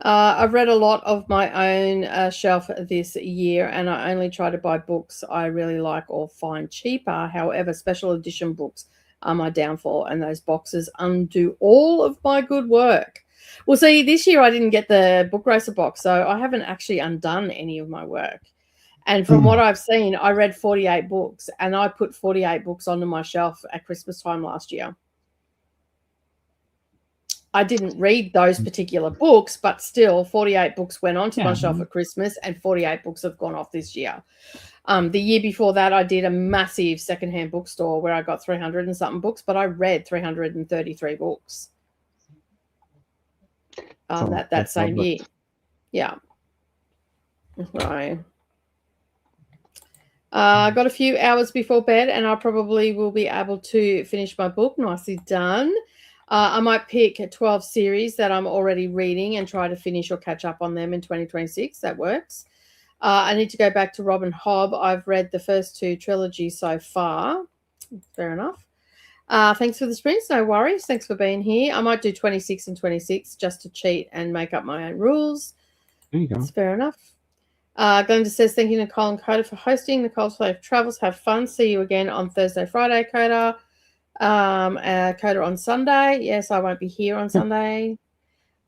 I've read a lot of my own shelf this year, and I only try to buy books I really like or find cheaper. However, special edition books are my downfall, and those boxes undo all of my good work. Well, see, this year I didn't get the Book Racer box, so I haven't actually undone any of my work. And from what I've seen, I read 48 books, and I put 48 books onto my shelf at Christmas time last year. I didn't read those particular books, but still 48 books went onto my shelf at Christmas, and 48 books have gone off this year. The year before that, I did a massive secondhand bookstore where I got 300 and something books, but I read 333 books that same year. Yeah. Right. I got a few hours before bed, and I probably will be able to finish my book. Nicely done. I might pick 12 series that I'm already reading and try to finish or catch up on them in 2026. That works. I need to go back to Robin Hobb. I've read the first 2 trilogies so far. Fair enough. Thanks for the sprints. No worries. Thanks for being here. I might do 26 and 26 just to cheat and make up my own rules. There you go. That's fair enough. Glenda says, thank you, Nicole and Coda, for hosting. Nicole's Safe Travels. Have fun. See you again on Thursday, Friday, Coda. Coda on Sunday. Yes, I won't be here on Sunday.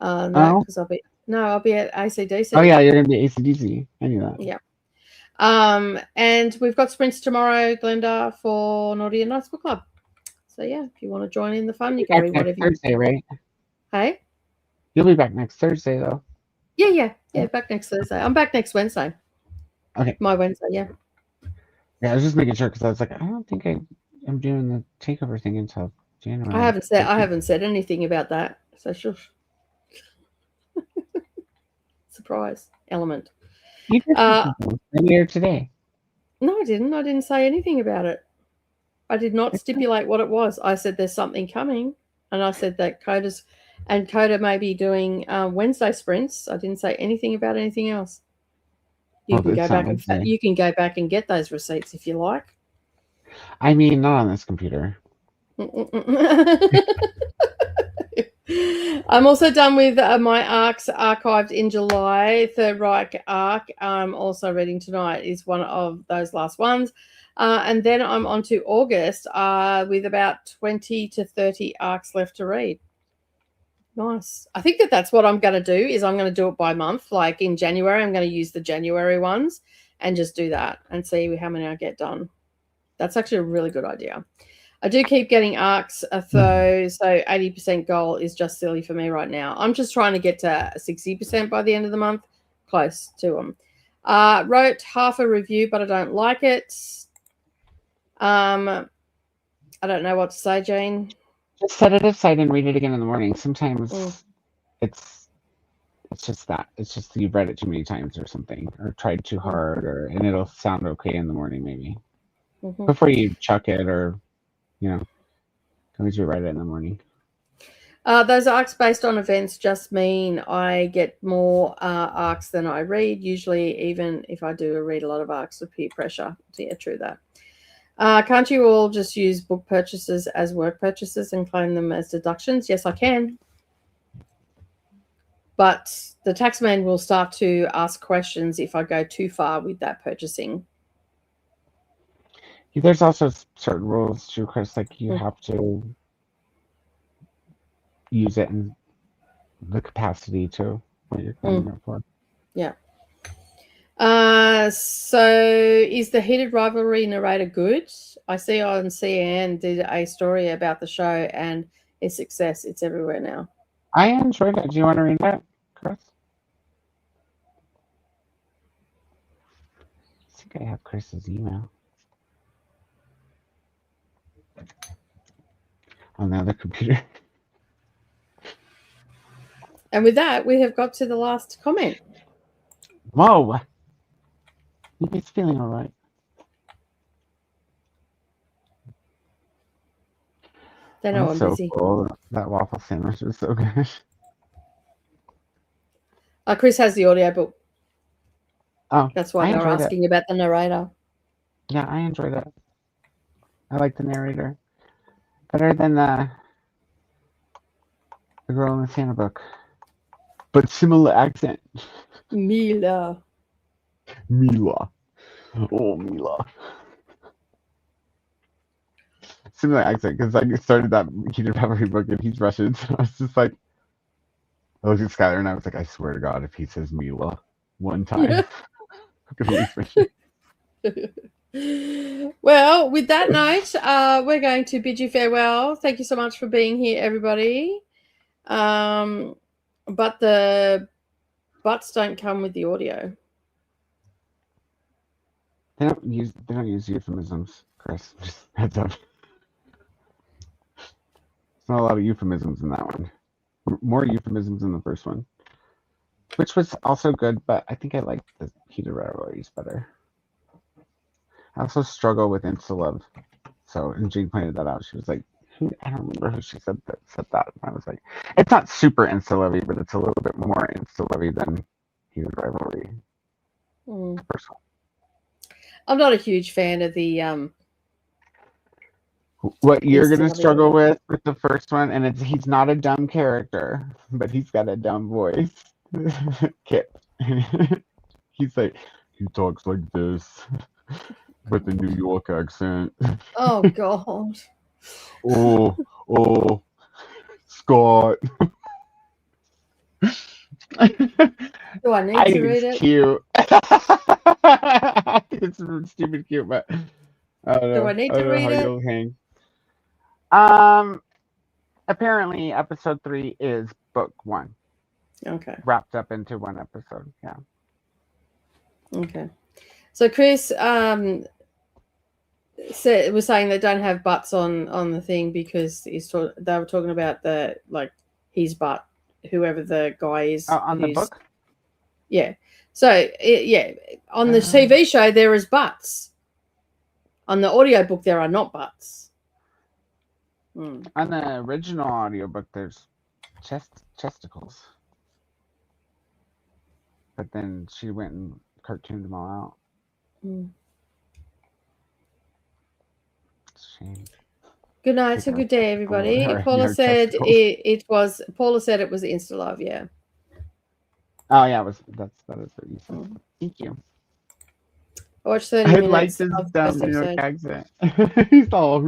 No, because I'll be at ACDC. Oh yeah, you're gonna be ACDC. I knew that. Yeah. And we've got sprints tomorrow, Glenda, for Naughty and Nice Book Club. So yeah, if you want to join in the fun, you can read whatever Thursday, right? Hey? You'll be back next Thursday though. Yeah, back next Thursday. I'm back next Wednesday. Okay. My Wednesday, yeah. Yeah, I was just making sure because I was like, I don't think I'm doing the takeover thing until January. I haven't said anything about that. So shush. Surprise element. You did earlier today. No, I didn't. I didn't say anything about it. I did not stipulate what it was. I said there's something coming, and I said that Coda may be doing Wednesday sprints. I didn't say anything about anything else. You can go back and get those receipts if you like. I mean, not on this computer. I'm also done with my arcs archived in July. Third Reich arc. I'm also reading tonight is one of those last ones. And then I'm on to August with about 20 to 30 arcs left to read. Nice. I think that's what I'm going to do is I'm going to do it by month. Like in January, I'm going to use the January ones and just do that and see how many I get done. That's actually a really good idea. I do keep getting arcs, though, so 80% goal is just silly for me right now. I'm just trying to get to 60% by the end of the month, close to them. Wrote half a review, but I don't like it. I don't know what to say, Jane. Just set it aside and read it again in the morning. Sometimes it's just that. It's just you've read it too many times or something, or tried too hard, and it'll sound okay in the morning maybe. Before you chuck it or, always you write it in the morning. Those arcs based on events just mean I get more arcs than I read, usually even if I do read a lot of arcs with peer pressure. So yeah, true that. Can't you all just use book purchases as work purchases and claim them as deductions? Yes, I can. But the taxman will start to ask questions if I go too far with that purchasing. There's also certain rules too, Chris, like you have to use it in the capacity to what you're claiming it for. Yeah. So is the heated rivalry narrator good? I see on CN did a story about the show and its success. It's everywhere now. I enjoyed it. Do you want to read that, Chris? I think I have Chris's email on the other computer. And with that, we have got to the last comment. Whoa. He's feeling all right. They know I'm busy. Cool. That waffle sandwich was so good. Chris has the audiobook. Oh, that's why they're asking about the narrator. Yeah, I enjoyed it. I like the narrator better than the girl in the Santa book, but similar accent. Mila. Oh, Mila. Similar accent, because I started that heated rivalry book and he's Russian, so I was just like, I looked at Skylar and I was like, I swear to God, if he says Mila one time, Well, with that note, we're going to bid you farewell. Thank you so much for being here, everybody. But the butts don't come with the audio. They don't use euphemisms, Chris. Just heads up. There's not a lot of euphemisms in that one. More euphemisms in the first one, which was also good, but I think I like the heated rivalries better. I also struggle with insta-love. So, and Jane pointed that out. She was like, I don't remember who she said that. I was like, it's not super insta-lovey, but it's a little bit more insta-lovey than heated rivalry. First one. I'm not a huge fan of the what you're gonna struggle with the first one, and he's not a dumb character, but he's got a dumb voice. Kip. He's like, He talks like this with the New York accent. Oh God. Oh, Scott. Do I need to read it's it? cute. I think it's stupid cute, but I don't Do know. I need I to don't know how read it? you'll hang. Um, apparently, episode 3 is book 1, Okay. wrapped up into one episode. Yeah. Okay. So Chris was saying they don't have butts on the thing because they were talking about the his butt, whoever the guy is. On the book? Yeah. So on the TV show there is butts. On the audiobook there are not butts. On the original audiobook, there's chesticles. But then she went and cartooned them all out. It's a shame. Good night. So good day, everybody. Or Paula your said testicles. Paula said it was Insta Love, yeah. Oh yeah, that is what you said. Thank you. I watched 30 I minutes like this of the dumb first New York episode. accent. He's all.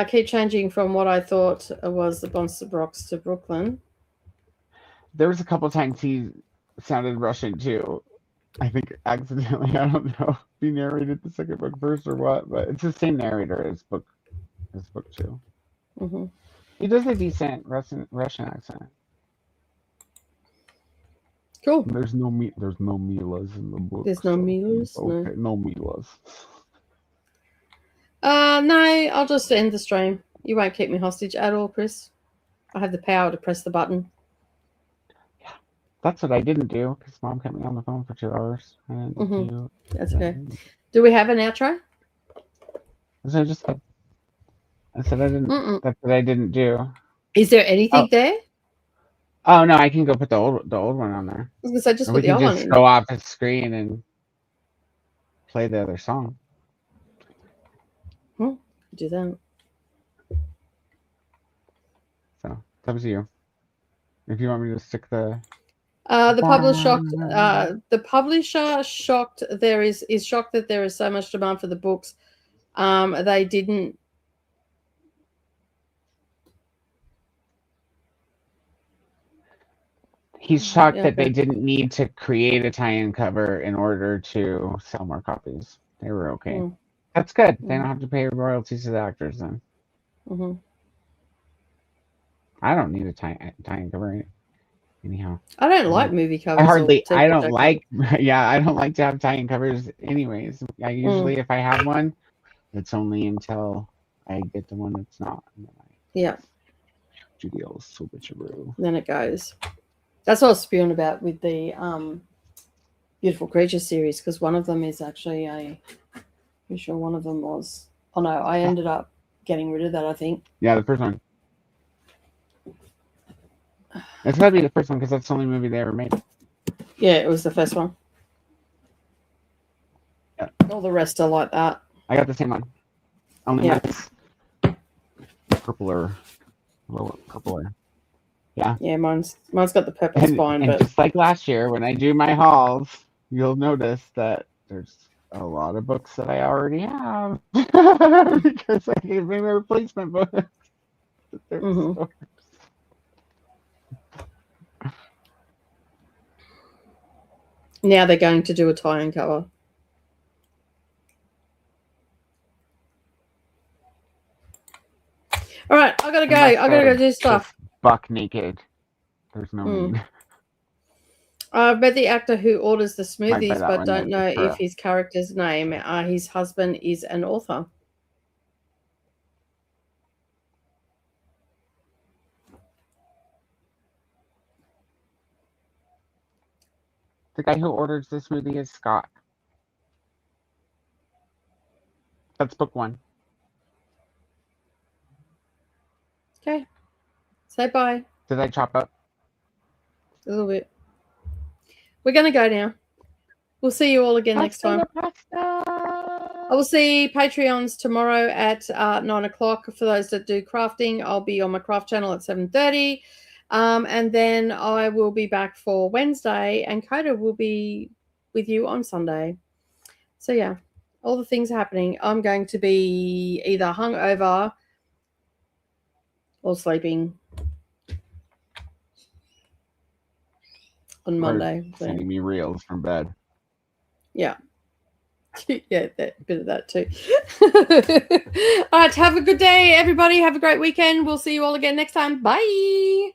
Keep changing from what I thought was the Monster Bronx to Brooklyn. There was a couple times he sounded Russian too. I think accidentally. I don't know if he narrated the second book first or what, but it's the same narrator as book 2. Mm-hmm. He does a decent Russian accent. Cool. There's no Milas in the book. There's no Milas? Okay, no Milas. No, I'll just end the stream. You won't keep me hostage at all, Chris. I have the power to press the button. Yeah, that's what I didn't do because Mom kept me on the phone for 2 hours. That's okay. Do we have an outro? So I just said I didn't. That's what I didn't do. Is there anything there? Oh no, I can go put the old one on there. I was gonna say just Or put we the can old one just in. go off the screen and play the other song. Do that. So it's up to you. If you want me to stick the the publisher shocked is shocked that there is so much demand for the books. They didn't. He's shocked that they didn't need to create a tie-in cover in order to sell more copies. They were okay. That's good. They don't have to pay royalties to the actors then. I don't need a tie-in cover anyhow. I don't like movie covers. I don't like to have tie-in covers anyways. I usually, if I have one, it's only until I get the one that's not. Then it goes. That's what I was spewing about with the Beautiful Creatures series, because one of them is actually I'm sure one of them was. Oh no, I ended up getting rid of that, I think. Yeah, the first one. It's got to be the first one because that's the only movie they ever made. Yeah, it was the first one. Yeah. All the rest are like that. I got the same one. Only mine's purpler. Yeah. Yeah, mine's got the purple spine. And but just like last year, when I do my hauls, you'll notice that there's a lot of books that I already have because I gave me replacement books. Now they're going to do a tie-in cover. All right, I gotta go. I gotta go do stuff. Buck naked. There's no need. I met the actor who orders the smoothies, but don't know if his character's name. His husband is an author. The guy who orders the smoothie is Scott. That's book 1. Okay. Say bye. Did I chop up? A little bit. We're going to go now. We'll see you all again next time. I will see Patreons tomorrow at 9 o'clock. For those that do crafting, I'll be on my craft channel at 7:30. And then I will be back for Wednesday, and Coda will be with you on Sunday. So yeah, all the things happening. I'm going to be either hungover or sleeping on Monday. So, Sending me reels from bed. yeah. Yeah, that bit of that too. All right, have a good day, everybody. Have a great weekend. We'll see you all again next time. Bye.